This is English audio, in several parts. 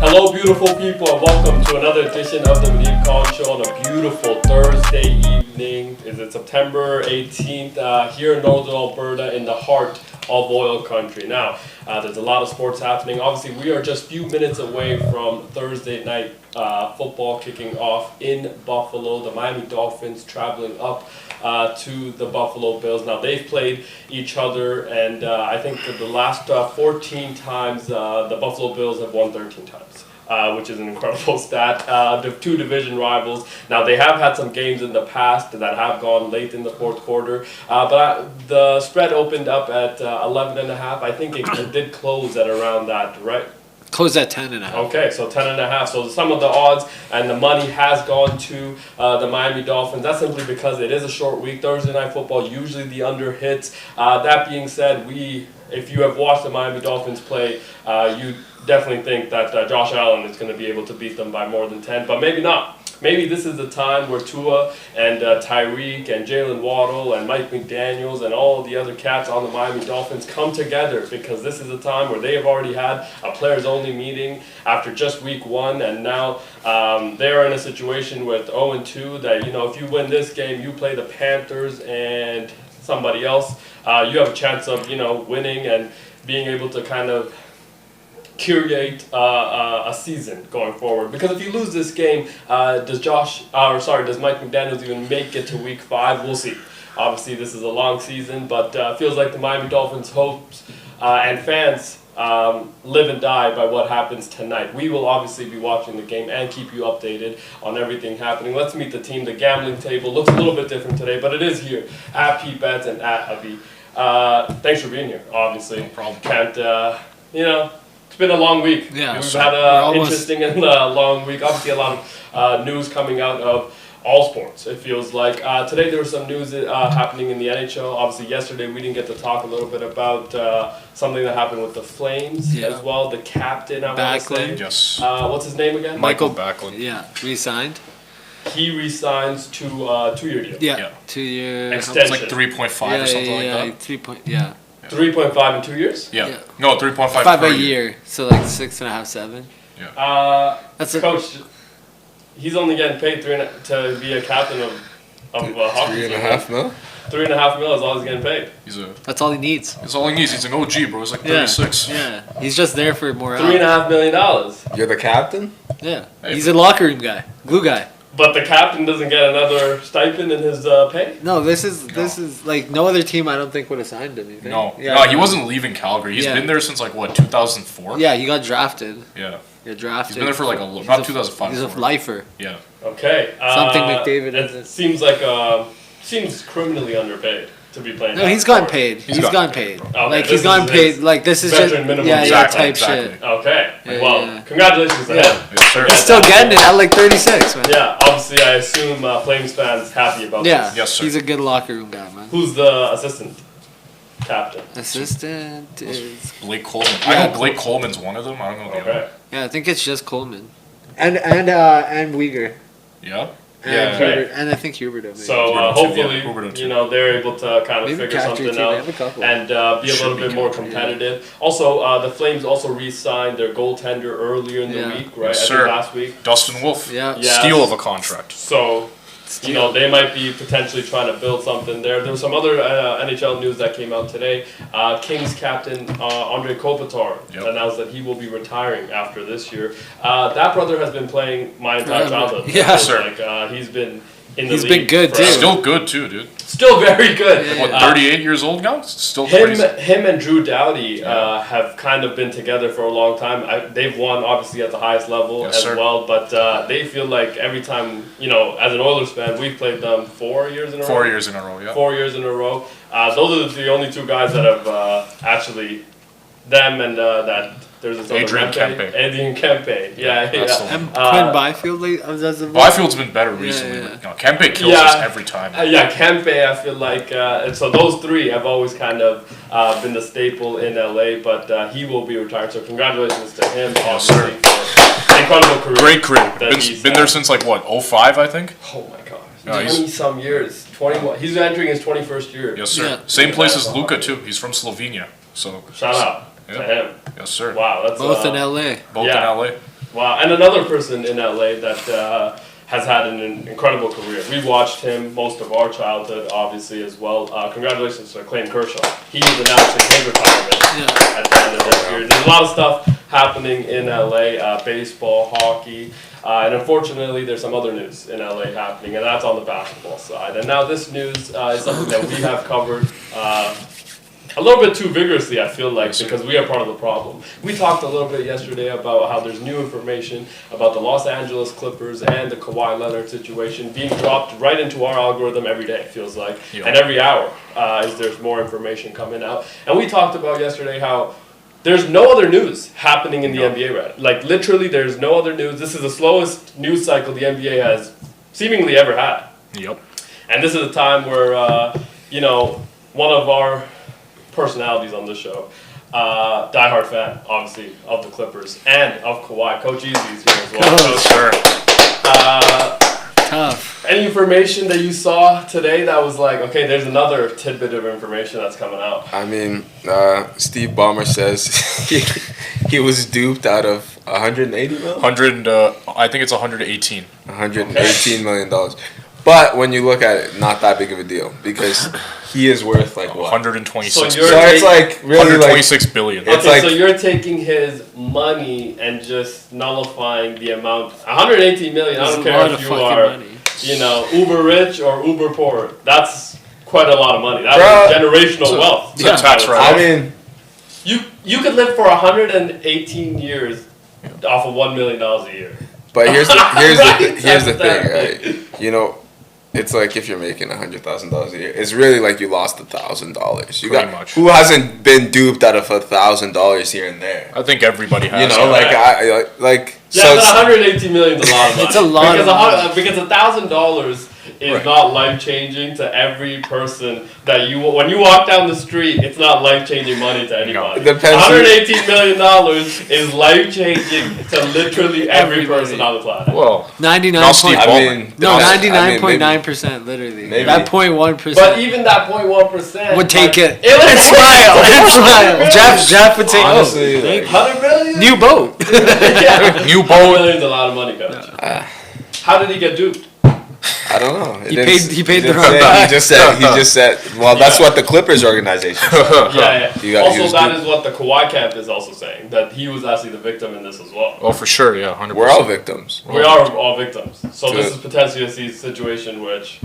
Hello, beautiful people, and welcome to another edition of the Muneeb Show on a beautiful Thursday evening. Is it September 18th here in Northern Alberta in the heart of oil country. Now, there's a lot of sports happening. Obviously, we are just a few minutes away from Thursday night football kicking off in Buffalo. The Miami Dolphins traveling up to the Buffalo Bills. Now, they've played each other, and I think that the last 14 times, the Buffalo Bills have won 13 times. Which is an incredible stat. The two division rivals. Now, they have had some games in the past that have gone late in the fourth quarter, but the spread opened up at 11.5. I think it did close at around that, right? Closed at 10.5. Okay, so 10.5. So some of the odds and the money has gone to the Miami Dolphins. That's simply because it is a short week. Thursday night football, usually the under hits. That being said, if you have watched the Miami Dolphins play, you definitely think that Josh Allen is going to be able to beat them by more than 10, but maybe not. Maybe this is the time where Tua and Tyreek and Jalen Waddle and Mike McDaniels and all the other cats on the Miami Dolphins come together, because this is a time where they have already had a players-only meeting after just week one, and now they are in a situation with 0-2 that, if you win this game, you play the Panthers and somebody else, you have a chance of, winning and being able to kind of curate a season going forward. Because if you lose this game, does Mike McDaniels even make it to week 5? We'll see. Obviously, this is a long season, but feels like the Miami Dolphins' hopes and fans live and die by what happens tonight. We will obviously be watching the game and keep you updated on everything happening. Let's meet the team. The gambling table looks a little bit different today, but it is here at PBets and at Avi. Thanks for being here, obviously. No problem. Can't, it's been a long week. Yeah, We've had an interesting and long week. Obviously, a lot of news coming out of all sports, it feels like. Today, there was some news happening in the NHL. Obviously, yesterday, we didn't get to talk a little bit about something that happened with the Flames as well. The captain, I want to say. Yes. What's his name again? Michael Backlund. Yeah, re-signed. He re-signs to a 2-year deal. Yeah, 2-year. Extension. It's like 3.5 or something like that. 3.5 in 2 years? Yeah. No, 3.5 5 per a year, so like 6.5, 7. Yeah. That's Coach, he's only getting paid to be a captain of a hockey team. 3.5 mil? 3.5 mil is all he's getting paid. That's all he needs. That's all he needs. He's an OG, bro. He's like 36. Yeah, he's just there for more hours. $3.5 million. You're the captain? Yeah, he's a locker room guy, glue guy. But the captain doesn't get another stipend in his pay? No, this is like no other team I don't think would have signed him. You think? No, he wasn't leaving Calgary. He's been there since like 2004. Yeah, he got drafted. Yeah. Got drafted. He's been there for like not 2005. He's a lifer. Yeah. Okay. Something McDavid it seems criminally underpaid to be playing. No, he's gotten paid. He's gotten paid. Okay, like he's gotten paid. Like this is just minimum. type shit. Okay. Yeah. Congratulations to him. Yes, sir. He's still getting it at like 36, man. Yeah. Obviously, I assume Flames fans happy about this. Yeah. Yes, sir. He's a good locker room guy, man. Who's the assistant captain? Assistant is Blake Coleman. I know Blake Coleman's one of them. I don't know the other. I think it's just Coleman, and Uyghur. Yeah. And Okay. Hubert, and I think Hubert. So hopefully, they're able to kind of figure something out and be a little bit more competitive. Also, the Flames also re-signed their goaltender earlier in the week, right? Yes, I sir. think last week. Dustin Wolf. Yeah. Steal of a contract. So, they might be potentially trying to build something there. There was some other NHL news that came out today. Kings captain Andre Kopitar announced that he will be retiring after this year. That brother has been playing my entire childhood. Yeah, sir. He's been in the league. He's been good too. Still good too, dude. Still very good. What, 38 years old now? Still crazy. Him and Drew Doughty have kind of been together for a long time. They've won, obviously, at the highest level well, but they feel like every time, as an Oilers fan, we've played them 4 years in a row. 4 years in a row, yeah. 4 years in a row. Those are the only two guys that have actually, them and that... There's this Adrian Kempe. Yeah. And Quinn Byfield. Byfield's been better recently. But, Kempe kills us every time. Kempe, I feel like... and so those three have always kind of been the staple in LA, but he will be retired. So congratulations to him, obviously, for an incredible career. Great career. Been there since like, 05, I think? Oh my gosh. 20-some years. 21. He's entering his 21st year. Yes, sir. Yeah. Same place as Luka, too. He's from Slovenia. So Shout out. to him. Yes, sir. Wow, that's Both in LA. Both Yeah. in LA. Wow, and another person in LA that has had an incredible career. We watched him most of our childhood, obviously, as well. Congratulations to Clayton Kershaw. He is announcing his retirement at the end of this year. There's a lot of stuff happening in LA, baseball, hockey, and unfortunately, there's some other news in LA happening, and that's on the basketball side. And now this news is something that we have covered a little bit too vigorously, I feel like, because we are part of the problem. We talked a little bit yesterday about how there's new information about the Los Angeles Clippers and the Kawhi Leonard situation being dropped right into our algorithm every day, it feels like. Yep. And every hour, as there's more information coming out. And we talked about yesterday how there's no other news happening in the NBA right now. Like, literally, there's no other news. This is the slowest news cycle the NBA has seemingly ever had. Yep. And this is a time where, one of our personalities on this show, diehard fan, obviously, of the Clippers and of Kawhi. Coach Easy's here as well. Yes, sir. Tough. Any information that you saw today that was like, okay, there's another tidbit of information that's coming out? I mean, Steve Ballmer says he was duped out of 180 million? I think it's 118. $118 million. But when you look at it, not that big of a deal because he is worth like what? 126. So So it's like really like 126 billion. It's Okay, like- so you're taking his money and just nullifying the amount. 118 million. I That's don't a care lot if of you fucking are, money. uber rich or uber poor. That's quite a lot of money. That's Bruh. generational wealth. Yeah, tax I write-off. I mean, You could live for 118 years off of $1 million a year. but here's the Right? thing, right? You know, it's like if you're making $100,000 a year, it's really like you lost $1,000. You Pretty got much. who hasn't been duped out of $1,000 here and there? I think everybody has. You know, yeah. like Yeah, so but 118 million is a lot of money. It's a lot of money. Because $1,000 is Right. not life changing to every person that you. When you walk down the street, it's not life changing money to anybody. It depends who- $118 million is life changing to literally every Everybody. person on the planet. Well, 99. now Steve point- I Ballmer. mean, No, I mean, 99.9%, literally. maybe. That 0.1%. But even that 0.1% would take it. It would And take smile. it. And smile. Jeff would take Honestly, it. like- 100 million? New boat. Yeah. New 100 boat. million is a lot of money, coach. How did he get duped? I don't know. He paid the didn't wrong say- guy. He just said. Well, that's what the Clippers organization said. Yeah. You got- he Also, was that duped. is what the Kawhi camp is also saying, that he was actually the victim in this as well. Oh, for sure, yeah, 100%. We're all victims. We are all victims. So this Good. is potentially a situation which,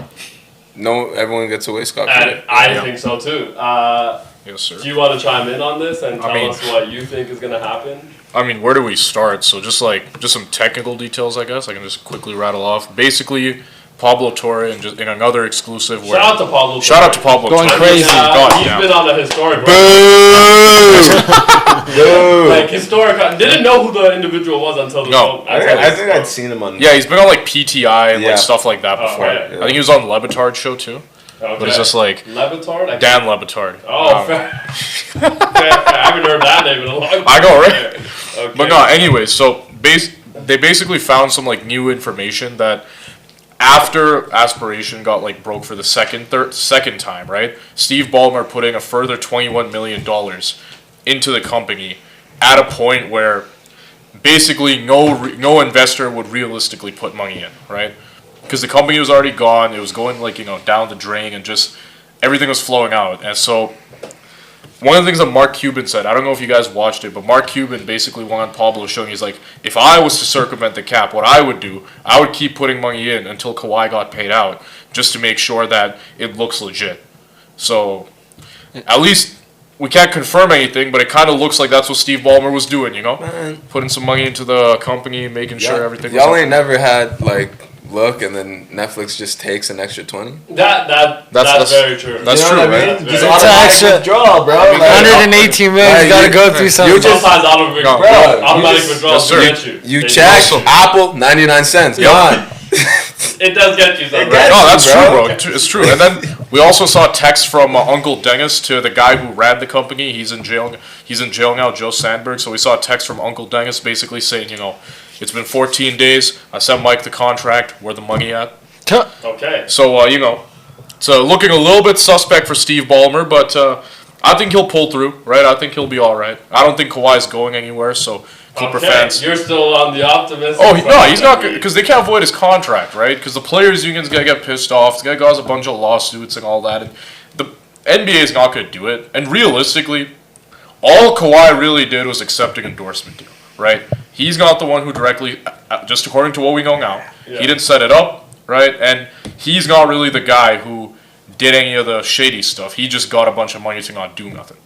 No, everyone gets away scot and free. I Yeah. think so too. Yes, sir. Do you want to chime in on this and tell mean- us what you think is going to happen? I mean, where do we start? So just some technical details, I guess. I can just quickly rattle off. Basically, Pablo Torre and just in another exclusive. Shout out to Pablo. Shout out to Pablo. Going Torre. crazy. God He's damn. been on a historic run. Boo! Like historic. Didn't know who the individual was until the No. I think I'd seen him on. Yeah, he's been on like PTI and Yeah. like stuff like that Oh, before. right. I think he was on Lebitard's show too. Okay. But it's just like Levitard. Dan Lebitard. Oh, fair. Fair. I haven't heard that name in a long time. I know, right? Okay. But no, anyways, so they basically found some like new information that after Aspiration got like broke for the second time, right? Steve Ballmer putting a further $21 million into the company at a point where basically no investor would realistically put money in, right? Because the company was already gone, it was going like down the drain, and just everything was flowing out. And so one of the things that Mark Cuban said, I don't know if you guys watched it, but Mark Cuban basically went on Pablo's show and he's like, if I was to circumvent the cap, what I would do, I would keep putting money in until Kawhi got paid out, just to make sure that it looks legit. So at least we can't confirm anything, but it kind of looks like that's what Steve Ballmer was doing, Man. putting some money into the company, making sure everything was Y'all up. ain't never had like look, and then Netflix just takes an extra 20. That's very true. That's You true, know what I right? mean? That's Just very automatic extra- withdrawal, bro. Like, 118 million. You gotta go through something. you just- Sometimes automatic No, automatic you withdrawals just- will yes, get you. you They check do. Apple 99 cents. Yep. Gone. It does get you something. gets No, you, that's bro. true, bro. It's true. And then we also saw text from Uncle Dennis to the guy who ran the company. He's in jail. He's in jail now, Joe Sandberg. So we saw a text from Uncle Dennis basically saying, it's been 14 days. I sent Mike the contract. Where the money at? Okay. So it's looking a little bit suspect for Steve Ballmer, but I think he'll pull through, right? I think he'll be all right. I don't think Kawhi's going anywhere, so Clipper fans. You're still on the optimistic. Oh, no, side. he's not good because they can't void his contract, right? Because the players' union's gonna get pissed off. The guy got a bunch of lawsuits and all that, and the NBA is not gonna do it. And realistically, all Kawhi really did was accept an endorsement deal, right? He's not the one who directly, just according to what we know now, Yeah. he didn't set it up, right? And he's not really the guy who did any of the shady stuff. He just got a bunch of money to not do nothing.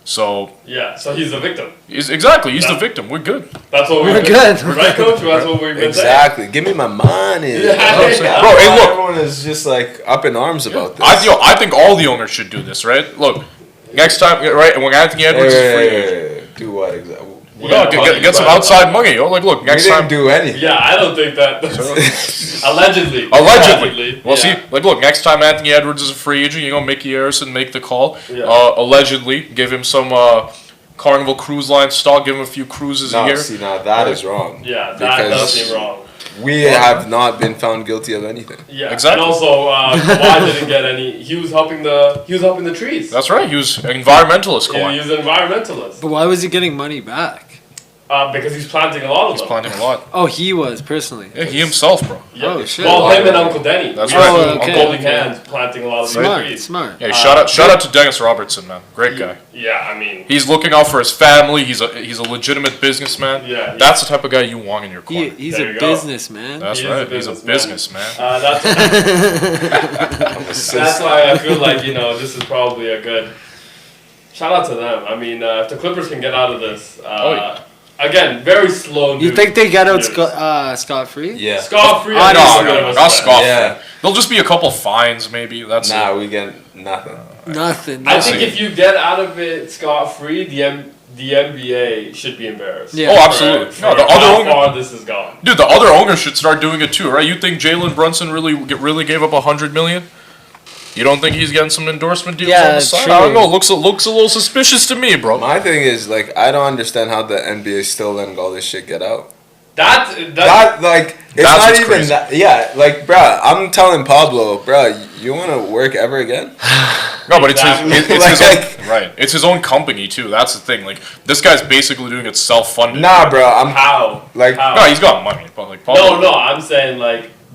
So Yeah, so he's the victim. he's the victim. We're good. That's what We're we've good. been, right, Coach? That's what we've been Exactly. Give me my money. Yeah. Bro, hey, look. Everyone is just like up in arms about this. I think all the owners should do this, right? Look, next time, right, when Anthony Edwards is free agent, Do what exactly? no, get some outside money. You know? Like, look, We next didn't time. do anything. Yeah, I don't think that. Allegedly. Allegedly. Well, yeah. see, like, look, next time Anthony Edwards is a free agent, you know, Mickey Harrison make the call. Yeah. Allegedly, give him some Carnival Cruise Line stock, give him a few cruises a No, year. see, now that is wrong. Yeah, that Because does seem wrong. We have not been found guilty of anything. Yeah, Exactly. and also Kawhi didn't get any. He was helping the trees. That's right. He was an environmentalist, Yeah, Kawhi. he was an environmentalist But why was he getting money back? because he's planting a lot of He's them. planting a lot. Oh, he was personally. Yeah, he himself, bro. Yeah. Oh, shit. Well, him and Uncle Denny. That's We right. were Oh, okay. holding hands, planting a lot of these Smart, trees. smart. Yeah, shout out to Dennis Robertson, man. Great guy. Yeah, I mean, He's looking out for his family. He's a legitimate businessman. Yeah, That's the type of guy you want in your corner. He's There a you go. businessman. That's He is right. a He's a businessman. businessman. that's why I feel like this is probably a good shout out to them. I mean, if the Clippers can get out of this, yeah. again, very slow. You news. think they get out News. scot-free? Yeah. Scot-free? I I know, think No, is a bit no, of a not stretch. scoff. Yeah. There'll just be a couple fines, maybe. That's Nah, it. we get nothing. Nothing. I nothing. think if you get out of it scot-free, the NBA should be embarrassed. Yeah. Oh, absolutely. For No, the how other owner, far this has gone. dude, the other owners should start doing it too, right? You think Jalen Brunson really gave up $100 million? You don't think he's getting some endorsement deals Yeah, on the side? true. I don't know. Looks a little suspicious to me, bro. My thing is, like, I don't understand how the NBA is still letting all this shit get out. That's That, like, it's That's not what's even crazy. that. Yeah, like, bruh, I'm telling Pablo, bruh, you want to work ever again? No, but Exactly. it's his Like- own, right. It's his own company too. That's the thing. Like this guy's basically doing it self-funded. Nah, bro, I'm how. like, How? No, he's got money, but like No, I'm saying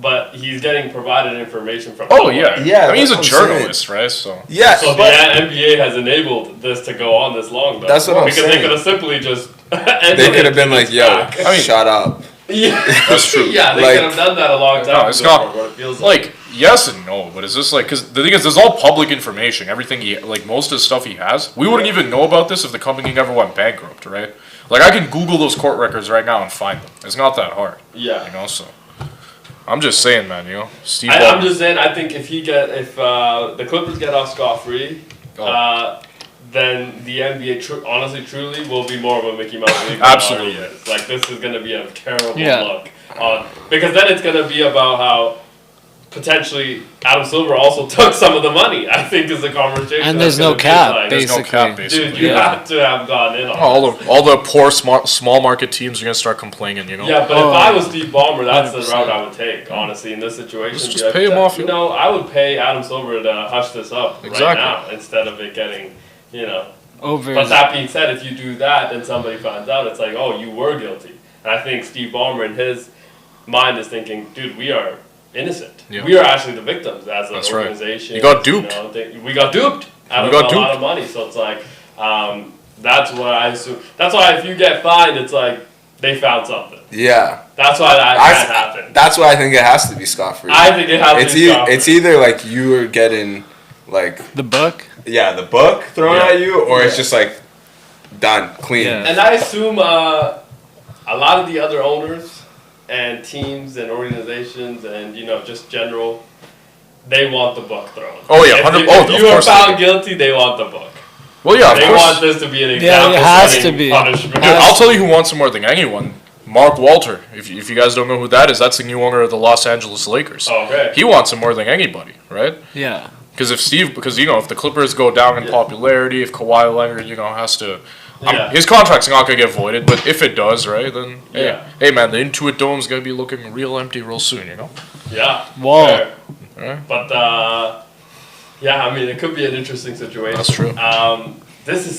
but he's getting provided information from. Oh somewhere. yeah, Yeah, I mean, he's a that's what I'm journalist, right? So yeah, So but the NBA has enabled this to go on this long, though. That's what I'm because saying. they could have simply just. they could have been like, yo, I mean- shut up. Yeah, That's true. Yeah, they Like- could have done that a long time No, ago. it's not- for what it feels like yes and no, but it's just like because the thing is, there's all public information. Everything most of the stuff he has, we wouldn't even know about this if the company never went bankrupt, right? Like I can Google those court records right now and find them. It's not that hard, Yeah. you know. So I'm just saying, man. You know, Steve. I'm Ballmer. just saying. I think if the Clippers get off scot free, Oh. then the NBA honestly, truly will be more of a Mickey Mouse league. Absolutely. Than it already is. Like this is going to be a terrible Yeah. look on because then it's going to be about how potentially Adam Silver also took some of the money. I think is the conversation. And that's there's no gonna be cap, like, There's no basically. cap, basically. Dude, you Yeah. have to have gone in on All the poor small market teams are gonna start complaining, you know. Yeah, but Oh. if I was Steve Ballmer, that's the 100%. route I would take, honestly, in this situation. Just Be like, pay him off, You yo. know, I would pay Adam Silver to hush this up right Exactly. now instead of it getting, Over. But that being said, if you do that and somebody finds out, it's like, oh, you were guilty. And I think Steve Ballmer in his mind is thinking, dude, we are innocent. Yeah. We are actually the victims as an That's right. organization. You got duped. We got duped out We of got a lot duped. of money. So it's like, that's what I assume. That's why if you get fined, it's like they found something. Yeah, That's why that can't happen. that's why I think it has to be scot-free. I think it has it's to be scot-free. it's either like you are getting like the book. the book thrown Yeah. at you, or it's Yeah. just like done, clean. Yeah. And I assume a lot of the other owners and teams and organizations and just general, they want the book thrown. Oh, yeah, If 100 you- oh, if of you are course they found do. guilty, they want the book. Well, yeah, of They course. want this to be an Yeah, example. it has setting to be. punishment. Dude, I'll tell you who wants it more than anyone. Mark Walter. If you guys don't know who that is, that's the new owner of the Los Angeles Lakers. Okay. He wants it more than anybody, right? Yeah. Because if the Clippers go down in Yeah. popularity, if Kawhi Leonard, has to, Yeah. his contract's not gonna get voided. But if it does, right, then Yeah. hey man, the Intuit Dome's gonna be looking real empty real soon, you know. Yeah. Whoa. fair. Right? But yeah, I mean, it could be an interesting situation. That's true. This is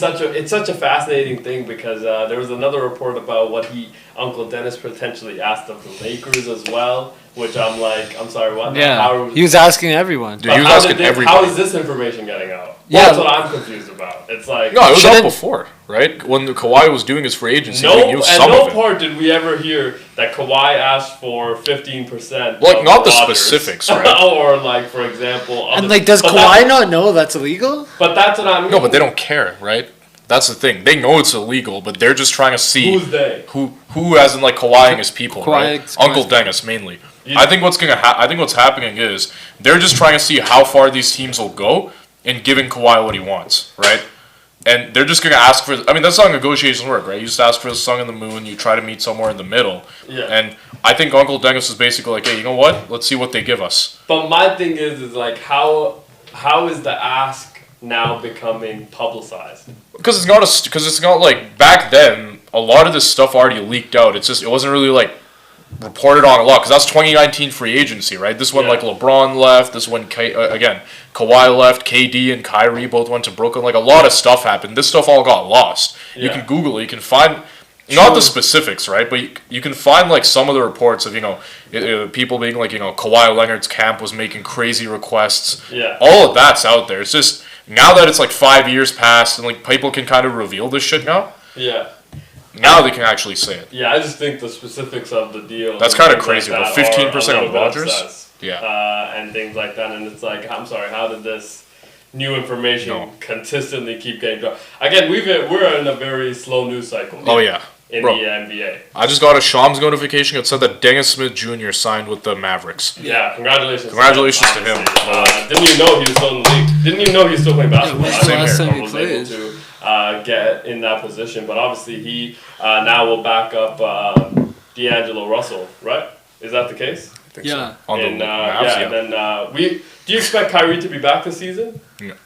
such a fascinating thing because there was another report about what Uncle Dennis potentially asked of the Lakers as well, which I'm like, I'm sorry, what? Yeah, he was asking everyone. Dude, he was asking everybody. How is this information getting out? Yeah. That's what I'm confused about. It's like No, it was out before, right? When Kawhi was doing his free agency, we knew at some no of it. part did we ever hear that Kawhi asked for 15%. Like, not the Rodgers. specifics, right? Or like, for example, And like, does Kawhi not know that's illegal? But that's what I mean. No, but they don't care, right? That's the thing. They know it's illegal, but they're just trying to see Who's they? who as in like Kawhi and his people, right? Kawhi- Uncle Dennis mainly. Yeah. I think what's happening is they're just trying to see how far these teams will go in giving Kawhi what he wants, right? And they're just gonna ask for. I mean, that's how negotiations work, right? You just ask for the sun and the moon. You try to meet somewhere in the middle. Yeah. And I think Uncle Dennis is basically like, hey, you know what? Let's see what they give us. But my thing is like how is the ask now becoming publicized? Because it's not like back then. A lot of this stuff already leaked out. It wasn't really like reported on a lot because that's 2019 free agency, right? This one like LeBron left. This one again Kawhi left. KD and Kyrie both went to Brooklyn. Like a lot of stuff happened. This stuff all got lost. Yeah. You can Google it. You can find. Not the specifics, right? But you can find like some of the reports of people being like Kawhi Leonard's camp was making crazy requests. Yeah. All of that's out there. It's just now that it's like 5 years past and like people can kind of reveal this shit now. Yeah. Now they can actually say it. Yeah, I just think the specifics of the deal. That's kind of crazy. But 15% of Rodgers. Yeah. And things like that, and it's like, I'm sorry, how did this new information consistently keep getting dropped? Again, we're in a very slow news cycle. Oh yeah. In Bro, the NBA. I just got a Shams notification that said that Dennis Smith Jr. signed with the Mavericks. Yeah, congratulations. Congratulations to him. Didn't you know he was still in the league? Didn't you know he was still playing basketball? when's the last time he was played? able to get in that position, but obviously he now will back up D'Angelo Russell, right? Is that the case? I think Yeah. so. On the Mavs, yeah. And then do you expect Kyrie to be back this season?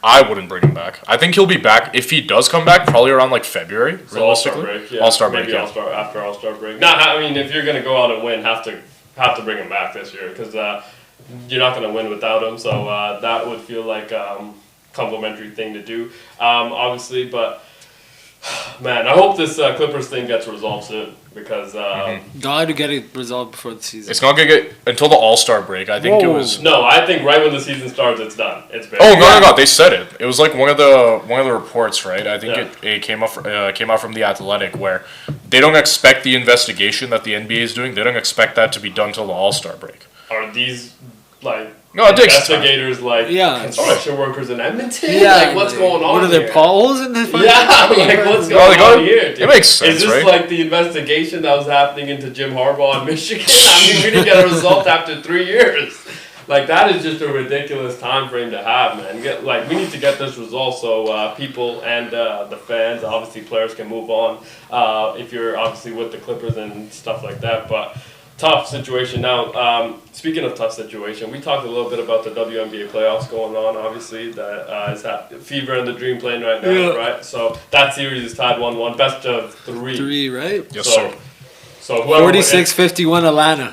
I wouldn't bring him back. I think he'll be back if he does come back, probably around like February. So realistically, All-Star break, yeah. All-Star break, Maybe yeah. after All-Star break. No, I mean if you're gonna go out and win, have to bring him back this year because you're not gonna win without him. So that would feel like complimentary thing to do, obviously. But man, I hope this Clippers thing gets resolved soon because Got to get it resolved before the season. It's not gonna get until the All-Star break. I think it was. no, I think right when the season starts, it's done. It's been. Oh no! They said it. It was like one of the reports, right? I think it came out from the Athletic where they don't expect the investigation that the NBA is doing. They don't expect that to be done till the All-Star break. Are these like No, it takes time. investigators like construction workers in Edmonton? Yeah, Like what's going on? What are there here? potholes in this? Yeah, like what's No, going they got on here? Dude? it makes sense, Is this right? like the investigation that was happening into Jim Harbaugh in Michigan? I mean, we didn't get a result after 3 years. Like that is just a ridiculous time frame to have, man. We need to get this resolved so people and the fans, obviously players, can move on. If you're obviously with the Clippers and stuff like that, but. Tough situation now. Speaking of tough situation, we talked a little bit about the WNBA playoffs going on. Obviously, that is Fever and the Dream playing right now, right? So that series is tied 1-1, best of 3. 3, right? Yes, sir. So whoever 46-51 Atlanta.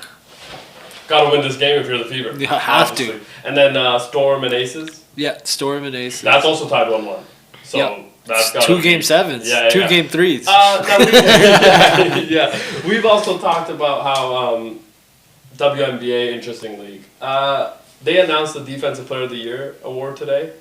got to win this game if you're the Fever. Yeah, have obviously. to. And then Storm and Aces. Yeah, Storm and Aces. That's also tied 1-1. So. Yep. That's got 2 game 7s. Yeah, 2 yeah. game 3s. Yeah. We've also talked about how WNBA, interesting league. They announced the Defensive Player of the Year award today.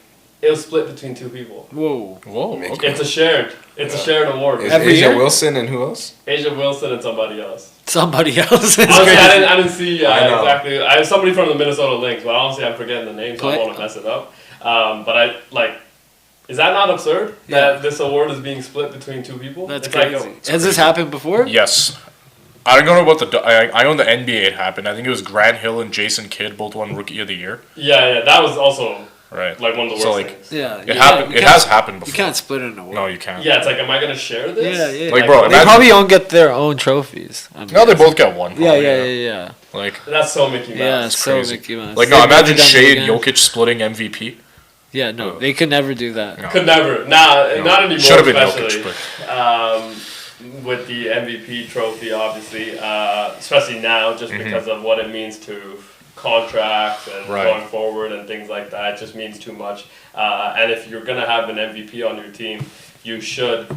It was split between 2 people. Whoa. Okay. It's a shared award. Is Every Asia year? Wilson and who else? Asia Wilson and somebody else. Somebody else is Honestly, crazy. I didn't see I know. exactly. I have somebody from the Minnesota Lynx, but honestly, I'm forgetting the name, so I don't want to mess it up. But is that not absurd that this award is being split between 2 people? That's It's crazy. like, Has this happened before? Yes. I don't know about I know in the NBA it happened. I think it was Grant Hill and Jason Kidd both won Rookie of the Year. yeah, that was also Right. like one of the worst So, like, things. Yeah. It happened. It has happened before. You can't split an award. No, you can't. Yeah, it's like, am I gonna share this? Yeah. Like, bro, They imagine- probably don't get their own trophies. No, they both get one. Yeah, probably, yeah. Like, That's so Mickey Mouse. Yeah, It's so crazy. Mickey Mouse. like no, They've imagine never done it Shea and again. Jokic splitting MVP. Yeah, no, they could never do that. No. Could never. Not anymore. Should have been especially. Jokic, but With the MVP trophy, obviously, especially now, just because of what it means to contracts and Right. going forward and things like that, it just means too much. And if you're gonna have an MVP on your team, you should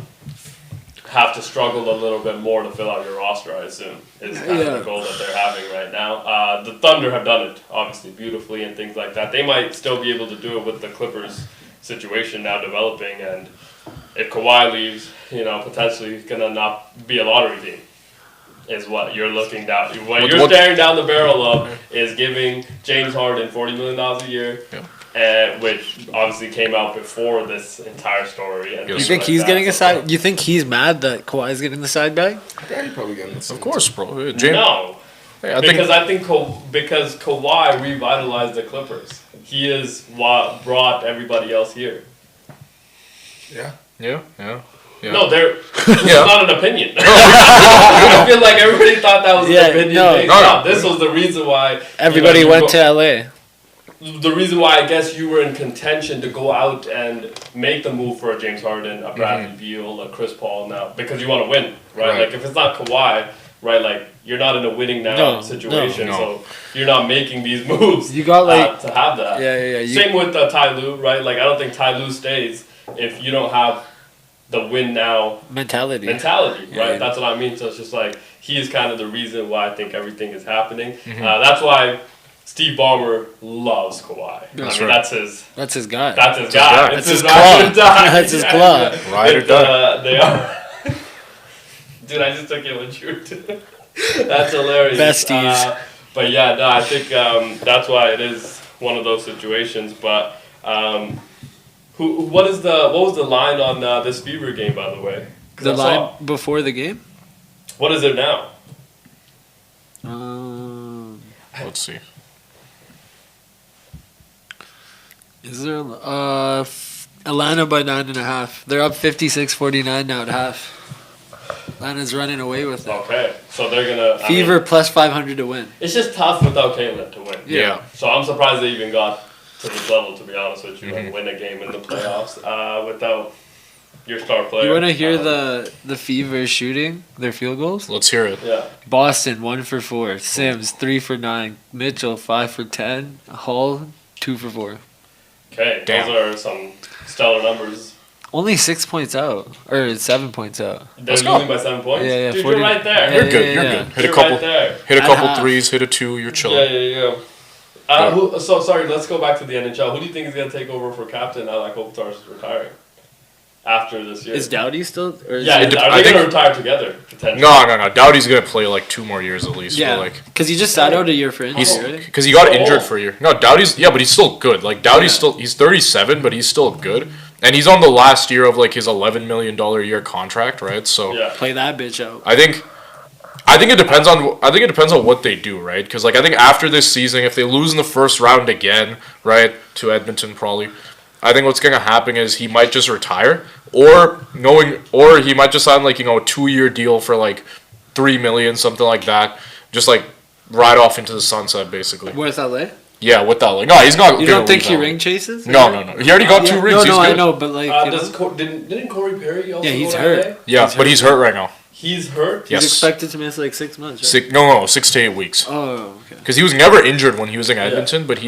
have to struggle a little bit more to fill out your roster, I assume, is kind of the goal that they're having right now. The Thunder have done it, obviously, beautifully and things like that. They might still be able to do it with the Clippers situation now developing, and if Kawhi leaves, potentially going to not be a lottery team. Is what you're looking down. What you're staring down the barrel of is giving James Harden $40 million a year, which obviously came out before this entire story. And you think he's getting a side? You think he's mad that Kawhi's getting the side bag? Yeah, he's probably getting the side. Of course, bro. James, no, because Kawhi revitalized the Clippers. He is what brought everybody else here. Yeah. No, it's not an opinion. I feel like everybody thought that was an opinion. No, this was the reason why everybody went to LA. The reason why I guess you were in contention to go out and make the move for a James Harden, a Bradley Beal, a Chris Paul now, because you want to win, right? Like if it's not Kawhi, right? Like you're not in a winning now situation, so you're not making these moves. You got to have that. Yeah. Same with Ty Lue, right? Like I don't think Ty Lue stays if you don't have the win now mentality, right? Yeah. That's what I mean. So it's just like he is kind of the reason why I think everything is happening. That's why Steve Ballmer loves Kawhi. That's right. That's his guy. That's his club. That's his club. Ride or die. They are. Dude, I just took it what you were doing. That's hilarious. Besties. But yeah, no, I think that's why it is one of those situations. But what was the line on this Fever game, by the way? The line before the game? What is it now? Let's see. Is there Atlanta by 9.5? They're up 56-49 now at half. Atlanta's running away with it. Okay, so they're gonna Fever plus 500 to win. It's just tough without Caitlin to win. Yeah. So I'm surprised they even got to this level, to be honest with you, and win a game in the playoffs without your star player. You want to hear the Fever shooting their field goals? Let's hear it. Yeah. Boston 1 for 4, Sims 3 for 9, Mitchell 5 for 10, Hull 2 for 4. Okay, Damn. Those are some stellar numbers. Only 6 points out, or 7 points out. They're losing by 7 points? Yeah, Dude, 40, you're right there. You're good. You're good. Hit a couple threes, hit a 2, you're chilling. Yeah. Sorry, let's go back to the NHL. Who do you think is going to take over for captain now that Kopitar's retiring? After this year. Is Doughty still? Or is are they going to retire together, potentially? No. Doughty's going to play like 2 more years at least. Yeah, because he just sat out a year for injury, right? Because he got injured for a year. No, Doughty's, but he's still good. Like, Doughty's he's 37, but he's still good. And he's on the last year of like his $11 million a year contract, right? So play that bitch out. I think it depends on what they do, right? Because like I think after this season, if they lose in the first round again, right, to Edmonton probably, I think what's gonna happen is he might just retire, or he might just sign like a 2-year deal for like $3 million, something like that, just like ride off into the sunset basically. With LA? Yeah, with that. Like, no, he's not. You don't think he ring chases? No. He already got 2 rings. No, I know, but like, didn't Corey Perry also? Yeah, he's go hurt. LA? Yeah, but he's hurt right now. He's hurt. Yes. He's expected to miss like 6 months. Right? 6 to 8 weeks. Oh, okay. Because he was never injured when he was in Edmonton, but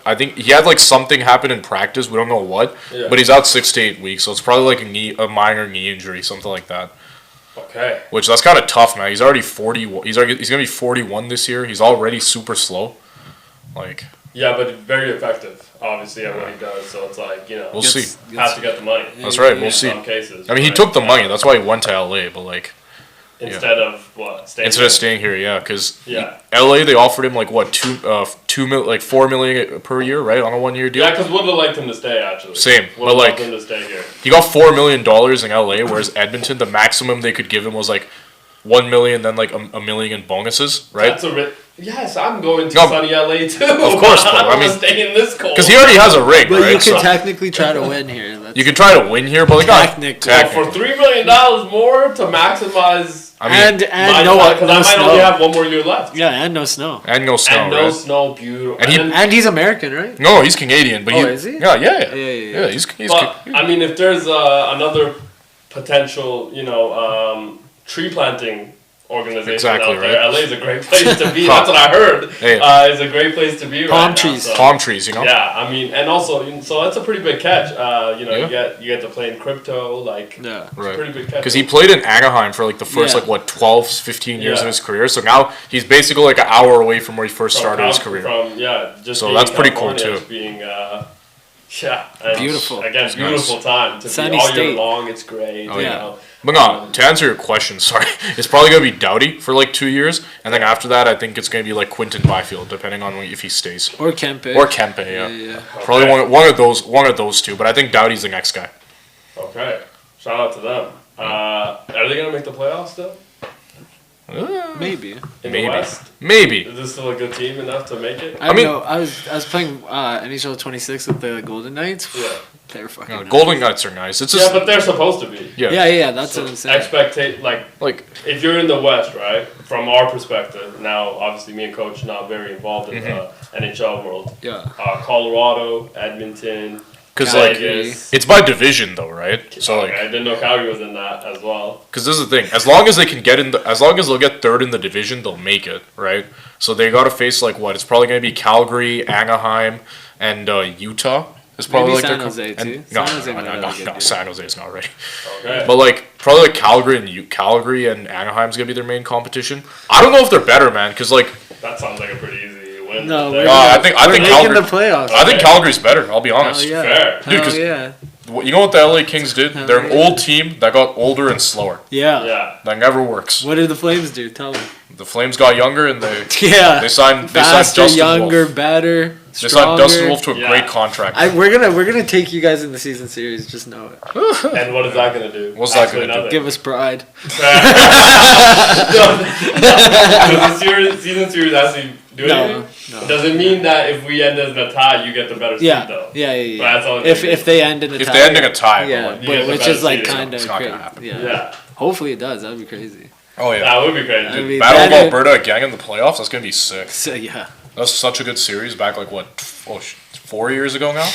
I think he had like something happen in practice. We don't know what, but he's out 6 to 8 weeks, so it's probably like a minor knee injury, something like that. Okay. Which that's kind of tough, man. He's already 40. He's gonna be 41 this year. He's already super slow. Like. Yeah, but very effective, obviously, at what he does. So it's like, we'll see. Has to get the money. That's right. We'll see. In some cases. I mean, he took the money. That's why he went to LA. But like. Instead of what? Staying here, yeah, because LA they offered him like what $4 million per year, right, on a 1-year deal. Yeah, because would have liked him to stay actually. Same, but like him to stay here. He got $4 million in LA, whereas Edmonton the maximum they could give him was like $1 million, then like a million in bonuses, right? That's yes, I'm going to sunny LA too. Of course, bro. I mean, stay in this cold. Because he already has a ring, but right? you can technically try to win here. You can try to win here, but like technically. For $3 million more to maximize. I mean, because I might only have 1 more year left. Yeah, and no snow. And no snow, beautiful. And he's American, right? No, he's Canadian, but is he? Yeah. He's but, I mean, if there's another potential, tree planting organization Exactly, out there. right? LA is a great place to be. That's what I heard. Hey. It's a great place to be Palm right trees. now. So, Palm trees, you know? yeah, I mean, and also, so that's a pretty big catch. You know, Yeah. you get to play in crypto, like, Yeah. it's a Right. pretty big catch. Because he played in Anaheim for like the first, Yeah. like, what, 12, 15 years Yeah. of his career. So now he's basically like an hour away from where he first started his career. Just So being that's in pretty cool, California, too. Being, yeah. And Beautiful. Again, It's beautiful nice. time to Sunny be all year state. long. It's great. Oh, you yeah. know. But no, to answer your question, sorry, it's probably going to be Doughty for like 2 years. And then after that, I think it's going to be like Quinton Byfield, depending on if he stays. Or Kempe. Or Kempe, yeah. Yeah. Probably Okay. one of those two. But I think Doughty's the next guy. Okay. Shout out to them. Are they going to make the playoffs still? Maybe. In Maybe. the West? Maybe. Is this still a good team enough to make it? I don't mean- know. I was playing NHL 26 with the Golden Knights. Yeah. They were fucking. No, nice. Golden Knights are nice. It's Yeah, just but they're supposed to be. Yeah. That's So what I'm saying. like if you're in the West, right? From our perspective, now obviously me and Coach not very involved in the NHL world. Yeah. Colorado, Edmonton, because Calgary. like it's by division though, right? So okay, I like didn't know Calgary was in that as well. because this is the thing. As long as they can get in, as long as they'll get third in the division, they'll make it, right? So they got to face like what? It's probably going to be Calgary, Anaheim, and Utah. It's probably Maybe like San their Jose, and- too. No, San Jose might have a good year. San Jose is not ready. Okay. But like probably like Calgary and Anaheim's gonna be their main competition. I don't know if they're better, man, because like That sounds like a pretty easy win. No, there. we're, No, I gonna- think we're making Calgary. the playoffs. I think Okay. Calgary's better. I'll be Hell honest. yeah. Fair. Dude, 'cause- Hell yeah. You know what the LA Kings did? Hell They're an yeah. old team that got older and slower. Yeah. Yeah. That never works. What did the Flames do? Tell me. The Flames got younger and they Yeah. signed Faster, Dustin younger, Wolf. better, They stronger. signed Dustin Wolf to a Yeah. great contract. We're gonna take you guys in the season series. Just know it. And what is that going to do? What's that Absolutely gonna do? nothing. Give us pride. Does the season series actually do anything? No. Does it mean that if we end as a tie, you get the better seed Yeah. though? Yeah. But that's all it If is. they end in a tie. If they end in a tie, Yeah. but like, You get the Which better is like seed, kind of it's not gonna crazy. happen. Yeah. Yeah. Hopefully it does. That would be crazy. oh yeah, That would be crazy. That'd be Battle of better. Alberta again in the playoffs. That's gonna be sick. So yeah. That's such a good series. Back like what, 4 years ago now?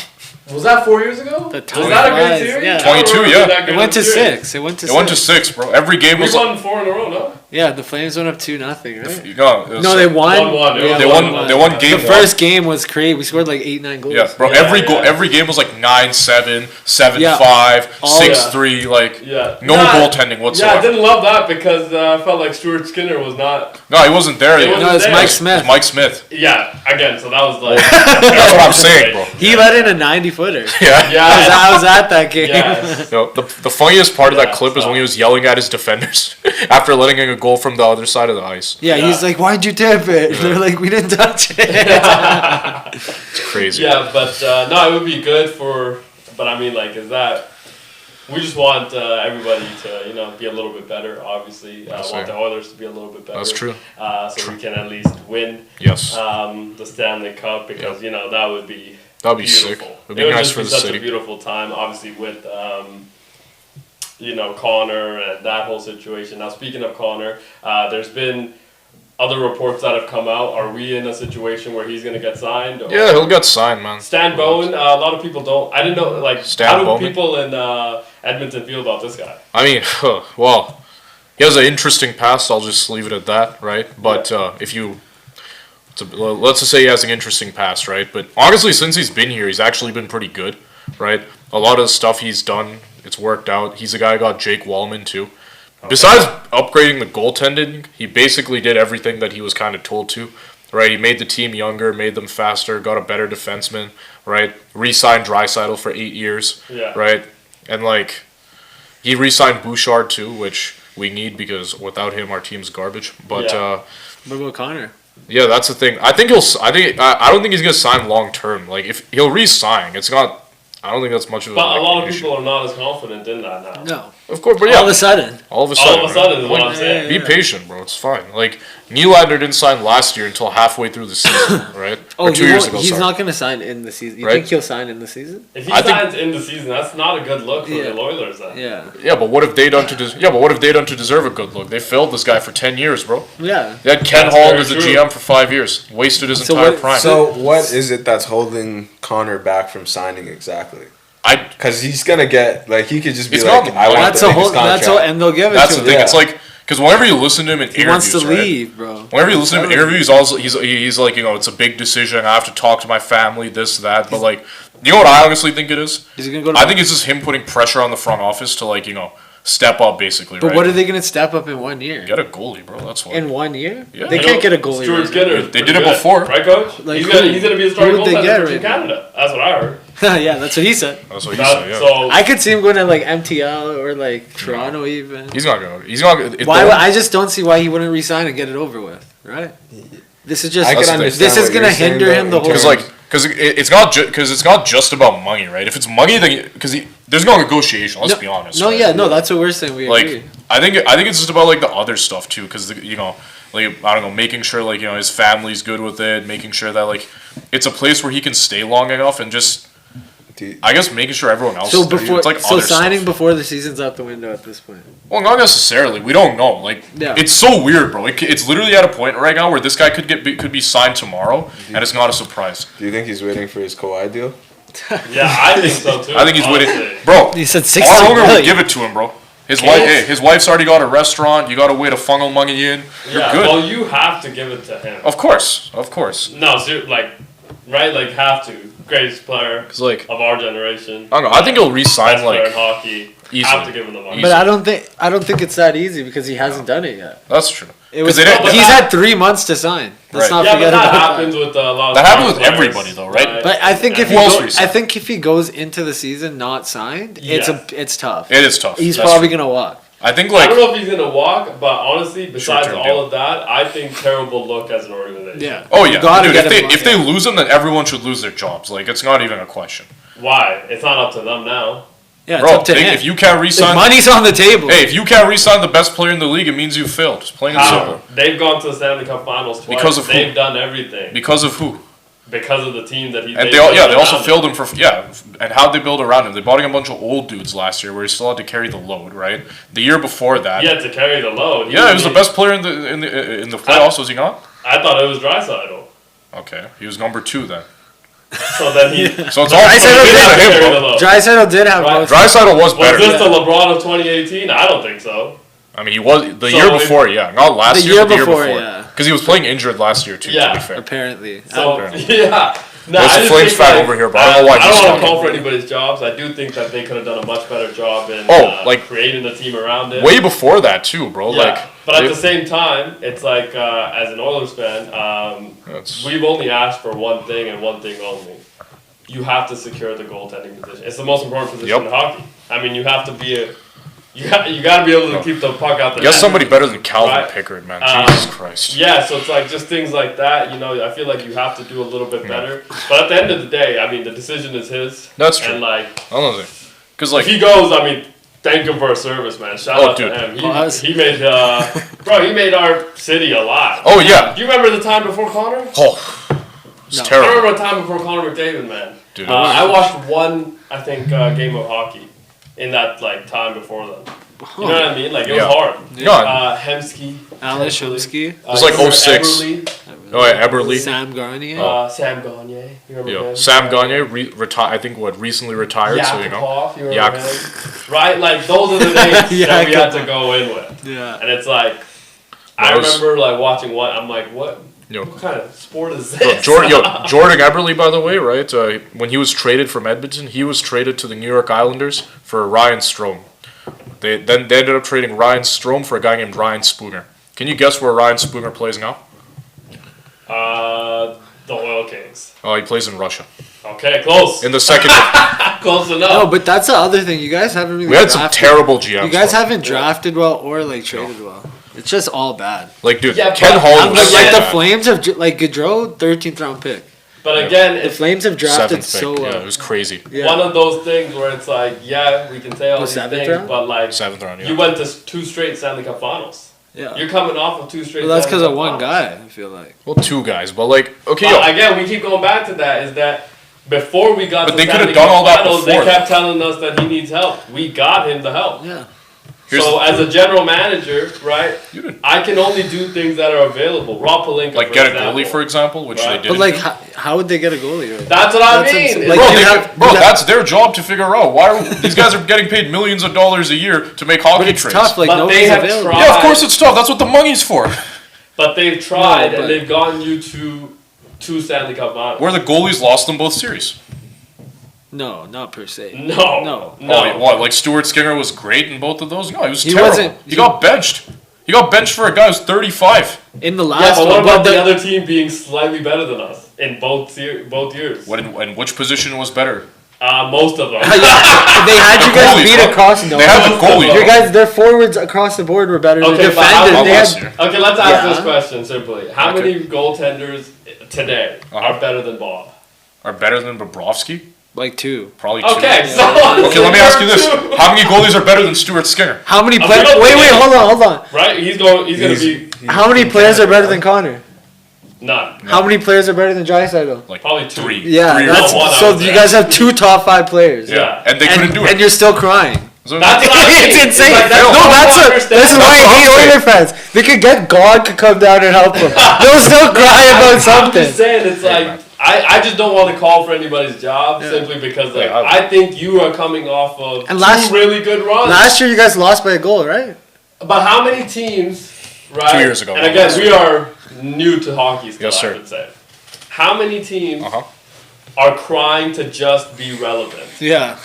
Was that 4 years ago? The Was time that a good flies, series? yeah. I don't 22, remember yeah. that good It went to of a series. 6. It went to It 6. went to 6, bro. Every game We was won 4 in a row, no? Yeah, the Flames went up 2-0, right? no, They won. 1-1, it Yeah, they was won. They won game The one. first game was crazy. We scored like 8-9 goals. Yeah, bro. Yeah, every yeah. every game was like 9-7, 7-5, Yeah. 6-3. Like Yeah. no goaltending Yeah, whatsoever. I didn't love that because I felt like Stuart Skinner was not. No, he wasn't there He yet. wasn't No, it's there. Mike It was Smith. Mike Smith. Yeah, again, so that was like. That's what I'm saying, bro. He let in a 90-footer. Yeah. Yeah. I was at that game. Yes. You know, the funniest part of that Yeah, clip is so- when he was yelling at his defenders after letting in a goal from the other side of the ice. Yeah, Yeah. he's like, "Why'd you tip it?" They're like, "We didn't touch it." It's crazy. Yeah, but no, it would be good for. But I mean, like, is that? We just want everybody to, be a little bit better. Obviously, That's want right. the Oilers to be a little bit better. That's true. So we can at least win Yes. the Stanley Cup because that would be That'd be sick. beautiful. It'd be It would nice just for be the such city. a beautiful time. Obviously, with Connor and that whole situation. Now, speaking of Connor, there's been other reports that have come out. Are we in a situation where he's going to get signed? Or Yeah, he'll get signed, man. Stan Bowen, a lot of people don't. I didn't know, like, Stan how do Bowman? people in Edmonton feel about this guy? I mean, well, he has an interesting past. I'll just leave it at that, right? But let's just say he has an interesting past, right? But honestly, since he's been here, he's actually been pretty good, right? A lot of the stuff he's done, it's worked out. He's the guy who got Jake Wallman too. Besides upgrading the goaltending, he basically did everything that he was kind of told to, right? He made the team younger, made them faster, got a better defenseman, right? Re-signed Draisaitl for 8 years, Yeah. right? And like, he re-signed Bouchard too, which we need because without him, our team's garbage. But Yeah. What about Connor? yeah, that's the thing. I don't think he's gonna sign long term. Like if he'll re-sign, it's not. I don't think that's much of a. But a lot of issue. people are not as confident in that now. No. Of course, but All of yeah, a sudden. all of a sudden, All of a sudden is what right? I'm saying. Be patient, bro. It's fine. Like Nylander didn't sign last year until halfway through the season, right? Oh, or 2 years ago. he's sorry. not going to sign in the season. You Right? think he'll sign in the season? If he I think- signs in the season, that's not a good look for Yeah. the Oilers then. Yeah. Yeah, but what have they done to? Deserve a good look? They failed this guy for 10 years, bro. Yeah. They had Ken That's Hall very as the true. GM for 5 years, wasted his So entire what- prime. So what is it that's holding Connor back from signing exactly? Because he's gonna get he could just be It's like, not- I want That's the a whole. biggest That's contract. all, and they'll give it That's to the him. thing. Yeah. It's like Because whenever you listen to him in He interviews, wants to right? leave, bro. Whenever you listen to him in interviews, he's like, it's a big decision. I have to talk to my family, this, that. But like, you know what I honestly think it is? Is he gonna go to? I think it's just him putting pressure on the front office to like, step up basically. But right? what are they gonna step up in 1 year? Get a goalie, bro. That's what. In 1 year? Yeah. They You can't get a goalie. Stuart right Skinner. They did it before. Right, coach? Like he's who? gonna be a starting Who would they goaltender get for right now? Canada. That's what I heard. now. Yeah, that's what he said. That's what he said. Yeah. So I could see him going to like MTL or like Toronto even. He's not gonna. He's not. Gonna, Why? I just don't see why he wouldn't resign and get it over with. Right? This is just. I can That's- understand This is what gonna you're saying, hinder though, him the in whole. terms- Because it's not just about money, right? If it's money, then there's no negotiation. Let's be honest. No, right? yeah, no, that's what we're saying. We Like agree. I think it's just about like the other stuff too, because like I don't know, making sure like his family's good with it, making sure that like it's a place where he can stay long enough, and just I guess making sure everyone else. So is there. before, It's like so other signing stuff. before the season's out the window at this point. Well, not necessarily. We don't know. Like Yeah. it's so weird, bro. It's literally at a point right now where this guy could be signed tomorrow, and it's not a surprise. Do you think he's waiting for his Kawhi deal? yeah, I think so too. I think he's honestly. waiting, bro. He said Our 60 owner would million. give it to him, bro. His Yes. wife, his wife's already got a restaurant. You got a way to funnel money in. You're Yeah, good. well, you have to give it to him. Of course. No, like, right? Like, have to. Greatest player Because like of our generation. I don't know. I think he'll re-sign Best player in like hockey. easily. Have to give him the money. But I don't think it's that easy because he hasn't done it yet. that's true. It was. they didn't- He's had 3 months to sign. Let's Right. not Yeah, but forget that about happens with a lot of That happens star with players, everybody, though, right? But I think if Who else he resigned? I think if he goes into the season not signed, Yeah. it's tough. It is tough. He's That's probably true. gonna walk. I think I like don't know if he's gonna walk, but honestly, besides Short-term all deal. of that, I think terrible look as an organization. Yeah. oh You yeah, gotta dude. get him If on, they yeah. lose him, then everyone should lose their jobs. Like it's not even a question, Why? It's not up to them now. Yeah, it's bro. up to him. If you can't If re-sign, money's on the table. hey, if you can't re-sign the best player in the league, it means you failed. It's plain and How? simple. They've gone to the Stanley Cup Finals twice. Because of who? They've done everything Because of who? because of the team that he. And they they also around failed him for And how'd they build around him? They bought him a bunch of old dudes last year, where he still had to carry the load. Right. The year before that. He had to carry the load. Yeah, he was the best player in the playoffs. Was he not? I thought it was Draisaitl. Okay, he was number 2 then. So then he. So it's all Draisaitl it's did to carry him, the bro. load. Draisaitl did have Right. most. Draisaitl was Was better. this the LeBron of 2018? I don't think so. I mean, he was the So year if- before, yeah, not last The year, year but the year before, before. yeah. Because he was playing injured last year too. To Yeah. be fair. Apparently. So Apparently. yeah. No, There's I a just Flames think, fan like, over here, but I don't know why I he's don't want to talking. call for anybody's jobs. I do think that they could have done a much better job in Like, creating a team around it. Way before that too, bro. Yeah, Like, but at they- the same time, it's like as an Oilers fan, that's- we've only asked for one thing and one thing only. You have to secure the goaltending position. It's the most important position Yep. in hockey. I mean, you have to be you got to be able to keep the puck out the Guess net. somebody better than Calvin Right. Pickard, man. Um, Jesus Christ. Yeah, so it's like just things like that. You know, I feel like you have to do a little bit better. But at the end of the day, I mean, the decision is his. That's true. And like, Honestly, because if like he goes, I mean, thank him for his service, man. Shout Oh, out dude. to him. Pause. He made, he made our city alive. Oh, yeah. Do you remember the time before Connor? it's No. I terrible, remember a time before Connor McDavid, man. dude. I watched one, I think, game of hockey in that like time before then. You know what I mean? Like it was Yeah. hard. Yeah. Hemsky, Alex Shumsky, It was like 06. Eberle, Oh, yeah, Eberle. Sam Garnier. Sam Gagne. You remember Yo, him? Sam Gagne I think recently retired, so you know. Yakupov, you remember Yak- him? Right? Like those are the names that we had to go in with. yeah. And it's like I That was- remember like watching one. I'm like, what Yo, kind of sport is Bro, this? Jordan Eberle, by the way, right? When he was traded from Edmonton, he was traded to the New York Islanders for Ryan Strome. They ended up trading Ryan Strome for a guy named Ryan Spooner. Can you guess where Ryan Spooner plays now? The Oil Kings. Oh, he plays in Russia. Okay, close. In the second, Close enough. No, but that's the other thing. You guys haven't really. we had some drafted- terrible GMs. You guys bro. haven't drafted well or like traded well. It's just all bad. Like, dude, Yeah, Ken but- Hall I'm was like- so like the bad. Flames have like Gaudreau, 13th round pick. But again, The it's Flames have drafted 7th pick. so well. Yeah, it was crazy. Yeah. one of those things where it's like, yeah, we can say all The these 7th things, round? but like, 7th round, yeah. you went to 2 straight Stanley Cup Finals. Yeah. You're coming off of 2 straight. Well, that's because Stanley of Cup one Finals. guy. I feel like. Well, 2 guys, but like, okay, But yo, again, we keep going back to that. Is that before we got But to they could've Stanley done Cup all that Finals, before. they kept telling us that he needs help. We got him the help. Yeah. So as a general manager, right, I can only do things that are available. Rob Pelinka, Like for get example. a goalie, for example, which Right. they But did. like, how would they get a goalie? Right? That's what I That's mean. insane. Like, Bro, you have- that's their job to figure out. Why are these guys are getting paid millions of dollars a year to make hockey But it's trades? tough. Like But they nobody's have available. tried. Yeah, of course it's tough. That's what the money's for. But they've tried, No, but- and they've gotten you to two Stanley Cup finals. Where the goalies lost them both series. No, not per se. No. Oh, what? Like Stuart Skinner was great in both of those? No, he was He terrible. wasn't- He got benched. He got benched for a guy who's 35. In the Yeah, last but what one, about but the other team being slightly better than us in both years? And which position was better? Most of them. they had you guys Goalies, beat huh? across. No, They had the goalie. your guys, their forwards across the board were better. Okay, Their but how- defenders, Not they last had, year. Okay, let's ask Yeah. this question simply. How Okay. many goaltenders today Uh-huh. are better than Bob? Are better than Bobrovsky? like two. Probably two. Okay, so Okay, let me ask you this: two. how many goalies are better than Stuart Skinner? How many we players? don't Wait, think- hold on. Right? He's gonna be How many players are better than Connor? none. How many players are better than Draisaitl? Like Probably two. three. Yeah, Three or that's four. one, I so would you say. guys have two top 5 players. Yeah, and they couldn't do it. And you're still crying. So- That's what I mean. It's insane. like, that's no, what that's I what. understand. This is why I That's what hate I'm saying. Oiler fans. They could get God to come down and help them. They'll still cry about I'm something. just saying, it's like I just don't want to call for anybody's job simply because like, Yeah, I think you are coming off of And two really good runs. Last year you guys lost by a goal, right? But how many teams, right? 2 years ago. And again, we are new to hockey still, Yes, sir. I would say. How many teams Uh-huh. are crying to just be relevant? Yeah.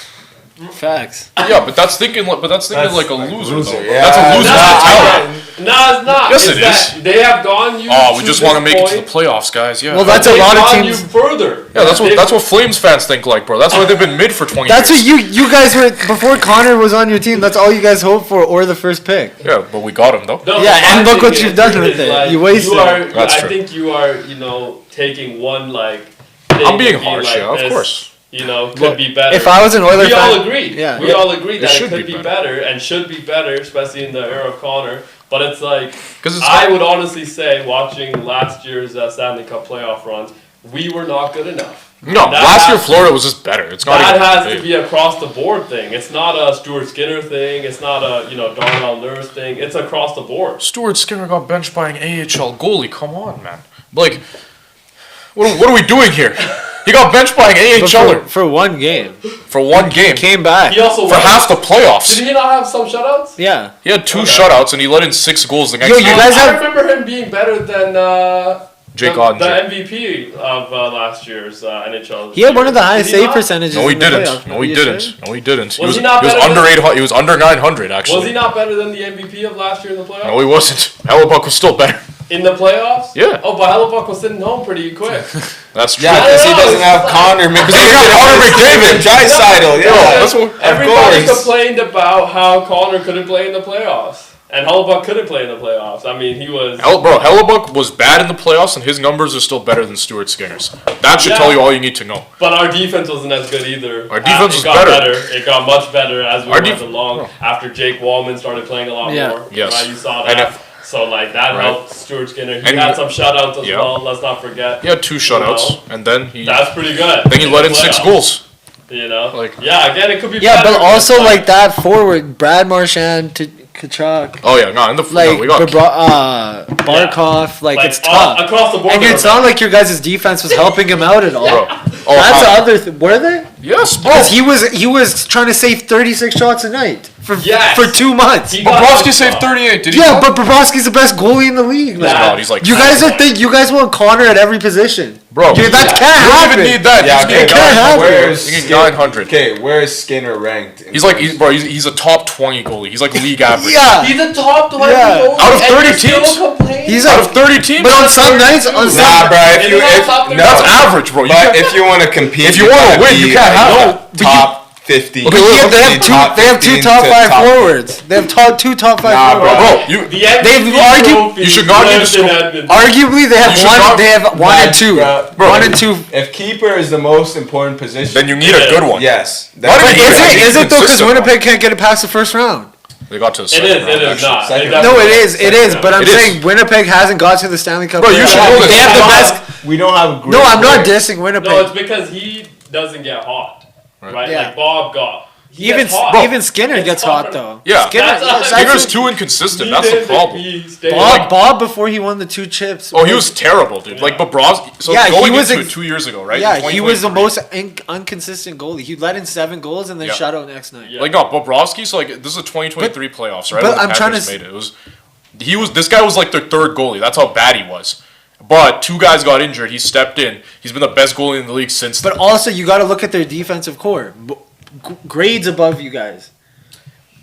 Facts. Yeah, but that's thinking like a loser, loser, though. yeah. That's a loser mentality. No, it's not. Yes, It's it that is. They have gone you Oh, we to just this want to make it to point, the playoffs, guys. Yeah. Well, that's but a they've lot of gone teams. you further. yeah, They've- that's what Flames fans think like, bro. That's why they've been mid for 20 That's what years. you guys were before Connor was on your team. That's all you guys hoped for, or the first pick. Yeah, but we got him though. No, Yeah, my and look thing what you've is- done with is, it. like, You wasted You are, it. That's I true. think you are, taking one like. I'm thing being and harsh, like, yeah, of this, course. Could Look, be better. If I was an Oiler we fan, all agree. Yeah. We all agree that it should could be be better and should be better, especially in the era of Connor. But it's like, 'Cause it's I would honestly say, watching last year's Stanley Cup playoff runs, we were not good enough. No, That last year has- Florida was just better. It's not That even has big. to be a across the board thing. It's not a Stuart Skinner thing. It's not a Darnell Nurse thing. It's across the board. Stuart Skinner got benched by an AHL goalie. Come on, man. Like, what are we doing here? He got benched by an but AHLer for one game, for one game came back. He also for won. half the playoffs. Did he not have some shutouts? Yeah. He had 2 Okay. shutouts and he let in 6 goals the next Yo, you game. guys I have- remember him being better than Jake the Ottinger. MVP of last year's NHL. He had one of the highest Did he save not? percentages. No, he in the didn't. playoffs. No, he You didn't. sure? No, he didn't. Was he not better under than- 800. He was under 900 actually. Was he not better than the MVP of last year in the playoffs? No, he wasn't. Hellebuck was still better. In the playoffs? Yeah. Oh, but Hellebuck was sitting home pretty quick. That's true. Yeah, because he know, doesn't it's have like- Connor McDavid. he's got Connor McDavid. Draisaitl, yeah. that's what- Everybody course. complained about how Connor couldn't play in the playoffs. And Hellebuck couldn't play in the playoffs. I mean, he was... Hellebuck was bad in the playoffs, and his numbers are still better than Stuart Skinner's. That should Yeah. tell you all you need to know. But our defense wasn't as good either. Our defense It was got better. It got much better as we Our went def- along. After Jake Wallman started playing a lot Yeah. more. Yes. Right? You saw And that. So, like, that Right. helped Stuart Skinner. He And had you- some shutouts as Yeah. well. Let's not forget. He had 2 shutouts, and then he That's pretty good. let in 6 playoffs. goals. Like, yeah, again, it could be Yeah, better. but also it's like that forward, Brad Marchand to Kachuk, Oh yeah, no, like we got Barkov, like it's all- tough. across the board. And it's not like your guys' defense was helping him out at all. bro. Oh, That's the how- other. Were they? yes, bro. Because he was trying to save 36 shots a night for Yes. for 2 months. He got Bobrovsky those saved shots. 38. Did he? Yeah, but Bobrovsky's the best goalie in the league, man. He's not. He's like You guys you guys want Connor at every position, bro. Dude, that You can't don't happen. even need that. Yeah, You just okay, need can't happen. where's You need 900. Okay, where is Skinner ranked? in He's like, terms- he's a top 20 goalie. He's like league average. Yeah, He's a top 20 Yeah. goalie, Out of and 30 you're still teams? complaining? he's Out like, of 30 teams, but on that's some nights, on Nah, some, bro. If Is you he not if top no, that's average, bro. You but can't- if you want to compete, If you wanna gotta win, be, you can't have like, that. But top 50. Okay, but look, yeah, they have top two 15 top to 5 top- forwards. They have two top 5 Nah, forwards. bro, you The MVP They've argued- trophy you should not need to lives in score- Edmonton. Arguably, they You have should one. not- They have one and two. Bro. One and two. If keeper is the most important position, then you need a good one. yes. Not But even- is it though? Because consistent Winnipeg can't get it past the first round. They got to the It second is. round, It is actually. not. Second. It No, it definitely is. But I'm It is. saying Winnipeg hasn't got to the Stanley Cup. Bro, you playoffs. should know this. They have the best. We don't have great No, I'm not players. dissing Winnipeg. No, it's because he doesn't get hot. Right? Yeah. Like Bob got he gets hot. Even Skinner gets hot though. Yeah. Skinner, Skinner's too inconsistent. He That's the didn't problem. think he stayed. Bob before he won the 2 chips. Oh, he was terrible, dude. Like Bobrovsky. So Yeah, going he was into it 2 years ago, right? Yeah, In he was the 2023. most inconsistent goalie. He let in 7 goals and then Yeah. shut out next night. Yeah. Like no, Bobrovsky. So like this is a 2023 playoffs, right? but When the I'm trying Panthers to made it. This guy was like their 3rd goalie. That's how bad he was. But 2 guys got injured. He stepped in. He's been the best goalie in the league since. But also, you got to look at their defensive core. Grades above you guys.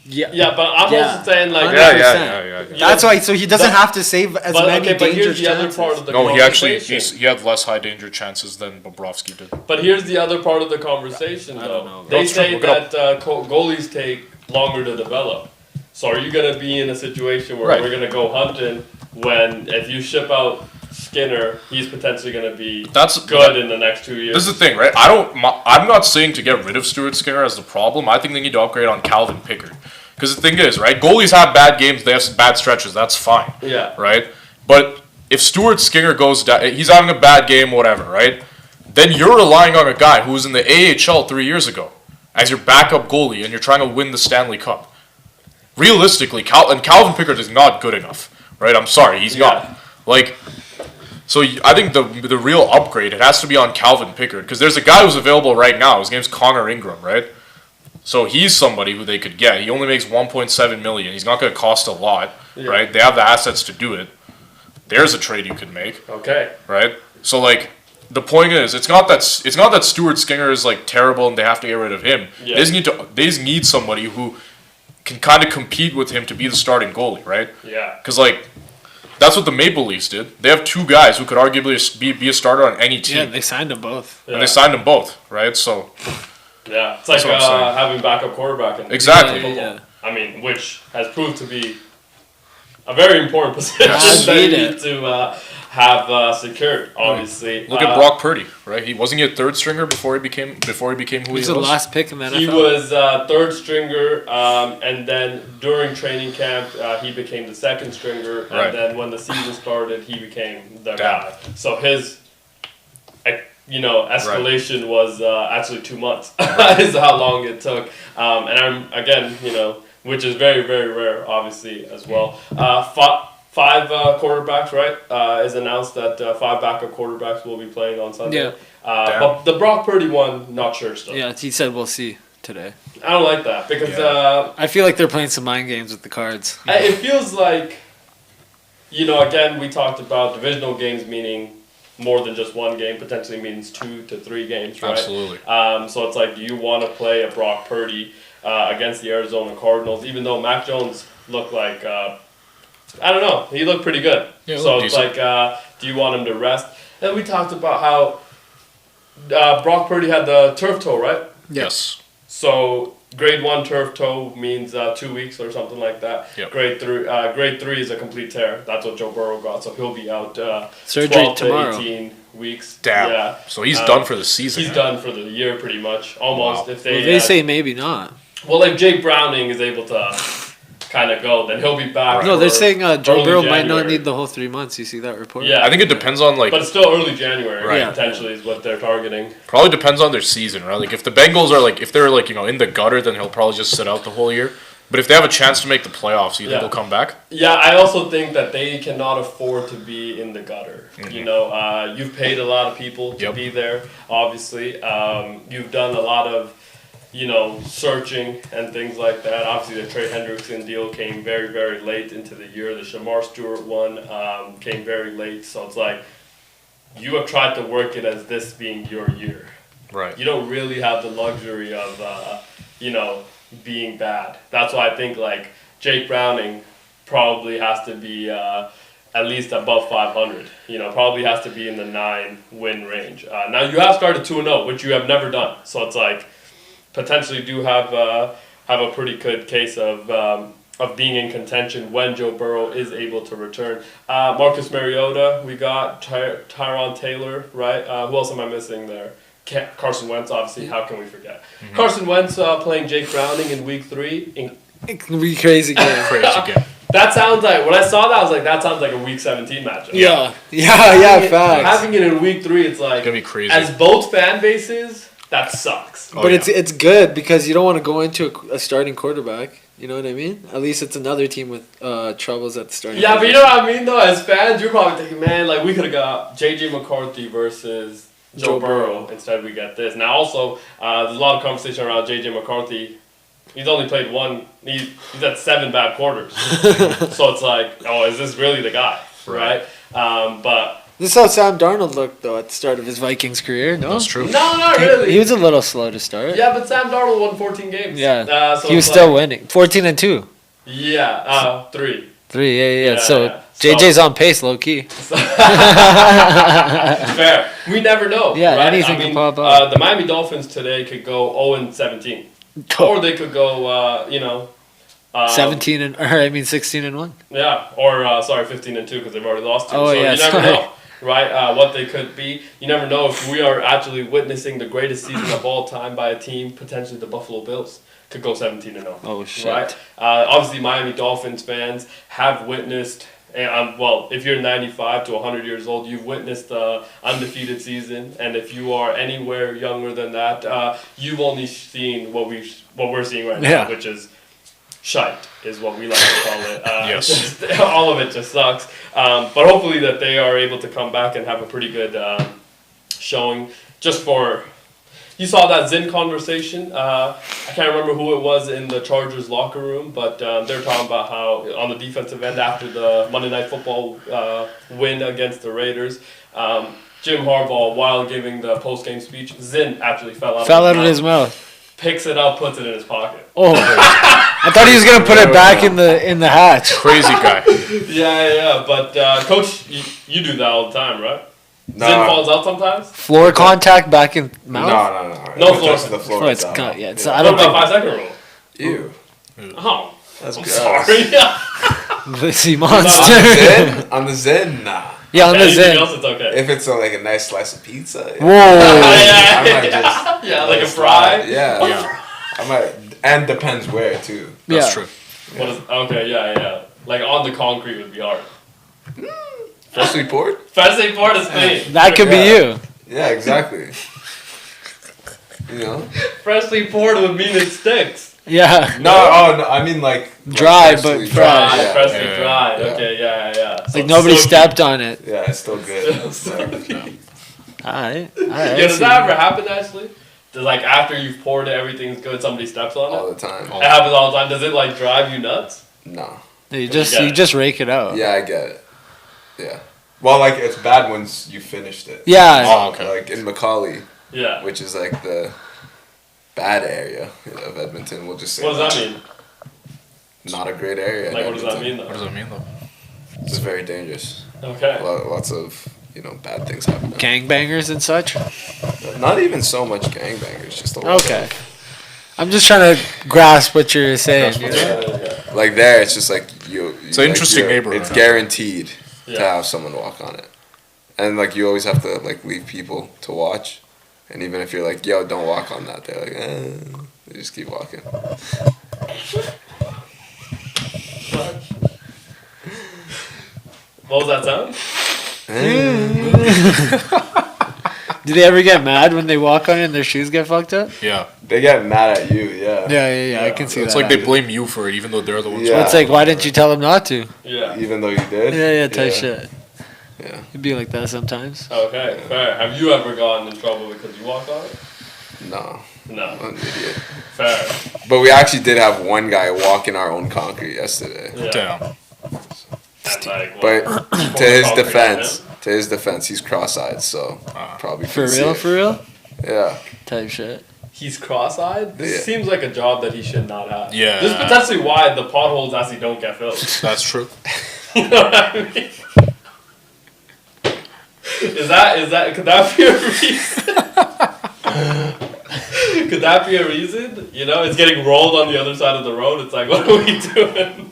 Yeah, Yeah, but I'm Yeah. also saying like. 100%. That's why. So he doesn't have to save as But many okay, but here's dangerous the other chances. part of the No, he actually conversation. he had less high danger chances than Bobrovsky did. But here's the other part of the conversation, I though. don't know. They No, it's true. say Look it up. that goalies take longer to develop. So are you going to be in a situation where Right. we're going to go hunting when if you ship out Skinner, he's potentially going to be That's good in the next 2 years? This is the thing, right? I'm not saying to get rid of Stuart Skinner as the problem. I think they need to upgrade on Calvin Pickard. Because the thing is, right? Goalies have bad games. They have some bad stretches. That's fine. Yeah. Right? But if Stuart Skinner goes down, he's having a bad game, whatever, right? Then you're relying on a guy who was in the AHL 3 years ago as your backup goalie, and you're trying to win the Stanley Cup. Realistically, Calvin Pickard is not good enough, right? I'm sorry, he's not. Like, so I think the real upgrade, it has to be on Calvin Pickard, because there's a guy who's available right now. His name's Connor Ingram, right? So he's somebody who they could get. He only makes $1.7 million. He's not going to cost a lot, right? They have the assets to do it. There's a trade you could make, Okay. right? So like, the point is, it's not that Stuart Skinner is like terrible and they have to get rid of him. Yeah. They just need somebody who can kind of compete with him to be the starting goalie, right? Yeah. Because like, that's what the Maple Leafs did. They have 2 guys who could arguably be a starter on any team, Yeah, they signed them both. and they signed them both, right? So Yeah. It's like That's what I'm saying. having backup quarterback in Exactly. football. Yeah. I mean, which has proved to be a very important position Yeah, that you need need it. to have secured. Obviously, look at Brock Purdy, right? He wasn't he a 3rd stringer before he became who He he was was. the last pick in the NFL. He was 3rd stringer, and then during training camp, he became the 2nd stringer, and Right. then when the season started, he became the Damn. guy. So his, escalation was actually 2 months. Is how long it took, and I'm again, which is very very rare, obviously as well. Five quarterbacks, right? Is announced that 5 backup quarterbacks will be playing on Sunday. Yeah. But the Brock Purdy one, not sure still. Yeah, he said we'll see today. I don't like that because I feel like they're playing some mind games with the cards. it feels like, again, we talked about divisional games meaning more than just one game, potentially means 2 to 3 games, right? Absolutely. So it's like, do you want to play a Brock Purdy against the Arizona Cardinals, even though Mac Jones looked like, I don't know, he looked pretty good. Yeah, So looked it's decent. like, do you want him to rest? And we talked about how Brock Purdy had the turf toe, right? Yes. So grade 1 turf toe means 2 weeks or something like that. Yep. Grade 3 is a complete tear. That's what Joe Burrow got. So he'll be out Surgery 12 tomorrow. to 18 weeks. Damn. Yeah. So he's done for the season. He's done for the year pretty much, almost. Wow. If Well, they they say maybe not. if Jake Browning is able to kind of go, then he'll be back. No, they're for saying Joe early Burrow might not January. need the whole 3 months. You see that report? Yeah. I think it depends on like But it's still early January, Right. potentially, is what they're targeting. probably depends on their season, right? Like if the Bengals are like if they're like in the gutter, then he'll probably just sit out the whole year. But if they have a chance to make the playoffs, you think Yeah. they'll come back? Yeah, I also think that they cannot afford to be in the gutter. You've paid a lot of people to Yep. be there, obviously. You've done a lot of, searching and things like that. Obviously, the Trey Hendrickson deal came very, very late into the year. The Shamar Stewart one came very late. So it's like, you have tried to work it as this being your year. Right. You don't really have the luxury of, being bad. That's why I think like Jake Browning probably has to be at least above 500. Probably has to be in the 9 win range. Now you have started 2-0, which you have never done. So it's like potentially do have a pretty good case of being in contention when Joe Burrow is able to return. Marcus Mariota, we got Tyron Taylor, right? Who else am I missing there? Carson Wentz, obviously. How can we forget? Carson Wentz playing Jake Browning in week 3. It can be crazy game. Crazy game. That sounds like, when I saw that, I was like, that sounds like a week 17 matchup. Yeah, Having facts. it in week 3, it's like, It's gonna be crazy. as both fan bases that sucks. Oh, But yeah. it's good because you don't want to go into a starting quarterback. You know what I mean? At least it's another team with troubles at the starting. Yeah, but you know what I mean though. As fans, you're probably thinking, man, like we could have got J.J. McCarthy versus Joe Joe Burrow. Burrow. Instead, we get this. Now, also, there's a lot of conversation around J.J. McCarthy. He's only played one. He's had 7 bad quarters. So it's like, oh, is this really the guy, right? But This is how Sam Darnold looked though at the start of his Vikings career. No, That's true. no, not He really. was a little slow to start. Yeah, but Sam Darnold won 14 games. Yeah. So He was it's still like, winning. 14-2. Yeah, 3. 3. Yeah. Yeah, So yeah. JJ's on pace, low key. Fair. We never know. Yeah, right? anything I can mean, pop up. The Miami Dolphins today could go 0-17, or they could go, 16-1. Yeah, or sorry, 15-2 because they've already lost 2. Oh, so yeah, you never sorry. know, right? What they could be. You never know if we are actually witnessing the greatest season of all time by a team, potentially the Buffalo Bills. Could go 17-0. Oh, shit. Right. Obviously, Miami Dolphins fans have witnessed. And well, if you're 95 to 100 years old, you've witnessed the undefeated season, and if you are anywhere younger than that, you've only seen what we're seeing right Yeah. now, which is shite, is what we like to call it. Yes. All of it just sucks. But hopefully that they are able to come back and have a pretty good showing. Just for, you saw that Zinn conversation. I can't remember who it was in the Chargers locker room, but they're talking about how on the defensive end after the Monday Night Football win against the Raiders, Jim Harbaugh, while giving the post-game speech, Zinn actually fell out Fell out of his mouth. Picks it up, puts it in his pocket. Oh, I thought he was gonna put it back in the hatch. Crazy guy. Yeah. But Coach, you do that all the time, right? Zinn No, falls out sometimes. Floor contact back in no, mouth. No It's floor. just the floor. Oh, it's itself. cut. Yeah, it's, Yeah. I What don't about think 5-second rule? Ew. Oh, That's I'm gross. sorry. the sea On monster. the Zen? On the Zen? Nah. Yeah, on the Anything Zen. else, it's okay. If it's like a nice slice of pizza. Whoa. yeah, I might just yeah, like a slide. fry. Yeah. Yeah, I might, and depends where too. that's Yeah. true. What is? Okay, yeah. Like on the concrete would be hard. Freshly poured? Freshly poured is clean. That could be Yeah. you. Yeah, exactly. You know? Freshly poured would mean it sticks. Yeah. No, I mean like Dry, freshly but Dry, fresh. Yeah, freshly yeah, dry. yeah. Okay, yeah. So Like it's nobody soaky. stepped on it. yeah, it's still good. Still soaky. Alright. Yeah, does that ever happen actually? Does like after you've poured it, everything's good, somebody steps on it? All the time. It happens all the time. Does it like drive you nuts? No. You get it. just rake it out. Yeah, I get it. Yeah. Well, like it's bad once you finished it. Yeah. Oh, okay. Like in Macaulay, Yeah. which is like the bad area of Edmonton. We'll just say. What does that mean? Not a great area. in Like, what does that Edmonton. mean What though? does that mean though? It's very dangerous. Okay. Lots of bad things happen. Gangbangers and such. Not even so much gangbangers, just a lot. Okay. I'm just trying to grasp what you're saying. Grasp you what know? Yeah. Like there, it's just like you. It's an interesting neighborhood. It's guaranteed to Yeah. have someone walk on it, and like you always have to like leave people to watch, and even if you're like, yo, don't walk on that, they're like, they just keep walking. What was that sound? Do they ever get mad when they walk on it and their shoes get fucked up? Yeah, They get mad at you, yeah. Yeah. I can see it's that. like they blame you for it, even though they're the ones. Yeah. It's like, why didn't you tell them not to? Yeah. Even though you did. Yeah, type shit. Yeah. It'd be like that sometimes. Okay, fair. Have you ever gotten in trouble because you walked on it? No, No. I'm an idiot. Fair. But we actually did have one guy walk in our own concrete yesterday. Yeah. Damn. That's like, But what? to his Concrete on defense, he's cross-eyed, so probably For couldn't see real? it. For real? Yeah. Type shit. He's cross-eyed? This Yeah. seems like a job that he should not have. Yeah. This is potentially why the potholes actually don't get filled. That's true. You know what I mean? Could that be a reason? Could that be a reason? You know, it's getting rolled on the other side of the road. It's like, what are we doing?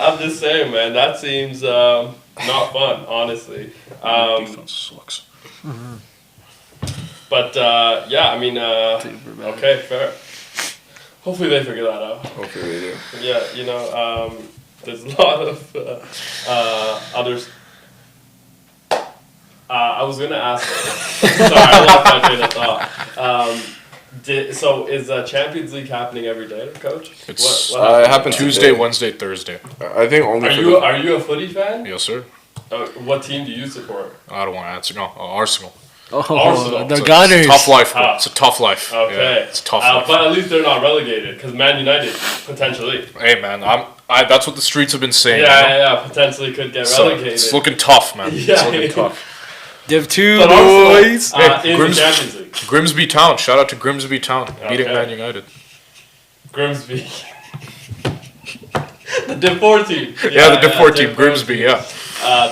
I'm just saying, man. That seems not fun, honestly. Defense sucks. But yeah, I mean, okay, fair. Hopefully they figure that out. Hopefully they do. Yeah, you know, there's a lot of I was gonna ask. Sorry, I lost my train of thought. So is Champions League happening every day, Coach? It's it happens Tuesday, today. Wednesday, Thursday. I think only Are you a footy fan? Yes, sir. What team do you support? I don't want to answer. No, Arsenal. Arsenal. The It's Gunners. a tough life, bro. Ah. It's a tough life. Okay. Yeah, it's a tough life. But at least they're not relegated because Man United potentially. Hey, man, that's what the streets have been saying. Yeah, potentially could get So, relegated. it's looking tough, man. It's Yeah. looking tough. Div 2 But boys. Arsenal, Hey, in Grim's- the Champions League. Grimsby Town. Shout out to Grimsby Town. Beating Okay. Man United. Grimsby. The Div 4 team. Yeah, the Div 4 team. Div 4 Grimsby, yeah.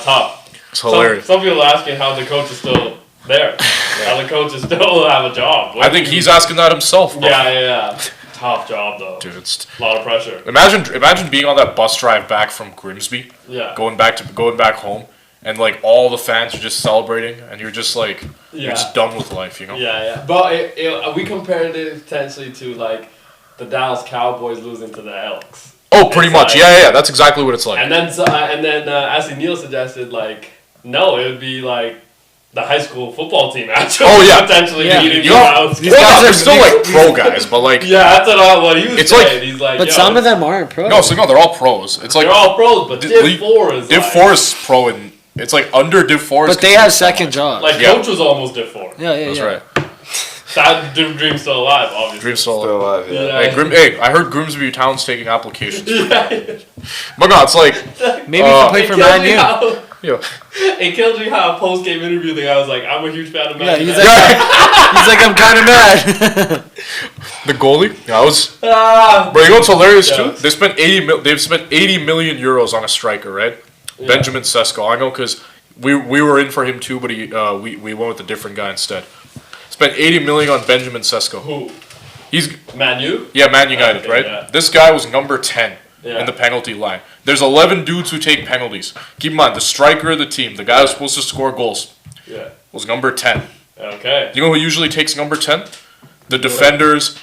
Top. It's hilarious. Some people are asking how the coach is still there. How the coach is still have a job. I think he's asking that himself, bro. Yeah. Tough job though. Dude, it's... A lot of pressure. Imagine being on that bus drive back from Grimsby, Yeah. going back home, and like all the fans are just celebrating, and you're just like you're just done with life, you know? Yeah. But we compared it potentially to like the Dallas Cowboys losing to the Elks. Oh, pretty It's much. like- Yeah. That's exactly what it's like. And then as Neil suggested, like no, it would be like the high school football team actually. Oh, yeah. Potentially Yeah. beating You the know, Browns. These well, guys no, are- they're still like pro guys, but like Yeah, that's what he was It's saying. like- He's like, But yo, some of them aren't pro. no, they're all pros. It's like they're all pros, but Div Div 4 is Div like, 4 is pro, and it's like under Div 4. is But they have considered second jobs. Like Yeah. Coach was almost Div 4. yeah. That's right. That dream's still alive, obviously. Dream still. Still alive, yeah. Yeah. Hey, I heard Grimsby Town's taking applications. Yeah. But no, it's like Maybe you can play for Man U. yeah. It killed me how a post game interview the guy was like, I'm a huge fan of Man Yeah, he's United. like, he's like, I'm kind of mad. The goalie. Yeah, I was. Ah. Bro, you know what's hilarious Yeah. too? They've spent 80 million euros on a striker, right? Yeah. Benjamin Sesko. I know because we were in for him too, but we went with a different guy instead. Spent 80 million on Benjamin Sesko. Who? He's Man U? Man United, Okay, right? yeah. This guy was number 10 Yeah. in the penalty line. There's 11 dudes who take penalties. Keep in mind, the striker of the team, the guy who's supposed to score goals, Yeah. was number 10. Okay. You know who usually takes number 10? The defenders,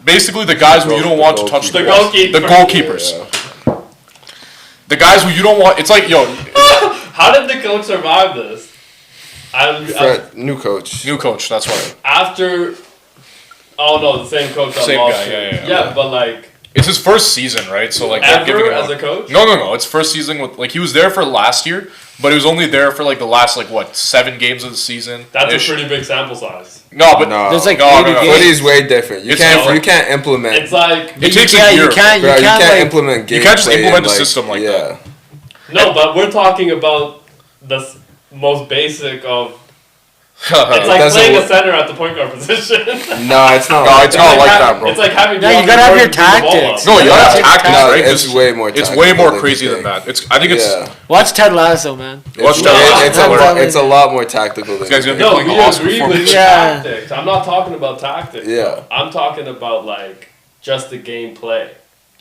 basically the guys who you don't want to touch the The ball. goalkeeper. The goalkeepers. Yeah. The guys who you don't want. It's like, yo, How did the coach survive this? New coach. new coach, that's right. After. Oh no, the same coach that Same lost guy, to- yeah. but like It's his first season, right? So like they're giving ever him as a coach. No. It's first season with like he was there for last year, but he was only there for like the last like what 7 games of the season. That's Ish. a pretty big sample size. No, but No. There's like No, 80 no, no. games. Footy's way different. You It's can't different. you can't implement. It's like it takes yeah, a year. you can't. Bro, you can't like, implement game You can't just play implement and, a system like that. no, but we're talking about the most basic of. It's like doesn't playing a work. center at the point guard position. No, it's not. No, it's not like having- that, bro. It's like having. Yeah, you Devontae gotta have your Graham bring the ball tactics. up. No, you gotta have Yeah. tactics, No, right? it's Just- way more. It's tactical way more than crazy you than think. that. I think it's. Yeah. Watch Ted Lasso, man. Watch It's, that. it's a lot more tactical than This guy's you gonna think. be No, playing we Oscar agree for with me. the Yeah. tactics. I'm not talking about tactics. Yeah. I'm talking about like just the gameplay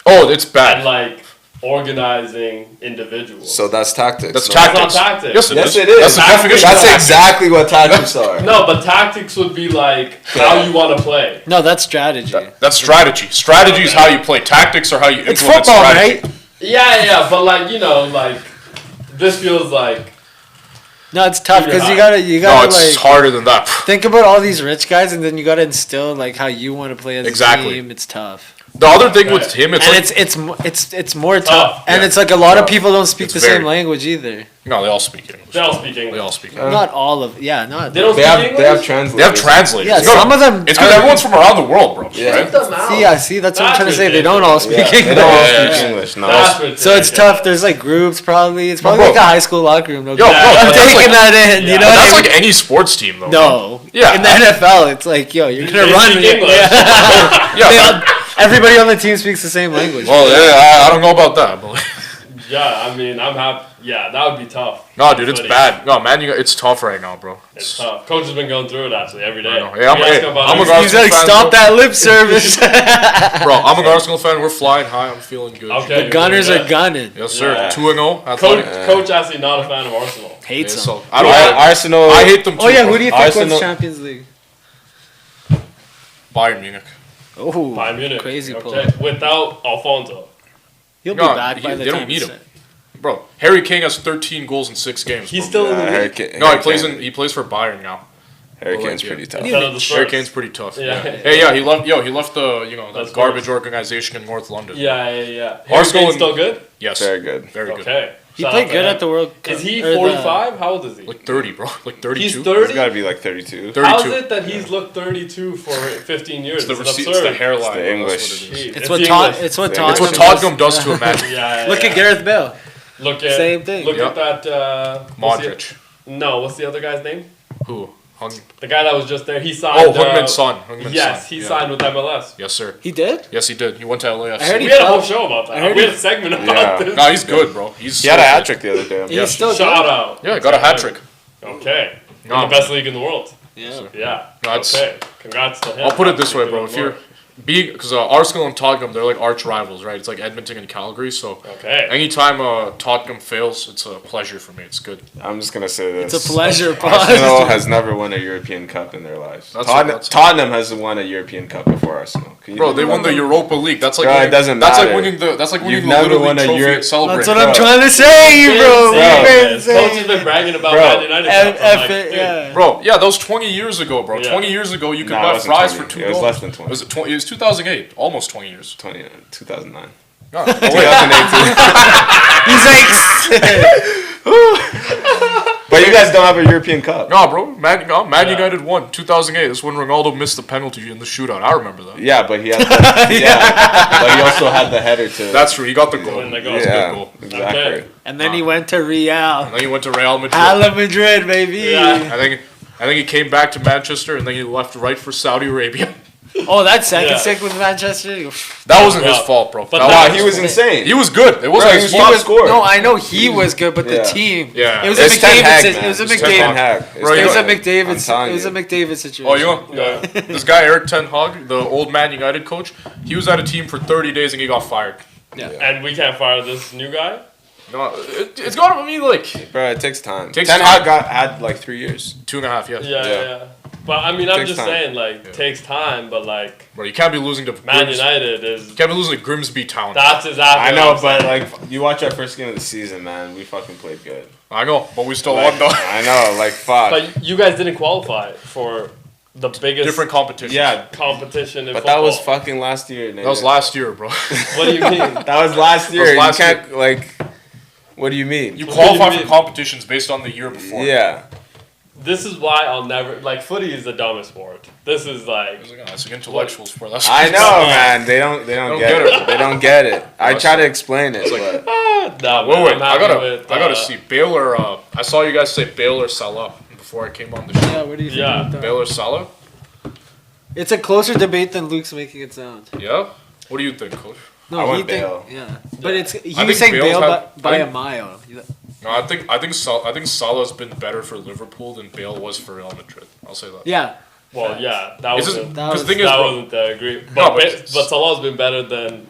Oh, it's and bad. like organizing individuals. So that's tactics. That's no? tactics. That's not tactics. Yes, it Yes, is. it is. That's the definition. That's of tactics. exactly what tactics are. No, but tactics would be like how you want to play. No, that's strategy. That's strategy. Strategy is how you play. Tactics are how you It's implement football, strategy. right? Yeah, but like like this feels like No, it's tough because you Junior gotta No, like it's harder than that. think about all these rich guys, and then you gotta instill like how you want to play as Exactly. a team. It's tough, The other thing with him, it's and like, it's more tough, Tough, and yeah. it's like a lot of Tough. people don't speak It's the very- same language either. no, they all speak English. they all speak English. They all speak English. Not all of, not. They don't They speak have English. they have translators. They have translators. Yeah, No, some of them. It's because are- everyone's from around the world, bro. Yeah. Right? Them out. See, that's what I'm trying to That's say. They don't all speak Yeah, they English. don't all Yeah, speak yeah. English. No. That's what So it's tough. There's like groups probably. It's probably bro. like a high school locker room. Yo, Okay? bro, I'm that's taking like- that in. You Yeah. know what That's I mean? like any sports team, though. No. Yeah. In the NFL, it's like, yo, you're gonna They run. speak English. Yeah. They but- all- everybody on the team speaks the same language. well, yeah, I don't know about that, but Yeah, I mean, I'm happy. Yeah, that would be tough. no, dude, it's Footy. bad. No, man, it's tough right now, bro. It's tough. Coach has been going through it actually every day. I know. Yeah, We ask him about I'm a it. guy- He's like, Arsenal stop fan, that lip service. Bro, I'm an Arsenal fan. We're flying high. I'm feeling good. Okay. The Gunners Yeah. are gunning. Yes, sir. Yeah. 2-0. Coach, Athletic. Coach actually not a fan of Arsenal. Hates Yeah, them. so, I don't. Arsenal. I hate them too. Oh yeah, bro. who do you think Arsenal- wins Champions League? Bayern Munich. Oh, Bayern Munich. crazy pull. Okay. Without Alfonso. He'll No, be back by the they don't time need it's him. Bro, Harry Kane has 13 goals in 6 games. He's bro. still in the Harry league. Kane- No, Harry Kane- he plays for Bayern now. Harry Kane's Yeah. pretty tough. Instead of the Harry Spurs. Kane's pretty tough. Yeah. Hey, yeah, he left the that That's garbage worse. organization in North London. Yeah. Harry Arsenal Kane's and- still good? Yes. Very good. Very good. Okay. He Shout played out good to at the World Cup. Is he or the- 45? How old is he? Like 30, bro. Like 32. He's He's 30? got to be like 32. 32. How is it that he's looked 32 for 15 years? It's the, It's it's absurd. the hairline. It's the bro, English. That's what it is. Jeez, It's what the Tot. English. It's what It's Tottenham. It's what does. Tottenham does to a man. Yeah. Look at Gareth Bale. Look at Same thing. Look Yeah. at that. Modric. What's the other guy's name? Who? The guy that was just there. He signed. Oh, Hungmin's son. Hungmin's Yes, son. he Yeah. signed with MLS. Yes, sir. He did. Yes, he did. He went to LAFC. I heard We he had a whole fell- show about I that. heard We had he- a segment about Yeah. this. No, he's good, bro. He's He had a so hat good. trick the other day. He's still Shout good. out. Yeah, he got a hat trick. Okay. No. In the best league in the world. Yeah. Yeah. No, it's- Okay. Congrats to him. I'll put it this way, Doing bro. If you're more. because Arsenal and Tottenham, they're like arch rivals, right? It's like Edmonton and Calgary. So Okay. anytime Tottenham fails, it's a pleasure for me. It's good. I'm just gonna say this. It's a pleasure. Arsenal has never won a European Cup in their lives. That's- Tottenham has won a European Cup before Arsenal. Can you Bro, they won remember? the Europa League. That's like Bro, it winning, doesn't that's like matter. winning the You've the never Little won League a trophy Euro- at Celebrate. That's what Bro. I'm trying to say, bro. Coach has been bragging about Bro. Man United. F, I'm like, it, dude, yeah. Bro, yeah, that was 20 years ago, bro. Yeah. 20 years ago, you could Nah, it buy wasn't fries 20. for $2. It was less than 20. Was it 20? It was 2008. Almost 20 years. 2009. No, oh, wait. 2018. He's like, But you guys don't have a European Cup. No, bro. Man Yeah. United won 2008. That's when Ronaldo missed the penalty in the shootout. I remember that. Yeah, but he had but he also had the header to. That's true. He got the goal. win the That goal. was a yeah, good goal. exactly. Okay. and then he went to Real. And then he went to Real Madrid. Hala Madrid, baby. Yeah. I think he came back to Manchester and then he left right for Saudi Arabia. Oh, that second Yeah. stick with Manchester. That wasn't his Yeah. fault, bro. But That that- was- He was insane. he was good. It wasn't Bro, his he fault. was scored. No, I know he was good, but the Yeah. team. Yeah. It was a It's Ten Hag, McDavid. man. It was a It's Ten McDavid. Hag. Bro, It was a I'm McDavid. I'm telling It was a you. McDavid situation. Oh, you know, Yeah. this guy Eric Ten Hag, the old Man United coach, he was at a team for 30 days and he got fired. And we can't fire this new guy? No, it's got to be like Bro, it takes time. Takes Ten time. Hag had like 3 years. 2.5, yeah. Yeah. But I mean, I'm Takes just time. saying, like, takes time, but like, Bro, you can't be losing to Man Grims- United is. You can't be losing to Grimsby Town. That's exactly I what know, I'm but saying. like you watch our first game of the season, man. We fucking played good. I know, but we still Like, won though. I know, like fuck. But you guys didn't qualify for the biggest Different competition. Yeah, competition in but football. that was fucking last year. That was last year, bro. What do you mean? That was last year. That was last you can't like. What do you mean? You What do you qualify for mean? competitions based on the year before. Yeah. This is why I'll never like footy is the dumbest sport. This is like It's an intellectual sport. That's I know, man. They don't don't get get it. it. They don't get it. I It's try to like- explain it, like- but no. Wait, I'm happy with, I gotta see Baylor. I saw you guys say Baylor Salah before I came on the show. Yeah, what do you think Yeah. about that? Baylor Salah? It's a closer debate than Luke's making it sound. Yeah. What do you think, Coach? No, I he went think, Bale. yeah, but it's he think was saying Bale's Bale had- by I a think- mile. No, I think Salah's been better for Liverpool than Bale was for Real Madrid. I'll say that. Yeah, Well, yeah, that It's just- wasn't. that Because was- the thing is, That bro, wasn't the agree. No, But, but- but Salah's been better than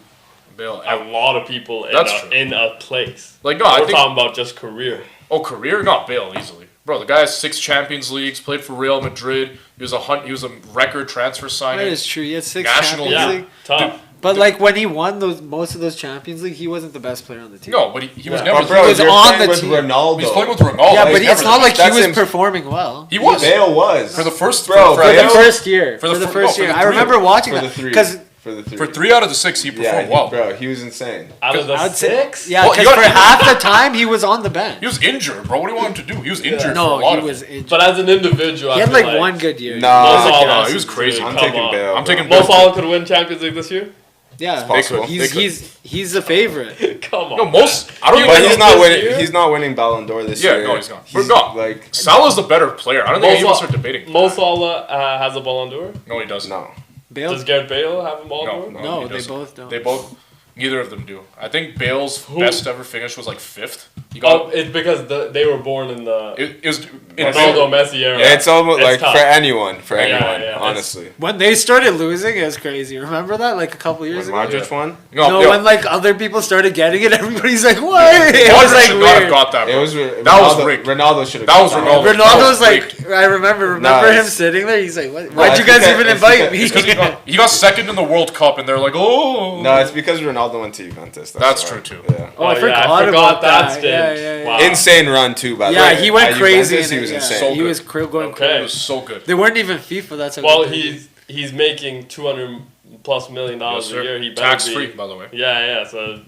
Bale. a lot of people That's true. in a place. Like no, I We're think. talking about just career. Oh, career? Not Bale easily, bro. The guy has 6 Champions Leagues. Played for Real Madrid. He was a record transfer that signing. is true. He had 6 National Champions Yeah, League, tough. but like when he won most of those Champions League, he wasn't the best player on the team. No, but he was Yeah. never. But bro, He was you're on playing the with team. Ronaldo. He's playing with Ronaldo. Yeah, He's but never it's not the like best. he That's was him. performing well. He was Bale was for the first Bro, for, For the Bale- first year. for For the the fir- first no, for year. the I three- remember watching for that the 3. because For the 3. for 3 out of the 6 he Yeah, performed well. bro, he was insane. Out of the I'd say 6? yeah, Well, because you for got- half the time he was on the bench. He was injured, bro. What do you want him to do? He was injured for a No, lot he of was it. injured. But as an individual, He I had feel like one good year. No, Mo no, Salah he was crazy. I'm Come taking on. Bale. I'm bro. taking Mo Bale. Salah could win Champions League this year. Yeah, possible. They could. he's the favorite. Come on. No, most. I don't You But even he's know. not this winning. year? He's not winning Ballon d'Or this Yeah, year. no, he's not. He's Forgot. like Salah's the better player. I don't think Mo anyone Salah- start debating. Mo Salah has a Ballon d'Or. No, he doesn't. no. Bale? Does Gareth Bale have a Ballon No, d'Or? no, No, he they doesn't. both don't. They both. Neither of them do. I think Bale's Who- best ever finish was like 5th. He Oh, got. it's because they were born in the It was. in Ronaldo Messi era. It's almost It's like tough. for anyone. For Yeah, anyone, yeah, honestly. When they started losing, it was crazy. Remember that? Like a couple years When ago? Modric won, No, yeah. when like other people started getting it, everybody's like, "What?" It Modric was like should not have weird. got that. it Bro. was That was Ronaldo- rigged. Ronaldo should have. That was Ronaldo. Ronaldo's That was like, I remember No, him it's- sitting there. He's like, "Why'd it's you guys because- even it's invite because- me?" It's 'cause he got second in the World Cup, and they're like, oh. No, it's because Ronaldo Ronaldo went to Juventus. That's why. true, too. Yeah. Oh, I yeah, forgot forgot about that. stint. Yeah. Wow. Insane run too, by the Yeah, way. he went At crazy. Juventus, In he was it, yeah. insane. So He good. was going Okay. It crazy. was so good. They weren't even FIFA. That's how Well, good they were. he's making $200+ million Yes, a sir. year. He better Tax be, free, by the way. Yeah. So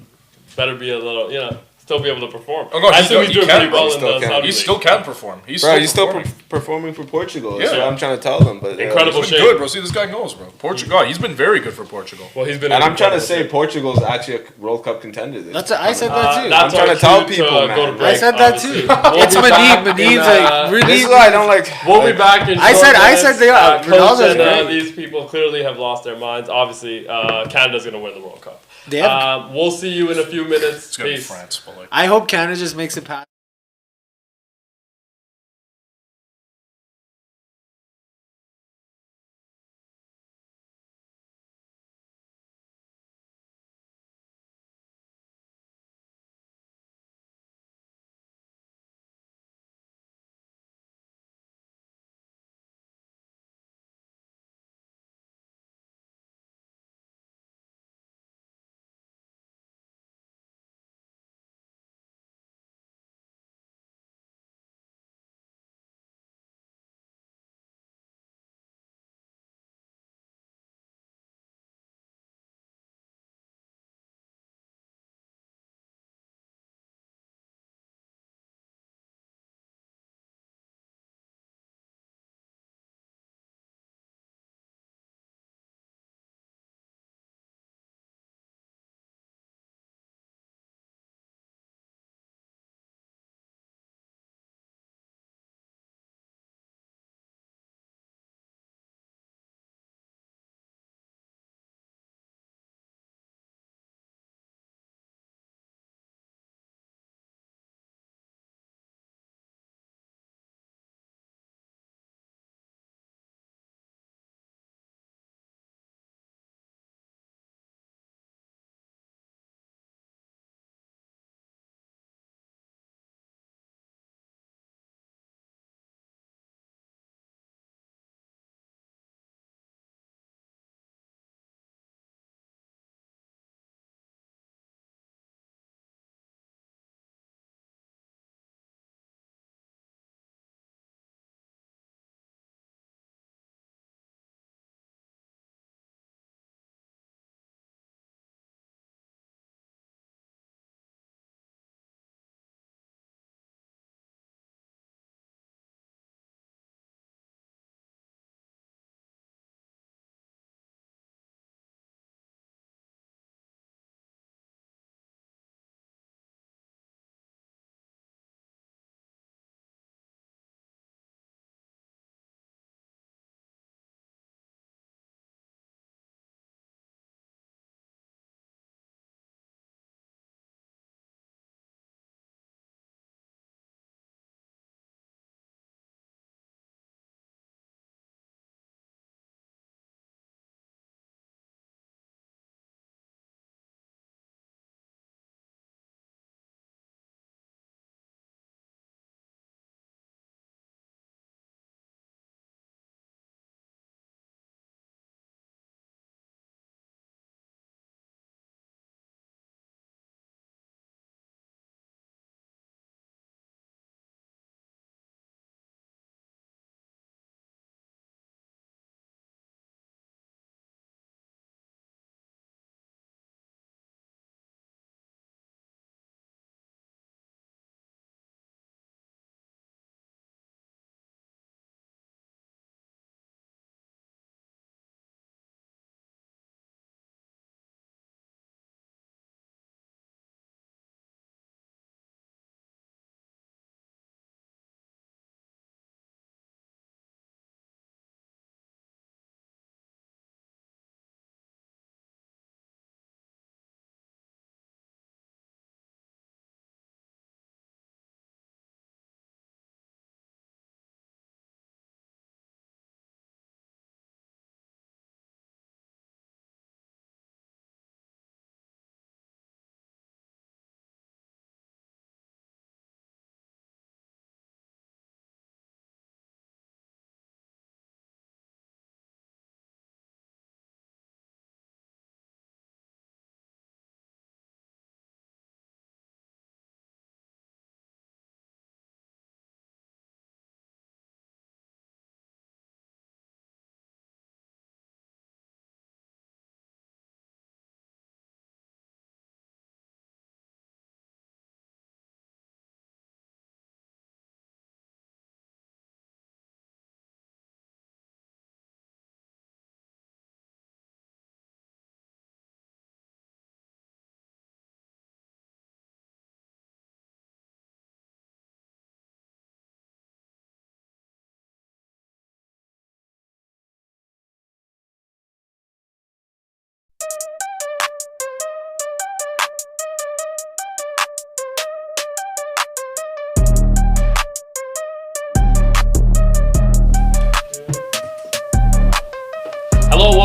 better be a little, still be able to perform. Oh, no, I he assume can- he's he doing can, pretty bro. well He in still the can. Saudi He league. still can perform. He's Bro, still he's still performing. performing for Portugal. That's Yeah. what I'm trying to tell them. But Incredible He's been shape. good, bro. See, this guy knows, bro. Portugal. He's been very good for Portugal. Well, he's been. And in I'm trying to incredible say shape. Portugal's actually a World Cup contender. I said that too. That's I'm trying our to tell cue people, go man. to break, I said that obviously. too. We'll It's be back Muneeb. in, Muneeb's really. This is why I don't like. We'll be back in. I short said minutes. they are. Coach Ronaldo's and great. these people clearly have lost their minds. Obviously, Canada's going to win the World Cup. They have, We'll see you in a few minutes. It's gonna be Peace. France, but like. I hope Canada just makes it past.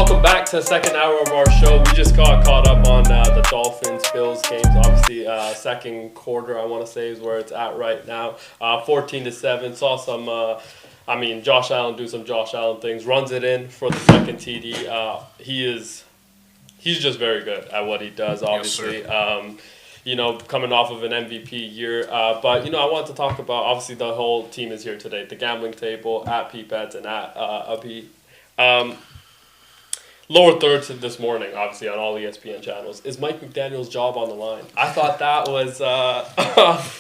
welcome back to the second hour of our show. We just got caught up on the Dolphins-Bills games. Obviously, second quarter, I want to say, is where it's at right now. 14-7. Saw some, Josh Allen do some Josh Allen things. Runs it in for the second TD. He's just very good at what he does, obviously. Yes, Coming off of an MVP year. But I want to talk about, obviously, the whole team is here today. The gambling table, at Peepettes and at Abhi. Lower thirds this morning, obviously, on all ESPN channels. Is Mike McDaniel's job on the line? I thought that was...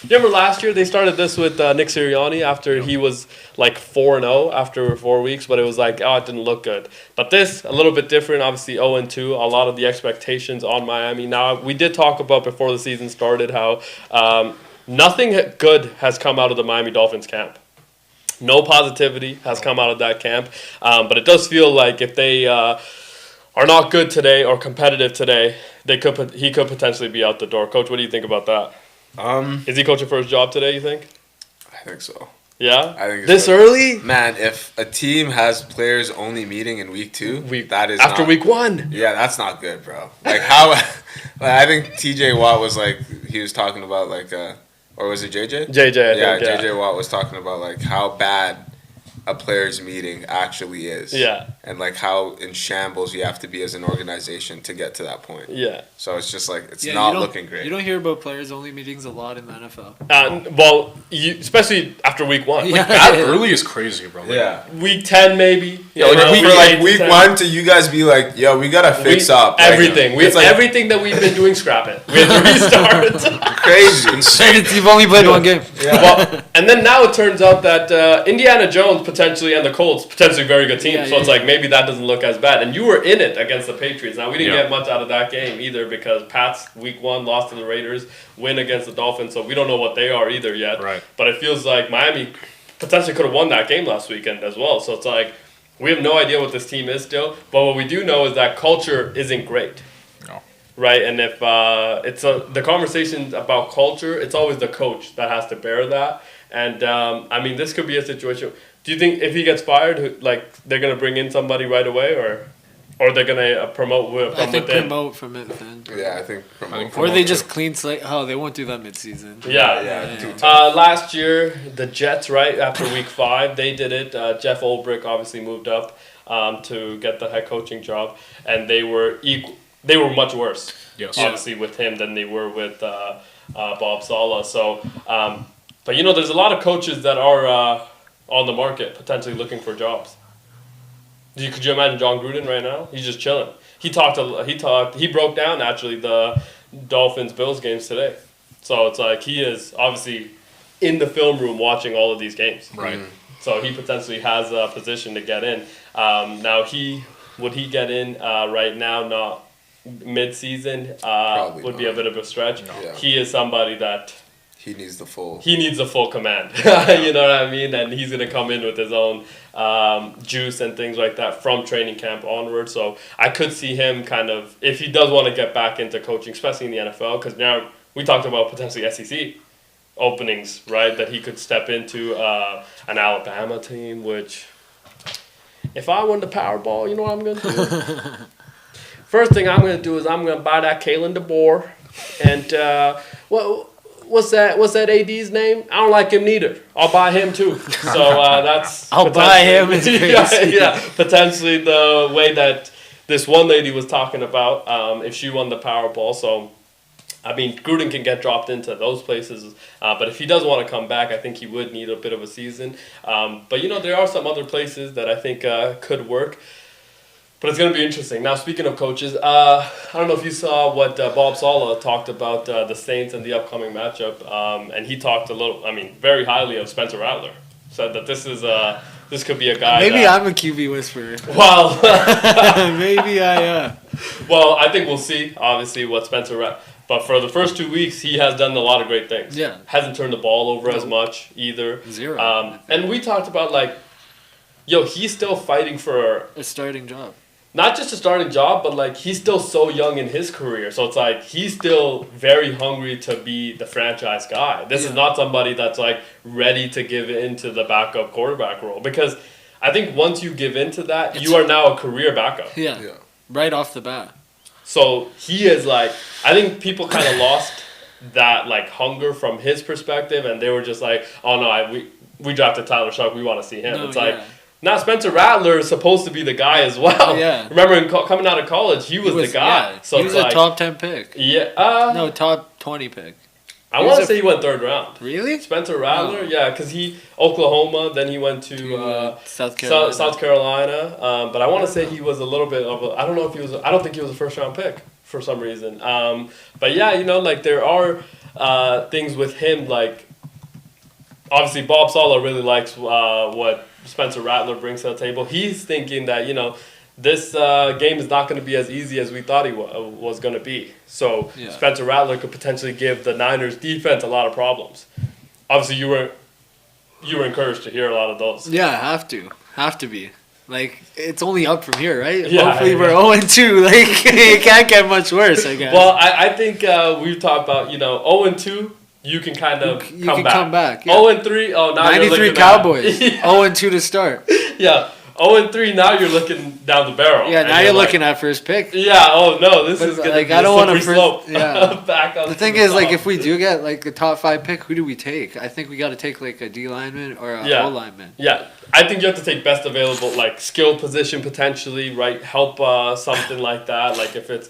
remember last year they started this with Nick Sirianni after he was like 4-0 after 4 weeks, but it was like, it didn't look good. But this, a little bit different, obviously 0-2, a lot of the expectations on Miami. Now, we did talk about before the season started how nothing good has come out of the Miami Dolphins camp. No positivity has come out of that camp, but it does feel like if they... are not good today or competitive today, he could potentially be out the door. Coach, what do you think about that? Is he coaching for his job today, you think? I think so. Yeah? I think this early? Man, if a team has players only meeting in week 2, that is after not, week 1. Yeah, that's not good, bro. Like how I think TJ Watt was like he was talking about like or was it JJ? JJ, yeah, I think, JJ Watt was talking about like how bad a players meeting actually is. Yeah. And like how in shambles you have to be as an organization to get to that point. Yeah. So it's just like it's not looking great. You don't hear about players only meetings a lot in the NFL. Especially after week 1. Yeah. That early is crazy, bro. Week 10 maybe. Week 1 to you guys be like, yo, we gotta fix up everything. Everything that we've been doing, scrap it. We have to restart. Crazy. You've only played one game. Yeah. Well, and then now it turns out that Indiana Jones potentially and the Colts potentially very good team. So it's like maybe that doesn't look as bad. And you were in it against the Patriots. Now we didn't get much out of that game either because Pats week 1 lost to the Raiders, win against the Dolphins. So we don't know what they are either yet. Right. But it feels like Miami potentially could have won that game last weekend as well. So it's like we have no idea what this team is still. But what we do know is that culture isn't great. No. Right, and if the conversation about culture, it's always the coach that has to bear that. And this could be a situation. Do you think if he gets fired, they're gonna bring in somebody right away, or they're gonna promote from within? Promote from within. Yeah, I think promote. Or they just clean slate. Oh, they won't do that midseason. Yeah. Last year, the Jets, right after week 5, they did it. Jeff Ulbrich obviously moved up to get the head coaching job, and they were equal. They were much worse, obviously, with him than they were with Bob Saleh. So, but there's a lot of coaches that are on the market, potentially looking for jobs. Could you imagine John Gruden right now? He's just chilling. He broke down actually the Dolphins-Bills games today. So it's like he is obviously in the film room watching all of these games. Right. So he potentially has a position to get in. Now would he get in right now? Not mid-season would be a bit of a stretch. No. Yeah. He is somebody that he needs the full command. You know what I mean? And he's gonna come in with his own juice and things like that from training camp onward. So I could see him kind of, if he does want to get back into coaching, especially in the NFL, because now we talked about potentially SEC openings, right? That he could step into an Alabama team, which if I won the Powerball, you know what I'm gonna do? First thing I'm going to do is I'm going to buy that Kalen DeBoer. And what's that AD's name? I don't like him neither. I'll buy him too. So that's... I'll buy him. It's crazy. yeah, potentially the way that this one lady was talking about if she won the Powerball. So, Gruden can get dropped into those places. But if he does want to come back, I think he would need a bit of a season. But, there are some other places that I think could work. But it's going to be interesting. Now, speaking of coaches, I don't know if you saw what Bob Saleh talked about the Saints and the upcoming matchup. And he talked very highly of Spencer Rattler. Said that this could be a guy. Maybe I'm a QB whisperer. Well, maybe I am. Well, I think we'll see, obviously, what Spencer Rattler. But for the first 2 weeks, he has done a lot of great things. Yeah. Hasn't turned the ball over as much either. Zero. And we talked about, he's still fighting for a starting job. Not just a starting job, but he's still so young in his career. So it's he's still very hungry to be the franchise guy. This is not somebody that's ready to give in to the backup quarterback role. Because, I think once you give in to that, you are now a career backup. Yeah. Yeah. Right off the bat. So he is like, I think people kind of lost that like hunger from his perspective, and they were just like, oh no, we drafted Tyler Shuck, we want to see him. No, It's like, yeah. now Spencer Rattler is supposed to be the guy as well. Yeah. Remember, coming out of college, he was the guy. Yeah, So he it's was a like, top 10 pick. yeah, No, top 20 pick. I he want to was say he went third round. Really? Spencer Rattler, No. yeah, because he Oklahoma, then he went to South Carolina. South Carolina. But I want to say he was a little bit of a. I don't know if he was. I don't think he was a first round pick for some reason. But yeah, like there are things with him. Like obviously, Bob Sala really likes what Spencer Rattler brings to the table. He's thinking that this game is not going to be as easy as we thought he was going to be. So Yeah. Spencer Rattler could potentially give the Niners defense a lot of problems. Obviously, you were encouraged to hear a lot of those. Yeah, have to be. Like, it's only up from here, right? Yeah, Hopefully yeah. we're 0-2. Like, it can't get much worse, I guess. Well, I think we've talked about 0-2. You can kind of You come can back. come back, yeah. 0-3. Oh, now you're 93 looking Cowboys. At, 0-2 to start. yeah. 0-3. Now you're looking down the barrel. Yeah, and now you're like, looking at first pick. Yeah. Oh no, this But, is gonna like, be I don't a wanna slippery first- slope. yeah. Back up. The to thing the is, like, top. if we do get, like, a top 5 pick, who do we take? I think we got to take, like, a D lineman or a Yeah. O lineman. Yeah, I think you have to take best available, like skill position potentially, right? Help something like that. Like if it's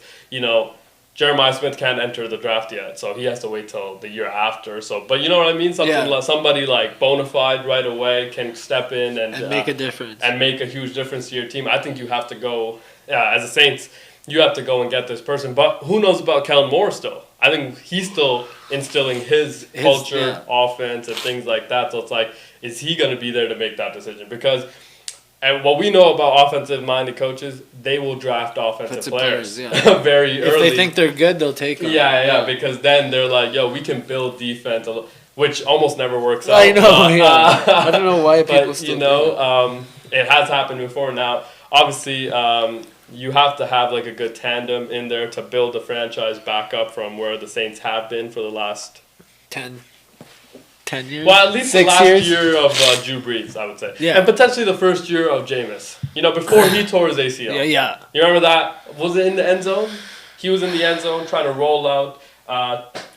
Jeremiah Smith can't enter the draft yet, so he has to wait till the year after. So, but you know what I mean? Something Yeah. like somebody like bona fide right away can step in and make a difference. and make a huge difference to your team. I think you have to go as a Saints. You have to go and get this person. But who knows about Kellen Moore still? I think he's still instilling his culture, offense, and things like that. So it's like, is he going to be there to make that decision? Because, and what we know about offensive-minded coaches, they will draft offensive players very If early. they think they're good, they'll take them. Yeah, because then they're like, yo, we can build defense, which almost never works out. I know, yeah. I don't know why people But, still do that. it has happened before now. Obviously, you have to have like a good tandem in there to build the franchise back up from where the Saints have been for the last 10 years? well, at least the 6 last years? year of Drew Brees, I would say. Yeah. And potentially the first year of Jameis. Before he tore his ACL. Yeah. You remember that? Was it in the end zone? He was in the end zone trying to roll out,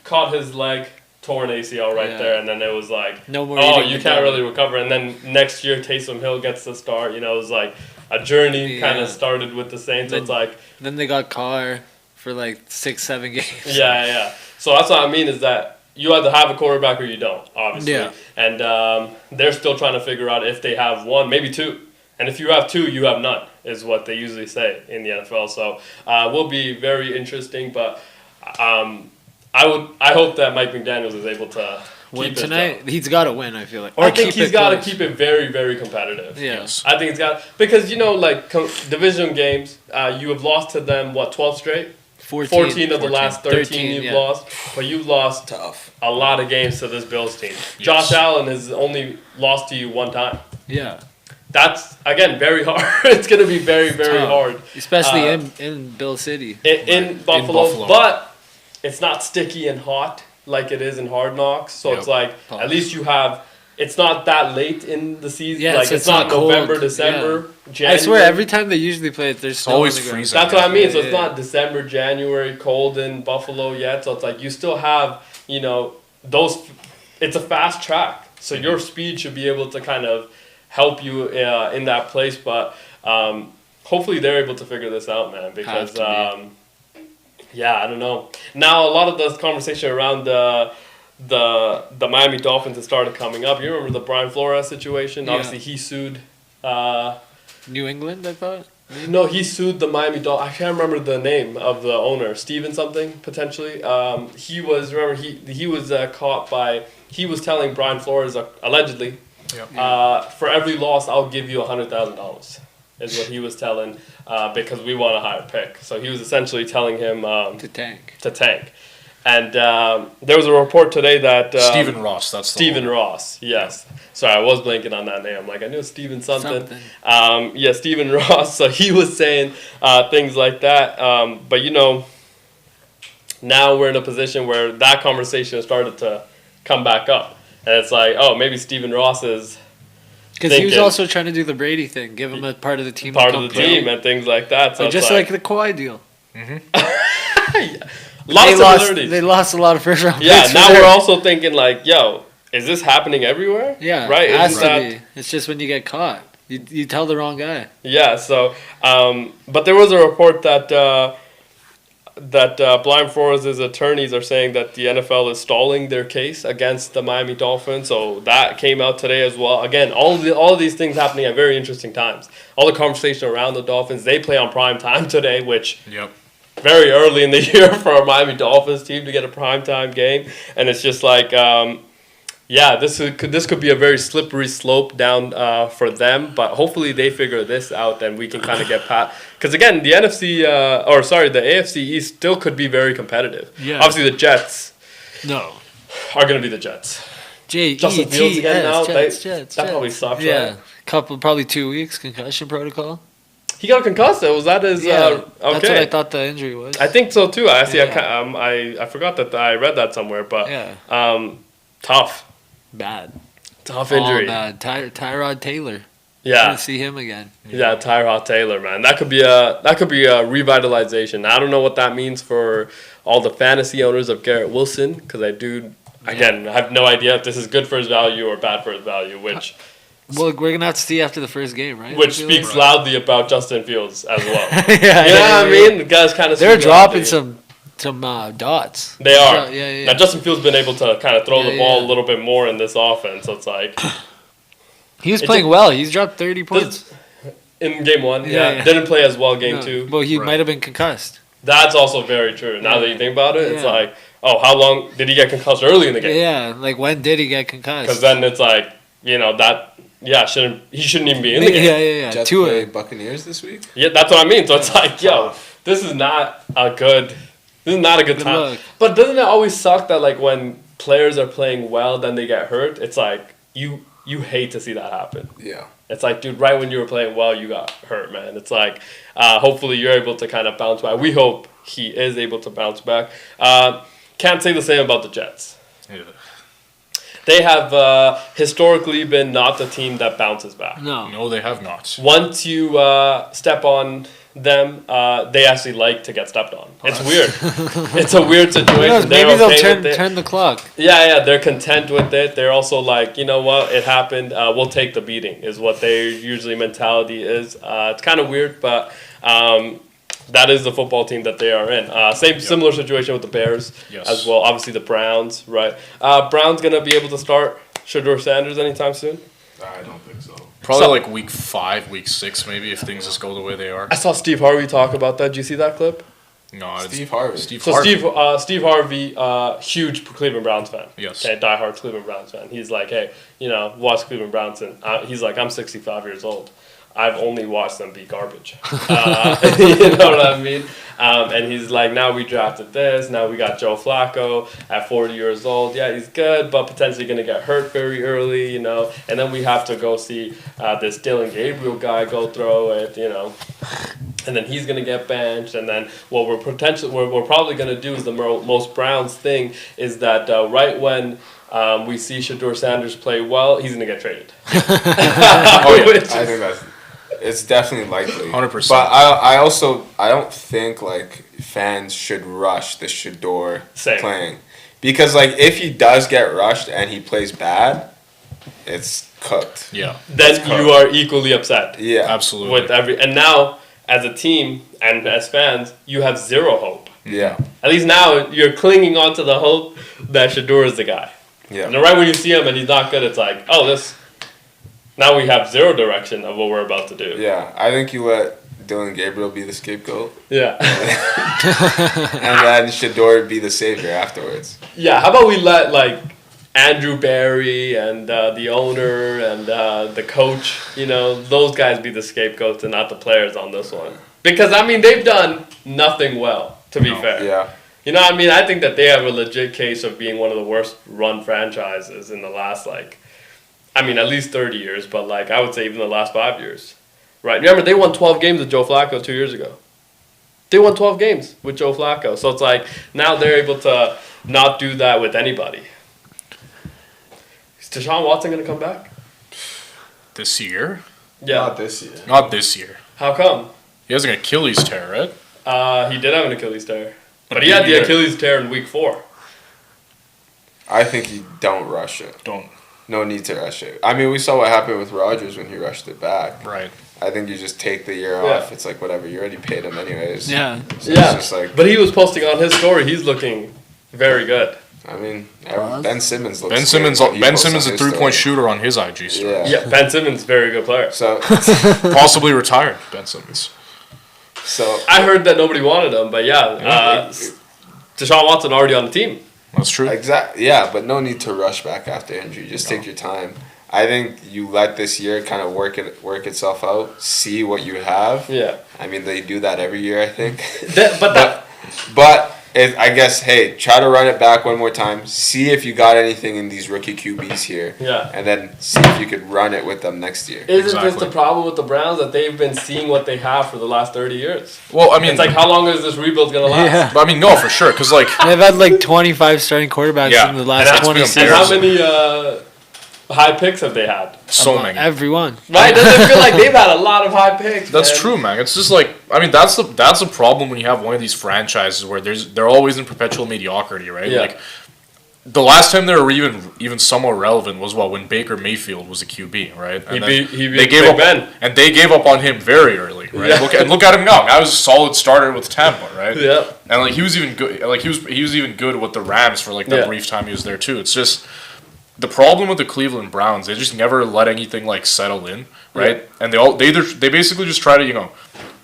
caught his leg, tore an ACL right there, and then it was like, No more oh, eating you the can't dough. really recover. And then next year, Taysom Hill gets the start. It was like a journey kind Yeah. of started with the Saints. Then- It's like, Then they got Carr for like 6-7 games. yeah. So that's what I mean is that you either have a quarterback or you don't, obviously. Yeah. And they're still trying to figure out if they have one, maybe two. And if you have two, you have none, is what they usually say in the NFL. So will be very interesting. But I hope that Mike McDaniels is able to Win keep it tonight? up. He's got to win, I feel like. I think he's got to close. keep it very, very competitive. Yeah. Yes. I think it's got because division games, you have lost to them 12 straight. 14 of the last 13 you've lost, but you've lost Tough. a lot of games to this Bills team. Josh Allen has only lost to you one time. Yeah. That's, again, very hard. It's going to be very, very Tough. hard. Especially in Bill City. In Buffalo, Buffalo. but it's not sticky and hot like it is in Hard Knocks. So Yep. it's like, at least you have, it's not that late in the season. Yeah, like so it's not cold. November, December, January. I swear, every time they usually play it, there's snow always on the ground. freezing. That's what I mean. So it's Yeah. not December, January, cold in Buffalo yet. So it's like you still have, those. It's a fast track, so your speed should be able to kind of help you in that place. But hopefully they're able to figure this out, man. Because Have to I don't know. Now a lot of the conversation around the Miami Dolphins has started coming up. You remember the Brian Flores situation? Yeah. Obviously, he sued. New England, I thought? No, he sued the Miami Dolphins. I can't remember the name of the owner, Steven something potentially. He was caught by. He was telling Brian Flores allegedly, for every loss I'll give you $100,000, is what he was telling, because we want a higher pick. So he was essentially telling him To tank. to tank. And there was a report today that Stephen Ross, that's the Stephen one. Ross, yes. Sorry, I was blanking on that name. Like I knew Stephen something. Something. Stephen Ross. So he was saying things like that. But now we're in a position where that conversation has started to come back up, and it's like, oh, maybe Stephen Ross is Because he was thinking also trying to do the Brady thing, give him a part of the team. part to of the come play. team and things like that. So Like, it's just like the Kawhi deal. a lot of similarities. They lost a lot of first round Yeah, picks. now for we're their- also thinking like, yo, is this happening everywhere? Yeah, right. It has Isn't to that be. It's just when you get caught, you tell the wrong guy. yeah? So, but there was a report that Blind Forest's attorneys are saying that the NFL is stalling their case against the Miami Dolphins. So that came out today as well. Again, all of these things happening at very interesting times. All the conversation around the Dolphins. They play on prime time today, which Yep. very early in the year for a Miami Dolphins team to get a primetime game. And it's just like, this could be a very slippery slope down for them. But hopefully they figure this out and we can kind of get past. Because again, the the AFC East still could be very competitive. Yeah. Obviously the Jets No. are going to be the Jets. Justin J-E-T-S, Fields again now. Jets. That probably sucks, Yeah. right? Probably 2 weeks concussion protocol. He got concussed. Was that his? Yeah, Okay. that's what I thought the injury was. I think so too. I forgot that I read that somewhere, but Yeah. tough Bad. injury. Oh, bad. Tyrod Taylor. Yeah, Gonna see him again. yeah, Tyrod Taylor, man. That could be a revitalization. I don't know what that means for all the fantasy owners of Garrett Wilson, because I have no idea if this is good for his value or bad for his value, which Well, we're gonna have to see after the first game, right? which I feel speaks like. loudly about Justin Fields as well. Yeah, You know what I mean? The guys kind of They're dropping some dots. They are. Yeah. Now Justin Fields been able to kind of throw the Yeah, ball yeah. a little bit more in this offense. So it's like He was It playing did- well. He's dropped 30 points. in game one, Yeah. didn't play as well game No, two. Well, he Right. might have been concussed. That's also very true. Now that you think about it, it's Yeah. like, oh, how long did he get concussed early in the game? Yeah, like when did he get Because concussed? then it's like, he shouldn't even be in the game. Yeah. Jets Tua. play Buccaneers this week. Yeah, that's what I mean. So it's like, yo, this is not a good Good time. luck. But doesn't it always suck that like when players are playing well, then they get hurt? It's like you hate to see that happen. Yeah. It's like, dude, right when you were playing well, you got hurt, man. It's like, hopefully you're able to kind of bounce back. We hope he is able to bounce back. Can't say the same about the Jets. Yeah. They have historically been not the team that bounces back. No. No, they have not. Once you step on them, they actually like to get stepped on. It's weird. It's a weird Who situation. knows? They're Maybe okay they'll with it. turn the clock. Yeah, they're content with it. They're also like, you know what, it happened. We'll take the beating, is what their usually mentality is. It's kind of weird, but that is the football team that they are in. Similar situation with the Bears Yes. as well. Obviously the Browns, right? Browns gonna be able to start Shedeur Sanders anytime soon. I don't think so. Probably So- like week 5, week 6, maybe, if things just go the way they are. I saw Steve Harvey talk about that. Did you see that clip? No, it's Steve Harvey. Steve So Harvey. Steve Harvey, huge Cleveland Browns fan. Yes. Okay, diehard Cleveland Browns fan. He's like, hey, watch Cleveland Browns, and he's like, I'm 65 years old. I've only watched them be garbage. You know what I mean? And he's like, now we drafted this. Now we got Joe Flacco at 40 years old. Yeah, he's good, but potentially going to get hurt very early, And then we have to go see this Dylan Gabriel guy go throw it, And then he's going to get benched. And then what we're probably going to do is the most Browns thing is that right when we see Shedeur Sanders play well, he's going to get traded. Oh, yeah. Which I is- think it's definitely likely. 100%. But I don't think like fans should rush the Shedeur Same. playing, because like if he does get rushed and he plays bad, it's cooked. Yeah, then you are equally upset Yeah. absolutely. with and now as a team and as fans, you have zero hope. Yeah. At least now you're clinging on to the hope that Shedeur is the guy. Yeah. And then right when you see him and he's not good, it's like, oh, now we have zero direction of what we're about to do. Yeah. I think you let Dylan Gabriel be the scapegoat, Yeah. and then Shedeur be the savior afterwards. Yeah, how about we let like Andrew Barry and the owner and the coach, those guys be the scapegoats and not the players on this one. Because, they've done nothing well, to be fair. Yeah. You know what I mean? I think that they have a legit case of being one of the worst run franchises in the last, at least 30 years, but, I would say even the last 5 years. Right? Remember, they won 12 games with Joe Flacco 2 years ago. They won 12 games with Joe Flacco. So it's like, now they're able to not do that with anybody. Is Deshaun Watson going to come back? This year? Yeah. Not this year. Not this year. How come? He has an Achilles tear, right? He did have an Achilles tear. But he had the Achilles tear in week 4. I think you don't rush it. Don't. No need to rush it. I mean, we saw what happened with Rodgers when he rushed it back. Right. I think you just take the year Yeah. off. It's like whatever. You already paid him anyways. Yeah. So Yeah. It's just like, But he was posting on his story. He's looking very good. I mean, Ben Simmons looks Ben good Simmons, when he Ben posts Simmons, on a his 3-point story. shooter on his IG story. Yeah. Yeah, Ben Simmons, very good player. So, Possibly retired, Ben Simmons. so I heard that nobody wanted him, but yeah, Deshaun Watson already on the team. That's true. Yeah, but no need to rush back after injury. Just take your time. I think you let this year kind of work itself out. See what you have. Yeah, I mean, they do that every year. I think. but I guess, hey, try to run it back one more time. See if you got anything in these rookie QBs here. Yeah. And then see if you could run it with them next year. Isn't this Exactly. the problem with the Browns, that they've been seeing what they have for the last 30 years? Well, I mean, It's like, how long is this rebuild going to last? Yeah. but I mean, no, for sure, because like, They've had like 25 starting quarterbacks Yeah. in the And last that's 20 been And seasons. how many high picks have they had? so many. Everyone. Right? Doesn't it feel like they've had a lot of high picks? That's man? true, man. It's just like, I mean, that's the problem when you have one of these franchises where they're always in perpetual mediocrity, right? Yeah. Like, the last time they were even somewhat relevant was when Baker Mayfield was a QB, right? And He then beat they gave Big up, Ben. and they gave up on him very early, right? Yeah. Look at him now. Guy was a solid starter with Tampa, right? Yeah. And like he was even good. Like he was even good with the Rams for like that Yeah. brief time he was there too. It's just the problem with the Cleveland Browns. They just never let anything like settle in, right? And they basically just try to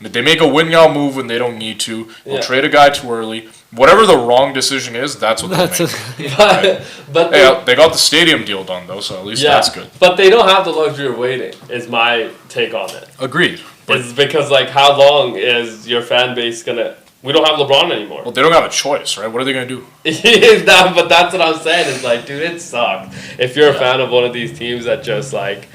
they make a win now move when they don't need to. They'll Yeah. trade a guy too early. Whatever the wrong decision is, that's what That's they make. But They got the stadium deal done though, so at least yeah, that's good. But they don't have the luxury of waiting, is my take on it. Agreed. But It's because, like, how long is your fan base going to... We don't have LeBron anymore. well, they don't have a choice, right? What are they gonna do? But that's what I'm saying. It's like, dude, it sucks. If you're a fan of one of these teams that just, like...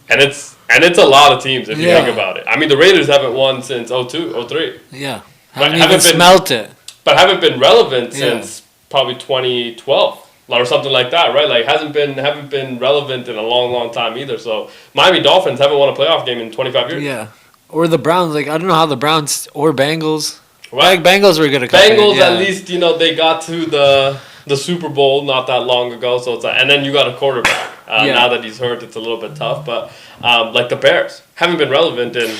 And it's a lot of teams, if you Yeah. think about it. I mean, the Raiders haven't won since 02, 03. Yeah. But Haven't haven't even been- smelt it. But haven't been relevant Yeah. since probably 2012 or something like that, right? Like, haven't been relevant in a long, long time either. So, Miami Dolphins haven't won a playoff game in 25 years. Yeah. Or the Browns. Like, I don't know how the Browns or Bengals. Right. Like, Bengals were good a couple Bengals, years, yeah. at least, they got to the Super Bowl not that long ago. So it's like, and then you got a quarterback. Yeah. Now that he's hurt, it's a little bit tough. But like the Bears haven't been relevant in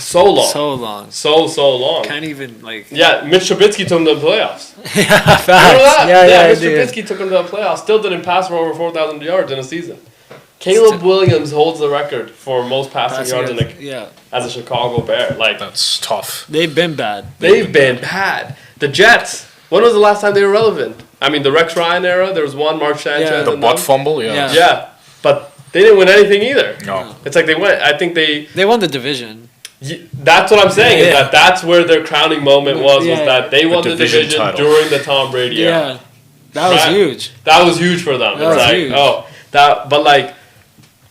so long, So long. so long. Can't even, like... Yeah, Mitch Trubisky took them to the playoffs. Yeah, facts. Remember that? Yeah, Mitch I did. Trubisky took them to the playoffs. Still didn't pass for over 4,000 yards in a season. Caleb Williams holds the record for most passing yards Yeah. as a Chicago Bear. Like, That's tough. They've been bad. they've been bad. The Jets. When was the last time they were relevant? I mean, the Rex Ryan era. There was one, Mark Sanchez. Yeah. The and butt them. fumble, yeah. Yeah. Yeah, but they didn't win anything either. No. It's like they went. I think they. They won the division. That's what I'm saying. Is Yeah. that's where their crowning moment was. Yeah. Was that they won the division division title. during the Tom Brady era. Yeah. That was Right. huge. That was huge for them. That It's was like, huge. but like,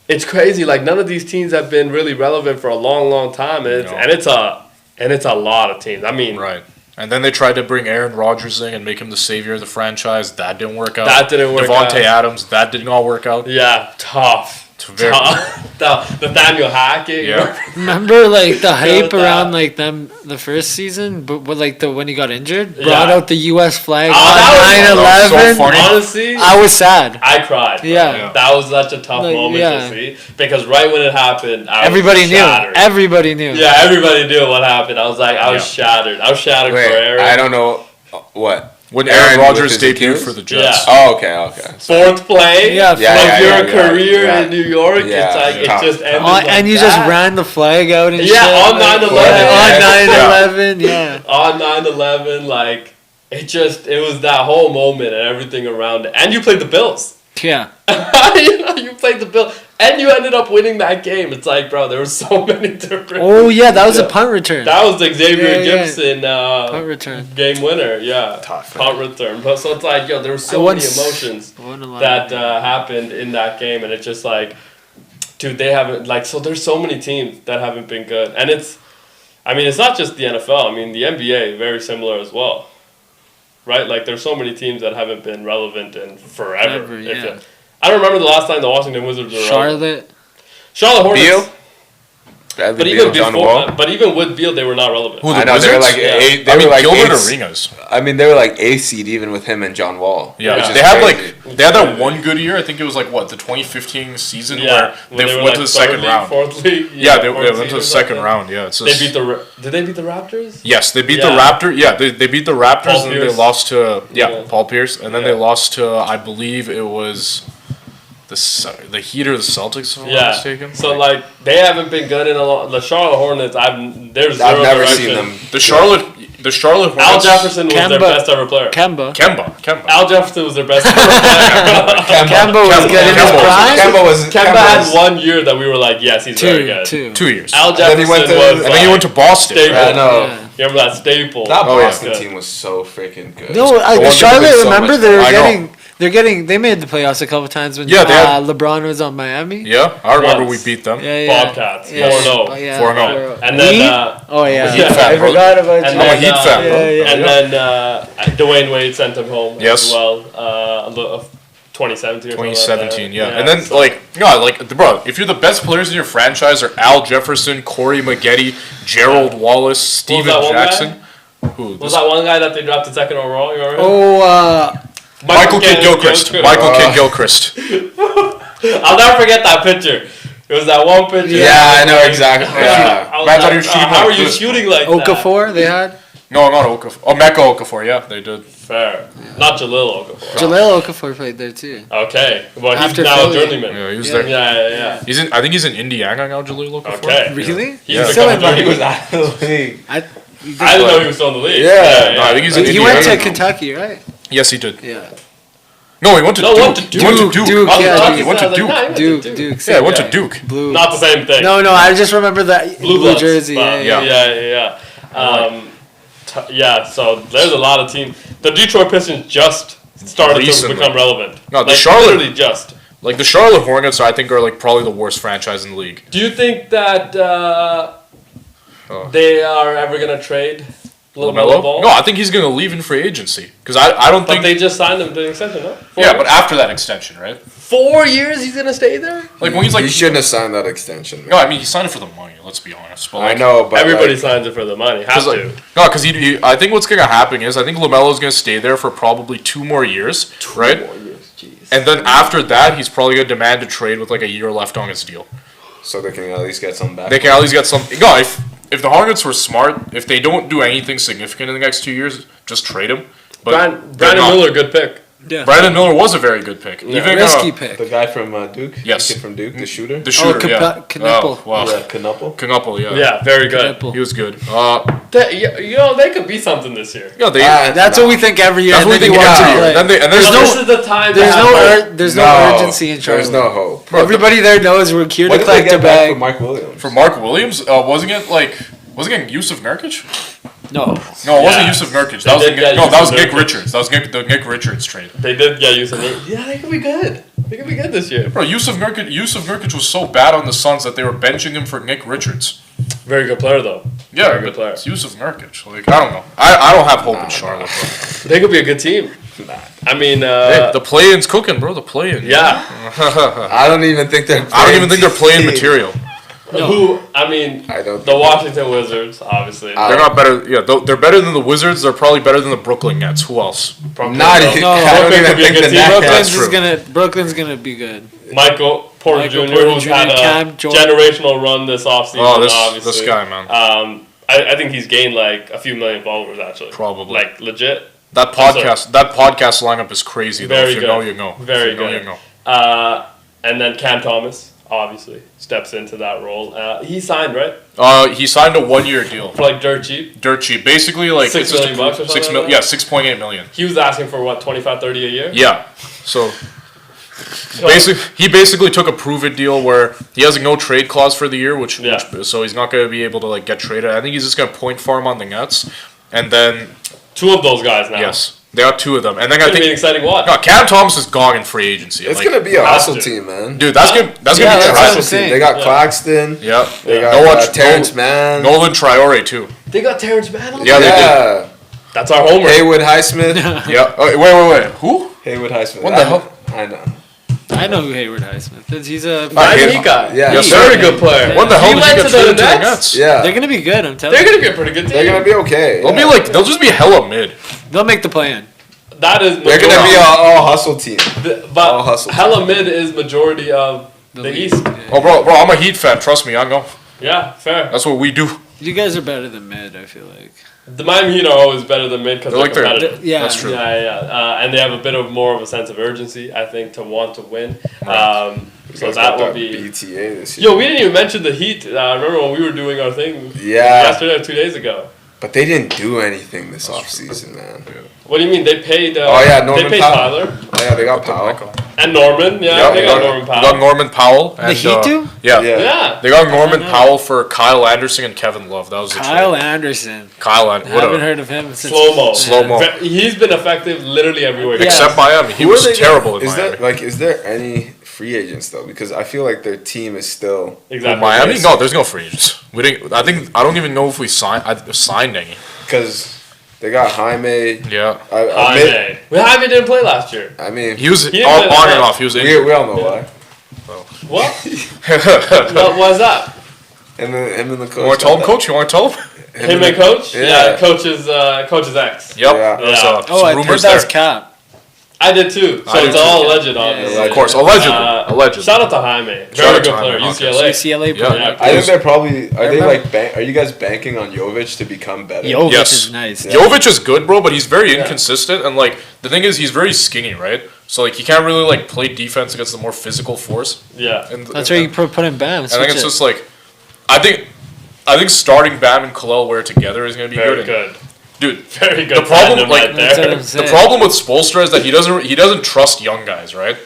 it's crazy. Like, none of these teams have been really relevant for a long, long time. And it's a lot of teams. I mean, Right. And then they tried to bring Aaron Rodgers in and make him the savior of the franchise. That didn't work out. That didn't work Devontae out. Adams, that did not work out. yeah, tough. Very- Nathaniel Hackett. Yeah. Remember, like, the hype that. around, like, them the first season? But, like, when he got injured? Yeah. Brought out the U.S. flag Oh, that on was 9/11. so funny. Honestly, I was sad. I cried. bro. Yeah. That was such a tough Like, moment yeah. to see. Because right when it happened, I Everybody was knew. shattered. Everybody knew. Yeah, everybody knew what happened. I was like, I was shattered. I was shattered wait, for Aaron. I don't know what. When Aaron Aaron with Rodgers his debuted Achilles? for the Jets. Yeah. Oh, okay. Fourth play Yeah, of yeah, your career yeah. in New York. Yeah, It's like tough, it just tough. ended. On, like and you that. just ran the flag out and Yeah, shit. on like, 9/11. Yeah, on 9/11, yeah. On 9/11, like it was that whole moment and everything around it. And you played the Bills. Yeah. You played the Bills, and you ended up winning that game. It's like, bro, there were so many different. Oh, yeah, that was Yeah. a punt return. That was the Xavier Yeah. Gibson Punt return. game winner. Yeah, Tough. punt return. But so it's like, yo, there were so I many once- emotions Won a lot. that happened in that game, and it's just like, dude, they haven't so. There's so many teams that haven't been good, and it's not just the NFL. I mean, the NBA very similar as well, right? Like, there's so many teams that haven't been relevant in forever. Forever, yeah. I don't remember the last time the Washington Wizards were relevant. Charlotte. Charlotte Hornets. Beal? Bradley But Beal, even John before, Wall. but even with Beal, they were not relevant. Who, the I know they were Wizards? like Yeah. eight. I mean, eighth- Gilbert Arenas. I mean, they were like eighth seed even with him and John Wall. Yeah, Yeah. they had crazy. they had that one good year. I think it was like what, the 2015 season where they were went like to the third second league, round. Fourth league. Yeah, they fourth went seed to or the second something. round. Yeah, it's They just, beat the. Did they beat the Raptors? yes, they beat Yeah. the Raptors. Yeah, they beat the Raptors Paul and then Pierce. they lost to Yeah. Paul Pierce, and then Yeah. they lost to I believe it was the Heat or the Celtics, if I'm not Yeah. mistaken. So like they haven't been good in a long. The Charlotte Hornets. There's zero I've never direction. seen them. the Charlotte Al Hornets. Jefferson was their Kemba. best ever player. Kemba. Kemba. Al Jefferson was their best ever player. Kemba was good in his Kemba. prime. Kemba had one year that we were like, yes, he's very good. Two. 2 years. Al then he Jefferson went to- was. And then he went to Boston. Staple. I know. Yeah. You remember that staple? That Oh, yeah. Boston Good. team was so freaking good. No, The one that Charlotte. played so Remember, much- they're getting. They made the playoffs a couple times when Yeah, they had- LeBron was on Miami. Yeah, I remember Once. we beat them. Bobcats, Yeah. 4-0. Oh, yeah. 4-0. And then, Oh yeah, Heat fan, I bro. forgot about and you. I'm a then, Heat fan, bro. yeah. and then Dwayne Wade sent him home Yes. as well. 2017 or 2017, something yeah. like that. And then, so- bro, if you're the best players in your franchise are Al Jefferson, Corey Maggette, Gerald Wallace, Steven that one guy? Jackson. Who? was that one guy that they drafted second overall? You remember? Oh, Michael Kidd Gilchrist. Michael Kidd Gilchrist. I'll never forget that picture. It was that one picture. Yeah, I know exactly. Yeah. I was Man, like, you're shooting how are like you this, shooting like that? Okafor they had. No, not Okafor. Oh, Mecca Okafor, yeah, they did. Fair. Not Jalil Okafor. Jaleel Okafor played there too. Okay. Well, he's After now a Philly. journeyman. Yeah, he was Yeah. there. Yeah. I think he's in Indiana now, Jaleel Okafor. Okay. Really? He's Yeah. Still become a in- journeyman. out of the league. I I didn't know he was still in the league. Yeah. No, I think he's in he went to Indiana. Kentucky, right? Yes, he did. Yeah. No, he went to No, Duke. went to Duke. He went to Duke. Duke, I was yeah, talking- Duke. He went to I was Duke. like, nah, he Duke, went to Duke. Yeah, he went to Yeah. Duke. Blue. Not the same thing. No, I just remember that blue Bloods, jersey. but- Yeah. Yeah. So there's a lot of teams. The Detroit Pistons just started Recently. to become relevant. No, the like, Charlotte- literally just. Like the Charlotte Hornets, I think, are like probably the worst franchise in the league. Do you think that they are ever gonna trade LaMelo Ball? No, I think he's gonna leave in free agency because I don't But think. they just signed him to an extension, no? Yeah, but after that extension, right? 4 years he's gonna stay there. Like when he's like, He shouldn't have signed that extension. no, I mean he signed it for the money. Let's be honest. But I like, know, but Everybody like, signs it for the money. Have Like, to. no, because I think what's gonna happen is I think Lamelo's gonna stay there for probably 2 more years, right? 4 years, jeez. And then after that, he's probably gonna demand a trade with like a year left on his deal. so they can at least get some back. They can at least get some. No, if the Hornets were smart, if they don't do anything significant in the next 2 years, just trade him. But they're Brandon not. Miller, good pick. Yeah. Brandon Miller was a very good pick. Even Risky pick. The guy from Duke? Yes. The kid from Duke, the shooter? the shooter, yeah. Knuppel. Oh, wow. Yeah, Knuppel. Knuppel, yeah. Yeah, very good. Knuppel. He was good. You know, they could be something this year. Yeah, they. That's what we think every year. That's and what we then think you watch every them year. play. And there's There's no. this is the time. to have hope. There's no urgency in Charlotte. There's no hope. Everybody there knows we're here What to did they collect a get back for bag. Mark Williams? For Mark Williams, wasn't it Yusuf Nurkic? No. No, it wasn't Yeah. Yusuf Nurkic. They That was did get that was Yusuf Nick Nurkic. Richards. That was the Nick Richards trade. They did get Yusuf Nurkic. Yeah, they could be good. They could be good this year. Bro, Yusuf Nurkic was so bad on the Suns that they were benching him for Nick Richards. Very good player though. Yeah, Very good but player. it's Yusuf Nurkic. Like I don't know. I don't have hope in Charlotte. Bro. They could be a good team. I mean, Hey, the play-in's cooking, bro. The play-in. yeah. I don't even think they're. I don't even think they're playing team. material. Who? I mean, I don't. the Washington Wizards, obviously. They're not better. Yeah, they're better than the Wizards. They're probably better than the Brooklyn Nets. Who else? Probably Not so. even. No, I don't Brooklyn even could be a think good the team. Nets. Brooklyn's gonna be good. Michael Porter Michael Jr., Porter who's Jr., had a Cam Jordan. generational run this offseason. Oh, obviously. this guy, man. I think he's gained like a few million followers actually. Probably. Like legit. That podcast lineup is crazy. Though. Very If you good. know, you know. Very If you know, good. you know. And then Cam Thomas obviously steps into that role. He signed He signed a 1-year deal. for like dirt cheap. Dirt cheap. Basically, like $6 it's just million bucks or something like that? Yeah, 6.8 million. He was asking for what 25, 30 a year. Yeah. So he basically took a prove-it deal where he has a no trade clause for the year, which so he's not going to be able to like get traded. I think he's just going to point farm on the Nets, and then Two of those guys now. yes, they got 2 of them, and then It's I gonna be an think exciting watch. no, Cam Thomas is gone in free agency. It's Like, gonna be a has hustle to. team, man. dude. That's gonna Yeah, be That's a what I'm hustle hustle saying. team. They got Yeah. Claxton. Yeah, They no got one, Terrence Mann. Nolan Traore too. They got Terrence Mann. Yeah, they did. Yeah. That's our homework. Haywood Highsmith. Yeah. Oh, wait. Who? Haywood Highsmith. What the hell? I know. I know who Hayward Highsmith is. He's a. Miami Heat guy. Yeah. He's Yes, a very sir. good player. When the hell He did went he to get the traded to the Nets. Nets? Yeah. They're gonna be good. I'm telling They're you. gonna be a pretty good team. They're gonna be okay. They'll be like they'll just be hella mid. They'll make the play-in. That is. They're gonna be an all hustle team. But all hustle. hella mid is majority of the East. Oh, bro, I'm a Heat fan. Trust me, I know. Yeah, fair. That's what we do. You guys are better than mid. I feel like. The Miami Heat are always better than mid because They're they're like they're- competitive. Yeah. That's true. Yeah. And they have a bit of more of a sense of urgency, I think, to want to win. Right. So that will be. BTA this year. Yo, we didn't even mention the Heat. Remember when we were doing our thing Yeah. yesterday or 2 days ago? But they didn't do anything this offseason, man. What do you mean? They paid. Oh, yeah, Norman They paid Powell. Tyler Oh, yeah, they got Powell. and Norman. Yeah, they got Norman They Powell. got Norman Powell. And, Heat do? Yeah. Yeah. Yeah. They got Norman know. Powell for Kyle Anderson and Kevin Love. That was the Kyle trade. Anderson. Kyle Anderson. Haven't heard of him since. Slow-mo. Slow-mo. He's been effective literally everywhere. Yeah. Except Miami. He Who was are they terrible gonna- in is Miami. There, is there any free agents though? Because I feel like their team is still. Exactly. Miami? No, there's no free agents. We didn't. I don't even know if we signed any. Because they got Jaime. Yeah. Jaime. Jaime didn't play last year. I mean, He was He didn't on play that and much. off. He was we injured. all know why. What? What was that? Him and the coach. You want to tell him, Coach? You want to tell him? Him and Coach? Yeah. Coach's ex. Yep. Yeah. There's, Yeah. some Oh, I heard rumors that was there. Cap. I did too. So I did it's too. all alleged, obviously. yeah, Of course, allegedly. Uh, Allegedly. Shout out to Jaime. Very Shout out good to player. Jaime UCLA. UCLA Yeah. player. Yeah. I think they're probably. Are they remember- Are you guys banking on Jovic to become better? Jovic Yes. is nice. Jovic is good, bro, but he's very Yeah. inconsistent. And, like, the thing is, he's very skinny, right? So, like, he can't really, like, play defense against the more physical force. Yeah. And, That's why you put in Bam. I think it's just, like, I think starting Bam and Khalil Ware together is going to be Very good. good. Dude, Very good. the problem, tandem like, right That's what there. I'm the saying. problem with Spoelstra is that he doesn't trust young guys, right?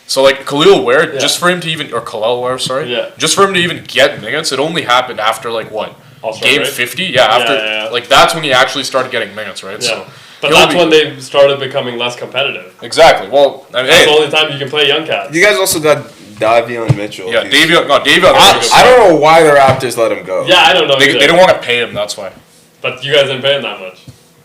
So like Khalil Ware, Yeah. just for him to even or Khalil Ware, sorry, Yeah. just for him to even get minutes, it only happened after like what All-Star game break? 50, yeah, after yeah. like that's when he actually started getting minutes, right? Yeah. So But he'll that's be- when they started becoming less competitive. exactly. Well, I mean, That's the hey, only time you can play young cats. You guys also got Davion Mitchell. yeah, He's- Davion. I don't know why the Raptors let him go. Yeah, I don't know. They either. didn't want to pay him. That's why. But you guys didn't pay him that much.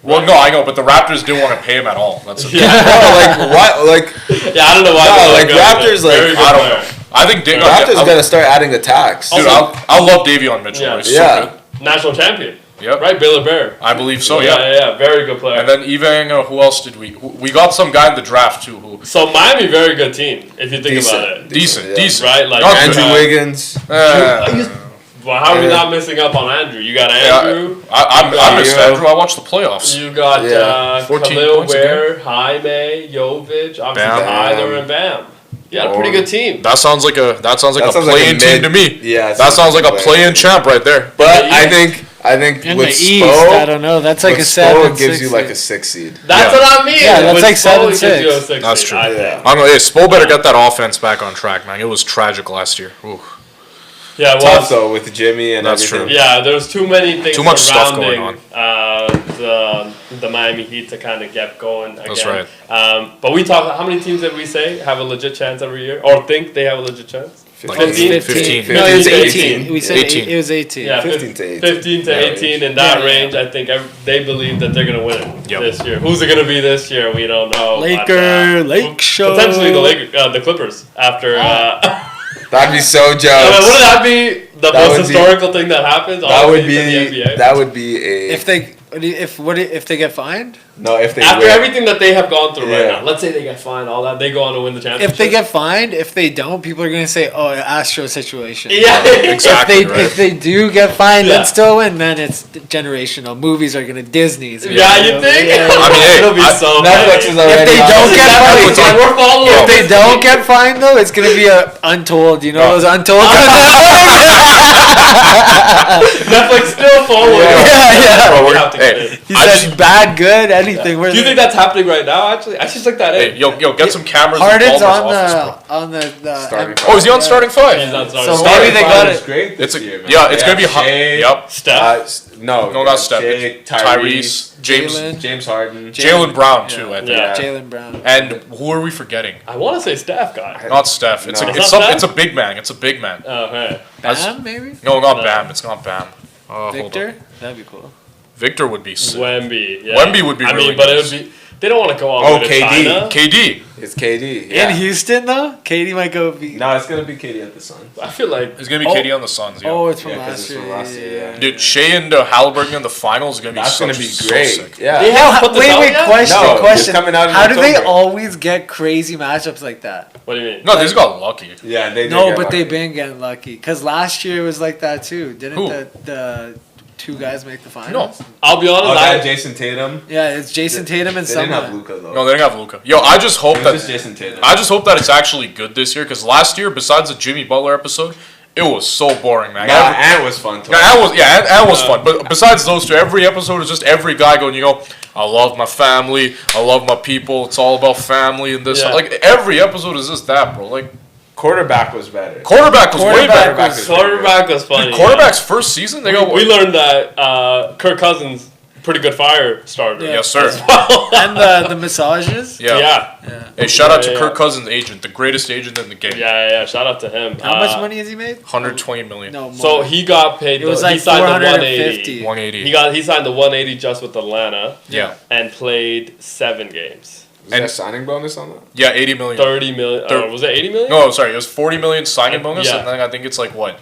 Well, no, I know, but the Raptors didn't want to pay him at all. That's Yeah. Bro, like what? Like Yeah, I don't know why. No, they let like, him go either. Raptors, like, Very good I don't player. know. I think Yeah. Raptors I, gotta start adding attacks. dude, I love Davion Mitchell. Yeah. He's Yeah. so good. National champion. Yep. Right, Baylor Bear. I believe so. Yeah. Very good player. And then even who else did we got some guy in the draft too who So Miami, very good team if you think about it. decent, Yeah. Right, like Not Andrew good. Wiggins. Well, how are we Yeah. not missing up on Andrew? You got Yeah, Andrew. I missed Yeah. Andrew. I watched the playoffs. You got Yeah. 14 Khalil points a Ware, Jaime, Jovic, obviously Bam. Tyler and Bam. You got a pretty good team. That sounds like a That sounds like a play-in team mid- to me. Yeah, it that sounds like a play-in. play-in champ right there. But In the I think In with the East, I don't know. That's like with a 7. Spo, it gives 6, you like a 6 seed. That's Yeah. what I mean. Yeah, that's With like Spo, 7, it gives you a 6. 6 That's seed, true. I Yeah. think. I'm gonna. Hey, Spo better get that offense back on track, man. It was tragic last year. Ooh. Yeah, it Tough was. though with Jimmy and That's everything. true. Yeah, there's too many things Too much stuff surrounding going the Miami Heat to kind of get going again. That's right. But we talk. How many teams did we say have a legit chance every year, or think they have a legit chance? Like 15? 15. No, it was 15. 18. We said 18. it was 18. Yeah, 15 to 18. 15 to Yeah, 18 in that Yeah. range. I think they believe that they're gonna win it Yep. this year. Who's it gonna be this year? We don't know. Lake Show. Potentially the Clippers after. That'd be so wouldn't jealous. that be the That most would be- historical thing that happens? That would honestly, in the be NBA? that would be a If they get fined, no if they After win. everything that they have gone through right Yeah. now, let's say they get fined, all that, they go on to win the championship. if they get fined, if they don't, people are gonna say, "Oh, Astro situation." yeah, Exactly. If they right. if they do get fined Yeah. and still win, then it's generational. Movies are gonna Disney's. Yeah, you think? Yeah. I mean, hey, it'll be so Netflix funny. is already If they on. don't get Netflix, fined, like, we're following if they this don't thing. get fined though, it's gonna be a untold. You know Oh. those untold. Netflix still following. Yeah. Bro, We we're- have to get hey, it. He I said just- bad, good, anything. Do you think that's happening right now? Actually, I just looked that Hey, in. yo, get some cameras. in Harden's Ballmer's office, on bro. the Starting Oh, is he on starting five? He's not So starting. maybe they got it. Great It's this a, year, man. yeah, it's gonna be Yeah, hot. Shea, Yep. Steph. No, No, not Steph. Shea, It's Tyrese, James, Jalen. James Harden. Jalen Brown too. I think. Yeah. Jalen Brown. And who are we forgetting? I want to say Steph guy. Not Steph. It's No. a, It's it's, not some, Steph? it's a big man. It's a big man. Oh, hey. Bam, maybe. No, not No. Bam. It's not Bam. Oh, hold Victor. on. That'd be cool. Victor would be sick. Wemby. Yeah. Wemby would be I really mean, but it nice. would be. They don't want to go all Oh, the way to KD. China. KD. It's KD. Yeah. In Houston though, Katie might go be. No, it's gonna be KD at the Suns. I feel like It's gonna be KD on the Suns. Yeah. Oh, it's from Yeah, 'cause last it's year. from last year, yeah. Dude, Shea and Halliburton in the finals is gonna be That's gonna be so great. sick. Yeah. They have put this out Wait, yet? question, No, it's question. coming out in How do they October. always get crazy matchups like that? What do you mean? No, they just got lucky. Yeah, they did No, get but lucky. they've been getting lucky. Cause last year it was like that too. Didn't Who? the two guys make the finals? I'll be honest. Oh, I, that Jason Tatum. Yeah, it's Jason Tatum and They didn't have someone. Luka though. No, they didn't have Luka. Yo, I just hope It that was just Jason Tatum. I just hope that it's actually good this year because last year, besides the Jimmy Butler episode, it was so boring, man. Nah, and it was fun too. And was fun. But besides those two, every episode is just every guy going, I love my family, I love my people. It's all about family and this. Yeah. Like every episode is just that, bro. Like Quarterback was better. quarterback was way better. quarterback was funny. Dude, quarterback's first season, they got We learned that Kirk Cousins, pretty good fire starter. Yeah. Yes, sir. And the massages. Yeah. Yeah. Hey, shout out to Yeah. Kirk Cousins' agent, the greatest agent in the game. Yeah. Shout out to him. How much money has he made? 120 million. No, more. So he got paid. It was he like signed the 450. 180. He signed the 180 just with Atlanta Yeah. and played 7 games. Was there a signing bonus on that? Yeah, 80 million. 30 million. Was it 80 million? No, sorry, it was 40 million signing bonus, Yeah. and then I think it's like what,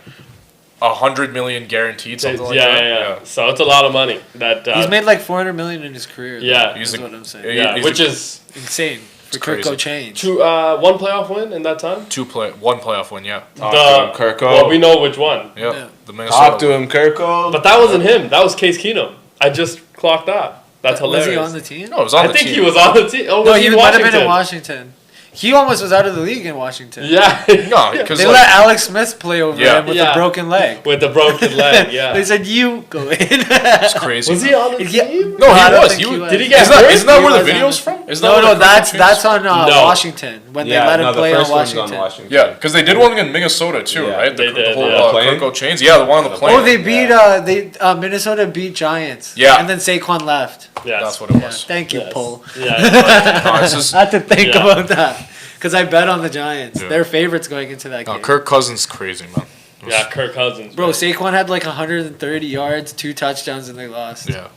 100 million guaranteed, something like that. Yeah. So it's a lot of money. That He's made like 400 million in his career. though, Yeah. is He's a- what I'm saying. yeah. which is Insane for crazy. Kirko change. one playoff win in that time. One playoff win, yeah. Talk to him, Kirko. Well, we know which one, Yeah, Yeah. the Minnesota. Talk to him, Kirko. but that wasn't him. That was Case Keenum. I just clocked that. That's Was hilarious. he on the team? No, it was on I the think team. he was on the team. Oh, No, was he in might have been in Washington? Washington. He almost was out of the league in Washington. Yeah. No, because They like, let Alex Smith play over Yeah. him with Yeah. a broken leg. With the broken leg. Yeah. They said you go in. it's crazy. Was he man. on the Yeah. team? No, I he don't was. think He he was. was. Did he get Isn't that, hurt? isn't that He where the was on video's it. from? Isn't that No, where no, the that's Kirko changes? on No. Washington when they let him play on Washington. Yeah, because they did one in Minnesota too, Yeah, right? they The did, whole yeah. Plane? Kirko chains. Yeah, the one on the plane. Oh, they beat Minnesota beat Giants. Yeah. and then Saquon left. Yes. That's what it Yeah, was. thank you, Yes. Paul. Yeah. No, it's just, I had to think Yeah. about that because I bet on the Giants. Yeah. They're favorites going into that no, game. Kirk Cousins crazy, man. It was- Yeah, Kirk Cousins. Bro, Saquon had like 130 yards, 2 touchdowns, and they lost. Yeah.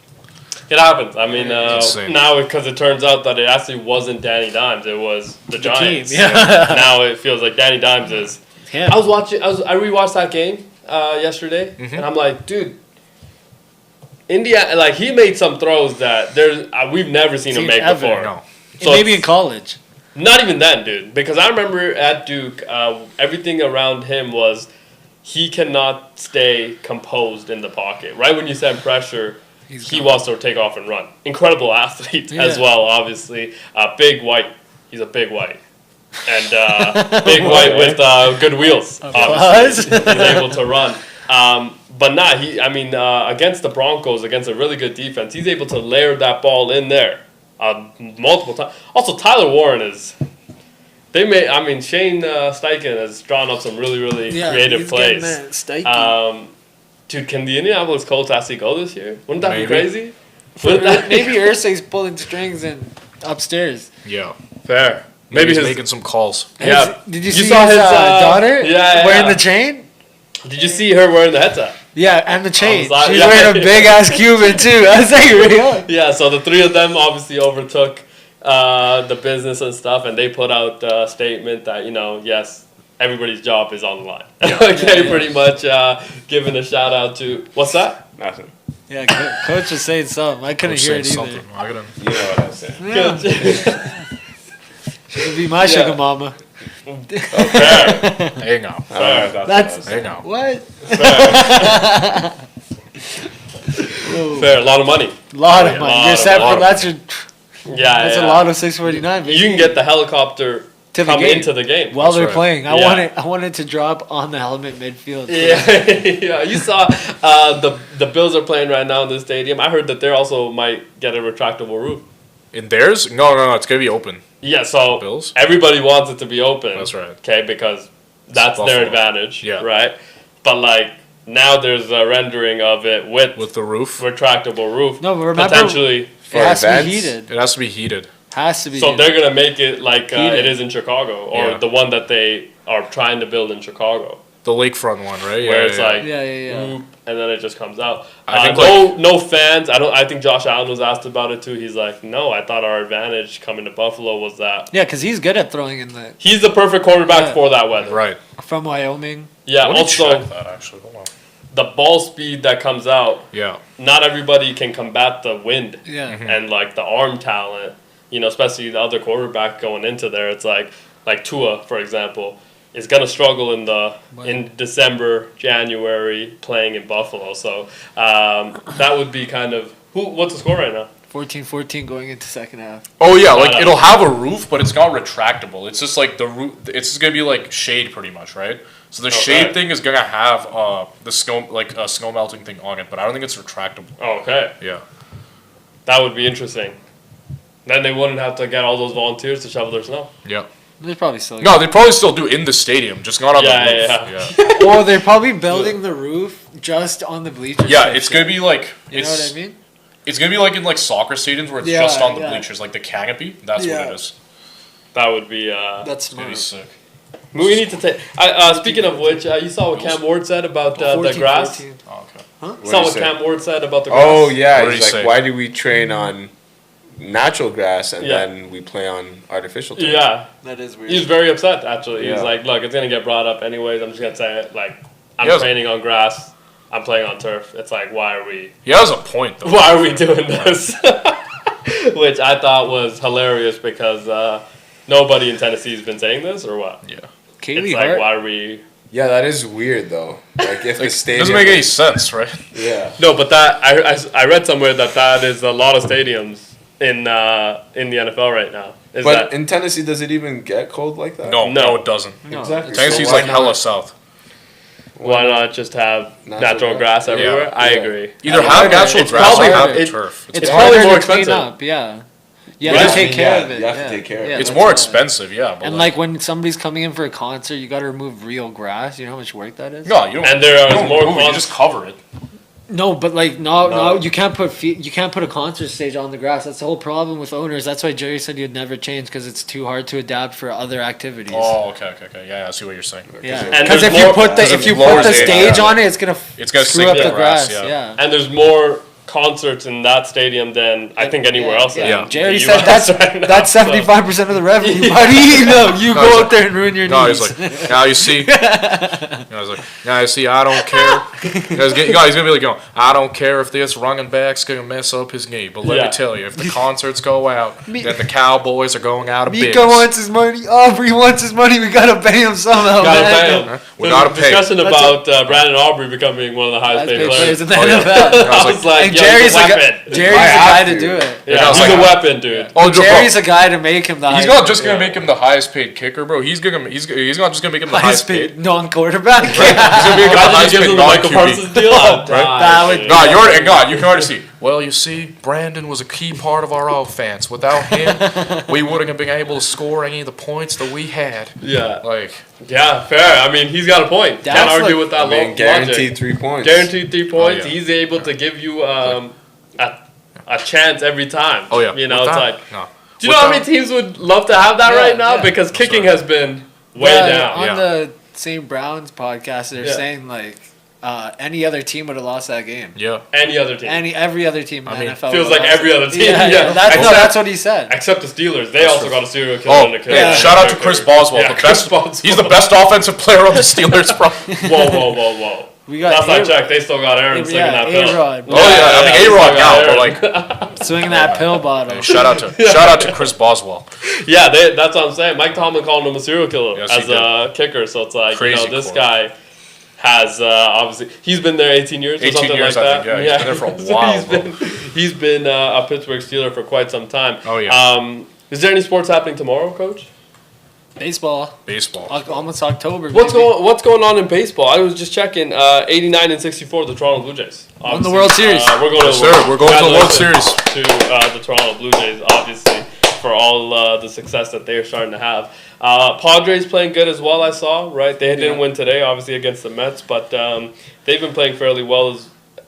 It happens. I mean, Insane. now because it turns out that it actually wasn't Danny Dimes, it was the The Giants. team, yeah. Now it feels like Danny Dimes is. Him. I rewatched that game yesterday, Mm-hmm. and I'm like, dude, India, like he made some throws that we've never seen him Seen make ever. before. No. So Maybe it's- in college. Not even then, dude. Because I remember at Duke, everything around him was he cannot stay composed in the pocket. Right when you send pressure, he wants to take off and run. Incredible athlete as Yeah. well, obviously. Big white. He's a big white. And big white with good wheels, obviously. He's able to run. But against the Broncos, against a really good defense, he's able to layer that ball in there multiple times. Also, Tyler Warren is. Shane Steichen has drawn up some really, really creative he's plays. getting that Dude, can the Indianapolis Colts actually go this year? Wouldn't that Maybe. be crazy? Wouldn't that Maybe Ursay's pulling strings and upstairs. Yeah. fair? Maybe he's his making some calls. Yeah. Did You you, see saw his his, daughter yeah, wearing yeah. the chain? Did you see her wearing the headset? Yeah, and the chain. like- She's yeah. wearing a big ass Cuban too. I was like, real. Yeah, so the three of them obviously overtook the business and stuff, and they put out a statement that, yes, everybody's job is on the line. Okay, pretty much giving a shout out to, what's that? Nothing. Yeah, coach was saying something. I couldn't hear it either. Something. I gotta, You know what I'm saying. Yeah. She'll be my sugar mama. Fair. hey now. That's Hey now. what? Fair, a lot of money. Lot of Yeah, money. lot You're of- set lot for of that's your. Yeah, That's yeah. a lot of 649. Baby. You can get the helicopter to the come game into the game. while That's they're right. playing. I Yeah. want it to drop on the helmet midfield. Yeah, you saw the Bills are playing right now in the stadium. I heard that they also might get a retractable roof. In theirs? No. It's gonna be open. Yeah, so Bills? everybody wants it to be open. That's right. Okay, because that's their Buffalo. advantage. Yeah. Right. But now there's a rendering of it with With the roof, retractable roof. No, but remember, potentially. it has to events? be heated. it has to be heated. Has to be. So heated. they're gonna make it like Heated. it is in Chicago, or Yeah. the one that they are trying to build in Chicago. The lakefront one, right? Yeah, where it's like Yeah. whoop, and then it just comes out. I think, No fans. I think Josh Allen was asked about it too. He's like, no, I thought our advantage coming to Buffalo was that Yeah, because he's good at throwing in the he's the perfect quarterback Yeah. for that weather. right. from Wyoming. Yeah. Let me Also, check that actually. Hold on. the ball speed that comes out. Yeah. Not everybody can combat the wind Yeah. and like the arm talent. Especially the other quarterback going into there. It's like Tua, for example, is gonna struggle in December, January playing in Buffalo. So that would be kind of what's the score right now? 14-14 going into second half. Oh yeah, No. it'll have a roof, but it's not retractable. It's just like the roof. It's just gonna be like shade, pretty much, right? So the shade thing is gonna have the snow, like a snow melting thing on it, but I don't think it's retractable. Okay, Yeah. that would be interesting. Then they wouldn't have to get all those volunteers to shovel their snow. Yeah. They're probably still. No, they probably still do in the stadium, just not on the roof. Yeah. Well, they're probably building the roof just on the bleachers. Yeah, it's gonna be like You know what I mean? It's gonna be like in like soccer stadiums where it's Yeah, just on the yeah. bleachers, like the canopy. That's Yeah. what it is. That would be. That's It's gonna be smart. sick. We need to take. Speaking of which, you saw what Cam Ward said about the grass. 14-14. Oh, okay. Saw What what did he Cam Ward said about the grass. Oh yeah, What did he's he like, say? why do we train on natural grass and Yeah. then we play on artificial turf? Yeah, That is weird. he was very upset. Actually, he was Yeah. like, "Look, it's gonna get brought up anyways. I'm just gonna say it. Like, I'm Yes. training on grass. I'm playing on turf. It's like, why are we He has a point though. why are we doing this?" Which I thought was hilarious because nobody in Tennessee has been saying this or what. Yeah. Kaylee It's like, Hart. why are we? Yeah, that is weird though. Like if the Like, stadium doesn't make any sense, right? Yeah. No, but that I read somewhere that is a lot of stadiums in the NFL right now. Is But that in Tennessee, does it even get cold like that? No, No. it doesn't. No, Exactly. it's- Tennessee's why like not? hella south. why not just have natural grass? grass everywhere? Yeah. I Yeah. agree. Either It's have harder. natural It's grass or probably- have it- turf. It's probably harder more to clean expensive. up. Yeah. You Right? have to take I mean, care yeah, of it. you have to yeah. take care of it. Yeah, It's that's more why. expensive, yeah. But And like when somebody's coming in for a concert, you got to remove real grass. You know how much work that is? no, you don't. And there you is don't more remove it, you con- just cover it. No, but like no, No. you can't put you can't put a concert stage on the grass. That's the whole problem with owners. That's why Jerry said he'd never change because it's too hard to adapt for other activities. Oh, okay. Yeah, I see what you're saying. Yeah, And because there's if you more- put the because if you it put lowers the the stage air. on it, it's gonna It's gonna screw sink up the the grass, grass. yeah. Yeah. And there's more concerts in that stadium than I think anywhere else. in Yeah. the Jerry US said that's right now, that's so- 75% of the revenue, buddy. No, you No, go he's out there and ruin your No, knees. he's like, now you see. I was like, now you see, I don't care. He's gonna be like, I don't care if this running back's gonna mess up his knee, but let Yeah. me tell you, if the concerts go out, then the Cowboys are going out of Mika business. wants his money. Aubrey wants his money. We gotta pay him somehow, Gotta man. pay him. We There's gotta a pay. discussion That's about Brandon Aubrey becoming one of the highest Highest paid paid players. players in the Oh, yeah. NFL. I was like, And yo, Jerry's he's a a guy. weapon. Jerry's I the have guy to to. do it. Yeah, I was he's like- a weapon, dude. Oh, Jerry's a guy to make him the he's highest. not just gonna make him the highest paid kicker, bro. He's not just gonna make him the highest paid. non-quarterback. He's gonna make him the Imagine highest he gives paid him the Michael non-QB. Parsons deal. I'd Right? die, That would- dude. God, you can already see. Well, you see, Brandon was a key part of our offense. Without him, we wouldn't have been able to score any of the points that we had. Yeah, Like, yeah, fair. I mean, he's got a point. That's Can't argue like- with that I mean, logic. guaranteed 3 points. Guaranteed 3 points. yeah. He's able to give you a chance every time. oh yeah, You know, it's Without- like, no. do you know how many teams would love to have that Yeah, right now? yeah. Because kicking has been way down. On Yeah. the St. Browns podcast, they're Yeah. saying like any other team would have lost that game. Yeah. Any other team. Every other team in I the mean, NFL feels would've like lost every it. other team. Yeah, Yeah. That's, no, Except- that's what he said. Except the Steelers. They also got a serial killer Oh, in the kicker. hey, shout out to Chris Boswell, Yeah, the Chris best. Boswell. He's the best offensive player on the Steelers, bro. Whoa. We got Last I A- checked, they still got Aaron slinging that pill. A-Rod. Oh yeah, I mean they A-Rod still now, got but Aaron. like, swinging that pill bottle. shout out to Chris Boswell. Yeah, that's what I'm saying. Mike Tomlin called him a serial killer Yes, he as a kicker. So it's like, Crazy this quote. guy has obviously he's been there 18 years or 18 something years, like I that. think, yeah. He's been there for a So while, he's been a Pittsburgh Steeler for quite some time. Oh, yeah. Is there any sports happening tomorrow, Coach? Baseball. Baseball. Almost October. What's baby. going on in baseball? I was just checking. 89-64, the Toronto Blue Jays. Won the World Series. We're going Yes, to sir. We're going to the World congratulations Series. to the Toronto Blue Jays, obviously, for all the success that they're starting to have. Padres playing good as well, I saw, right? They didn't win today, obviously, against the Mets, but they've been playing fairly well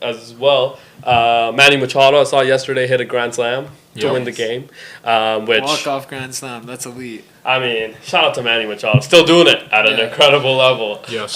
as well. Manny Machado, I saw yesterday, hit a grand slam to Yep. win the game. Which, Walk-off grand slam. That's elite. I mean, shout out to Manny Machado. Still doing it at an Yeah. incredible level. Yes.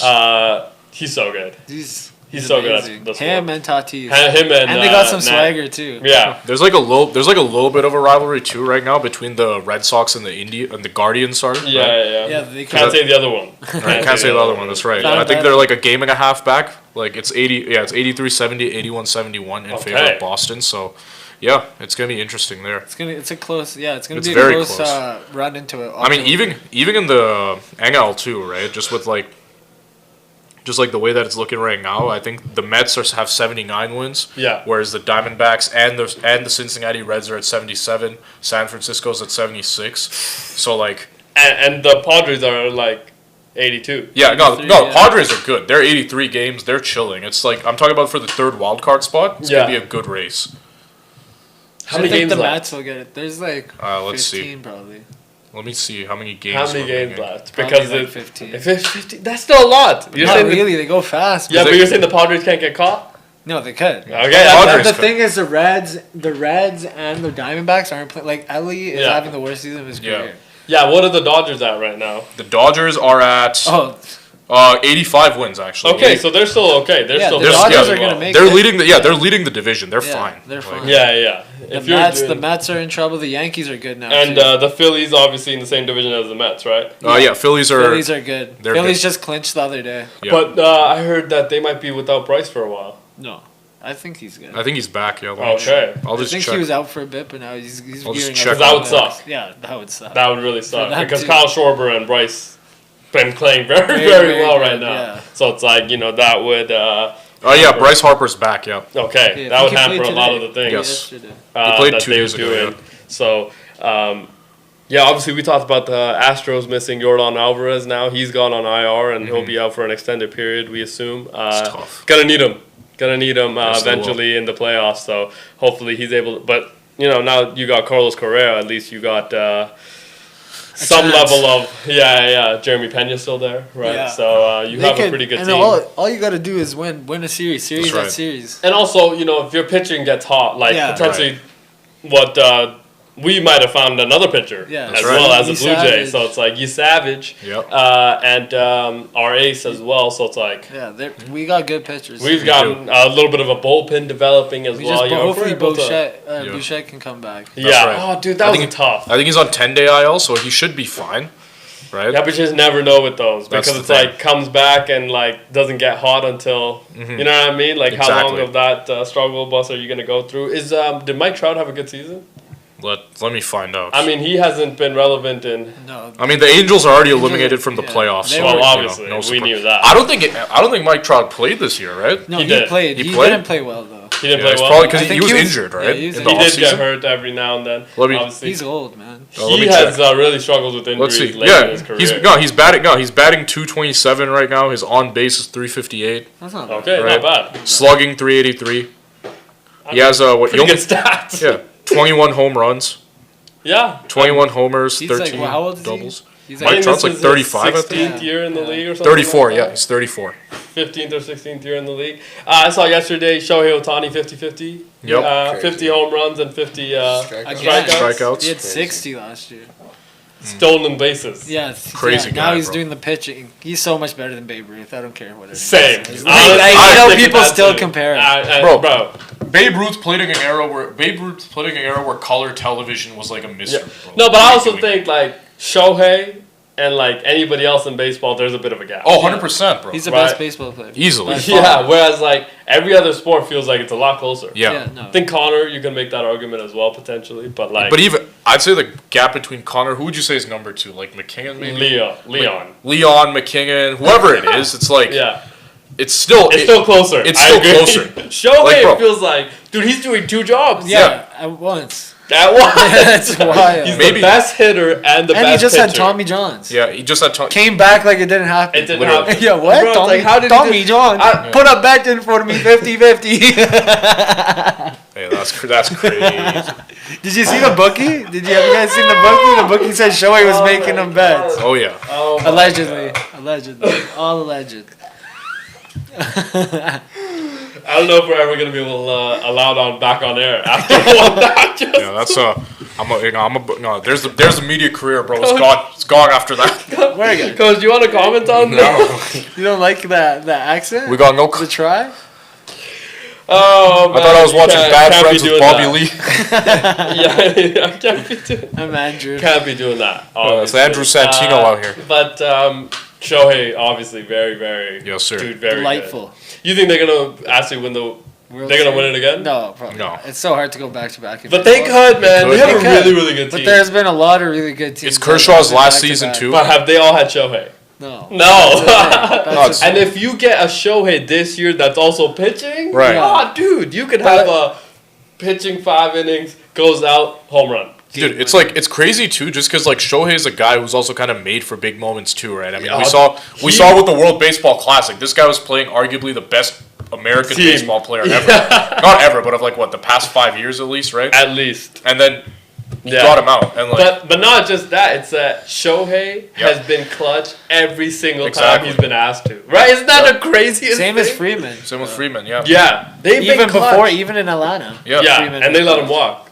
He's so good. He's so good at amazing. the Him sport. and Tatis. Him And they got some Nat. swagger, too. Yeah. There's like a little bit of a rivalry too right now between the Red Sox and the Guardians. Sorry. Yeah, Right? yeah. Yeah, they Can't say the other one. Right, can't say the other one. That's right. Found I think that they're out. like a game and a half back. Like it's 83-70, 81-71 in favor Okay. of Boston. So, yeah, it's gonna be interesting there. It's gonna It's be a very close, close. run into it. I mean, even in the NL too, right? Just like the way that it's looking right now, I think the Mets have 79 wins. Yeah. Whereas the Diamondbacks and the Cincinnati Reds are at 77. San Francisco's at 76. So like, And the Padres are like 82. yeah, no, 83, no, yeah. Padres are good. They're 83 games. They're chilling. It's like I'm talking about for the third wild card spot. It's Yeah. gonna be a good race. How I many think games the left? Mets will get it. There's like Let's 15 probably. Let me see how many games. How many we're games making. left? Probably Because like it- 15. if it's 50, that's still a lot. You're Not saying really. They go fast. Yeah, man. but you're saying the Padres can't get caught? No, they could. Okay, Padres that's The could. thing is, the Reds and the Diamondbacks aren't playing. Like Ellie is Yeah. having the worst season of his Yeah. career. Yeah, what are the Dodgers at right now? The Dodgers are at Oh, 85 wins actually. Okay, so they're still okay. They're Yeah, still the They're- Dodgers yeah, are gonna make They're it. leading they're leading the division. They're Yeah, fine. they're fine. Yeah, yeah. the Mets are in trouble. The Yankees are good now. And too. the Phillies obviously in the same division as the Mets, right? Yeah, Phillies are. Phillies are good. they're Phillies good. just clinched the other day. Yeah. But I heard that they might be without Bryce for a while. No, I think he's good. I think he's back. Yeah. let me Okay. check. I'll I just think check. he was out for a bit, but now he's I'll just gearing check up. That for would the suck. next- Yeah, that would suck. That would really suck that because too. Kyle Schwarber and Bryce been playing very, Very, very very well good, right now. yeah. So it's like that would Oh yeah, Bryce Harper's back. Yeah. okay, Yeah, that he would can hamper play a lot of today. the things. Yes. Yesterday. He played that 2 they days were ago, doing. So, yeah, obviously we talked about the Astros missing Yordan Alvarez now. He's gone on IR and he'll be out for an extended period, we assume. It's tough. Gonna need him. Yes, they will. Eventually in the playoffs. So hopefully he's able to. But, now you got Carlos Correa. At least you got some chance. level of, Jeremy Pena's still there, right? Yeah. So you They have a could- pretty good and team. all you got to do is win a series, That's right. at series. And also, if your pitching gets hot, like Yeah. potentially what we might have found another pitcher Yeah. as That's well right. as a Yee Blue Jay. Savage. So it's like Yee Savage Yep. and our ace as well. So it's like Yeah, we got good pitchers. we've got a little bit of a bullpen developing as We well. just hopefully if we're able to- Bouchette, Yeah. Bouchette can come back. Yeah. right. Oh, dude, I that think was tough. I think he's on 10-day IL, so he should be fine, right? Yeah, but you just never know with those That's because the it's thing. like comes back and like doesn't get hot until you know what I mean. Like how long Exactly. of that struggle bus are you gonna go through? Did Mike Trout have a good season? Let me find out. I mean, he hasn't been relevant in. No, I mean, the Angels are already eliminated from the yeah. playoffs. They So, Well, were- obviously, no we surprise. knew that. I don't think Mike Trout played this year, right? no, He he did. played. He He played? didn't play well though. He didn't Yeah, play it's well. probably because I he think was he was- injured, right? yeah, he was in the He did get offseason. hurt every now and then. Let me- obviously, He's old, man. Oh, let he me has check. really struggled with Let's injuries see. late in Yeah, his career. he's batting 227 right now. His on base is 358. That's not bad. Okay, Right. not bad. Slugging 383. He has Pretty good stats. yeah 21 home runs, Yeah. 21 homers, He's like, 13 well, how old is he? doubles. He's I Mike think Trout's this like is 35, I his think. 16th year in the Yeah. league or something. 34, like yeah, that. he's 34. 15th or 16th year in the league. I saw yesterday Shohei Ohtani 50-50. Yep. 50 home runs and 50 Again. Strikeouts. He had Crazy. 60 last year. stolen bases. Yeah, Crazy Now guy, he's bro. doing the pitching. He's so much better than Babe Ruth. I don't care what it is. Same. Honestly, Honestly, I know think people that's still it. compare him. Bro. Babe Ruth played in an era where color television was like a mystery. Yeah. Bro. No, but What I are you also doing? think like Shohei and like anybody else in baseball, there's a bit of a gap. Oh, 100%, bro. He's the Right. best baseball player. Easily. By far. Yeah. Whereas like every other sport feels like it's a lot closer. Yeah. no. I think Connor, you can make that argument as well potentially, but like But even I'd say the gap between Connor, who would you say is number 2? Like McKinnon, maybe. Leon. Leon, McKinnon, whoever it is. It's like Yeah. it's still Still closer. it's I still agree. closer. Shohei Like, bro. feels like, dude, he's doing 2 jobs. Yeah, at once. At once. That's wild. He's Maybe- the best hitter and the And best he just had pitcher. Tommy Johns. Yeah, he just had Came back like it didn't happen. It didn't Literally. happen. Yeah, what? Bro, it's Tommy, like, how did he Tommy do- John. I- Put a bet in for me 50-50. Hey, that's crazy. Did you see the bookie? Have you guys seen the bookie? The bookie said Shohei was Oh making my them bets. Oh yeah. Oh my Allegedly. All alleged. I don't know if we're ever gonna be able to allowed on back on air after one that. Just Yeah, that's no. There's the media career, bro. It's gone after that. Very good. Coach, do you want to comment on that? You don't like that accent? We got no. The try? Oh, man. I thought I was watching Bad Can't Friends be with doing Bobby that. Lee. Yeah, I can't be doing. I'm Andrew. Can't be doing that. Oh, it's obviously. Andrew Santino out here. But Shohei, obviously, very, very. Yes, sir. Dude, very Delightful. Good. You think they're gonna actually win the? World They're gonna Series? win it again? No, probably No. not. It's so hard to go back to back. But they could, man. They could. have a They could. really, really good But team. there's been a lot of really good teams. It's Kershaw's that have last been season back-to-back. too. But have they all had Shohei? No. No. That's No, And if you get a Shohei this year that's also pitching, Right. oh, dude, you could have a pitching 5 innings, goes out, home run. Dude, it's crazy too, just because like Shohei's a guy who's also kind of made for big moments too, right? I mean, Yeah, we saw with the World Baseball Classic, this guy was playing arguably the best American Team. baseball player ever. Not ever, but of like what, the past 5 years at least, right? At least. And then Yeah. brought him out, and like But not just that, it's that Shohei Yep. has been clutch every single Exactly. time he's been asked to. Right? Isn't that Yep. the craziest Same thing? as Freeman. same with Freeman, yeah. Yeah. They've Even been clutch. before, even in Atlanta. Yeah. Yeah, Freeman and they was let him clutch. walk.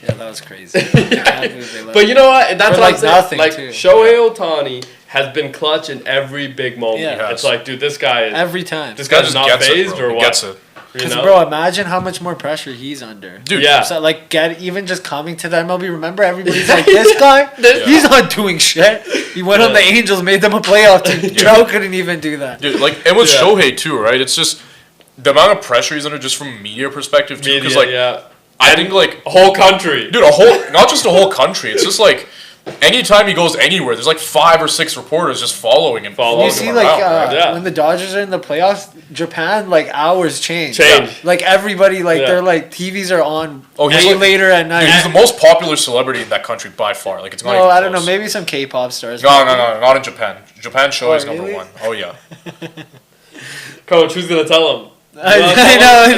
Yeah, that was crazy. I can't believe they let But him. you know what? That's For, what like, I'm saying. nothing, Like too. Shohei Ohtani has been clutch in every big moment. Yeah. It's like, dude, this guy is Every time. this This guy guy's just not gets phased it, bro. or He what? gets it. You Because, know? bro, imagine how much more pressure he's under. Dude, Yeah. So, like, even just coming to the MLB, remember everybody's like, this guy, This- he's not doing shit. He went on the Angels, made them a playoff team. Trout couldn't even do that. Dude, like, and with Yeah. Shohei too, right? It's just the amount of pressure he's under just from a media perspective too. Because like, yeah. I think like, A whole country. dude, not just a whole country. It's just like, anytime he goes anywhere, there's like 5 or 6 reporters just following him. Following You him see, around, like, right? Yeah. when the Dodgers are in the playoffs, Japan, like, hours change. Change. Like, everybody, like, Yeah. they're like, TVs are on Oh, he's way like- later at night. Dude, he's the most popular celebrity in that country by far. Like, it's not No, even I don't know. close. Maybe some K-pop stars. No, not in Japan. Japan show is really? number 1. Oh yeah. Coach, who's gonna tell him? I know.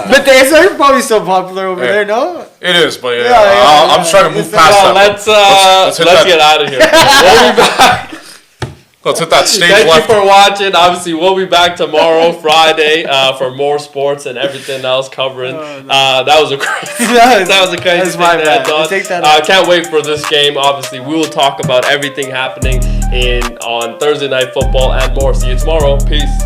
But they are probably so popular over Yeah. there, no? It is, but yeah, Yeah, I'm just trying to move It's past Well, that. let's hit let's that. get out of here. We'll be back. Let's hit that stage Thank left. you for watching. Obviously, we'll be back tomorrow, Friday, for more sports and everything else covering. That was a crazy. That was a crazy That's thing my that bad. I thought. Take that out. Can't wait for this game. Obviously, we will talk about everything happening on Thursday Night Football and more. See you tomorrow. Peace.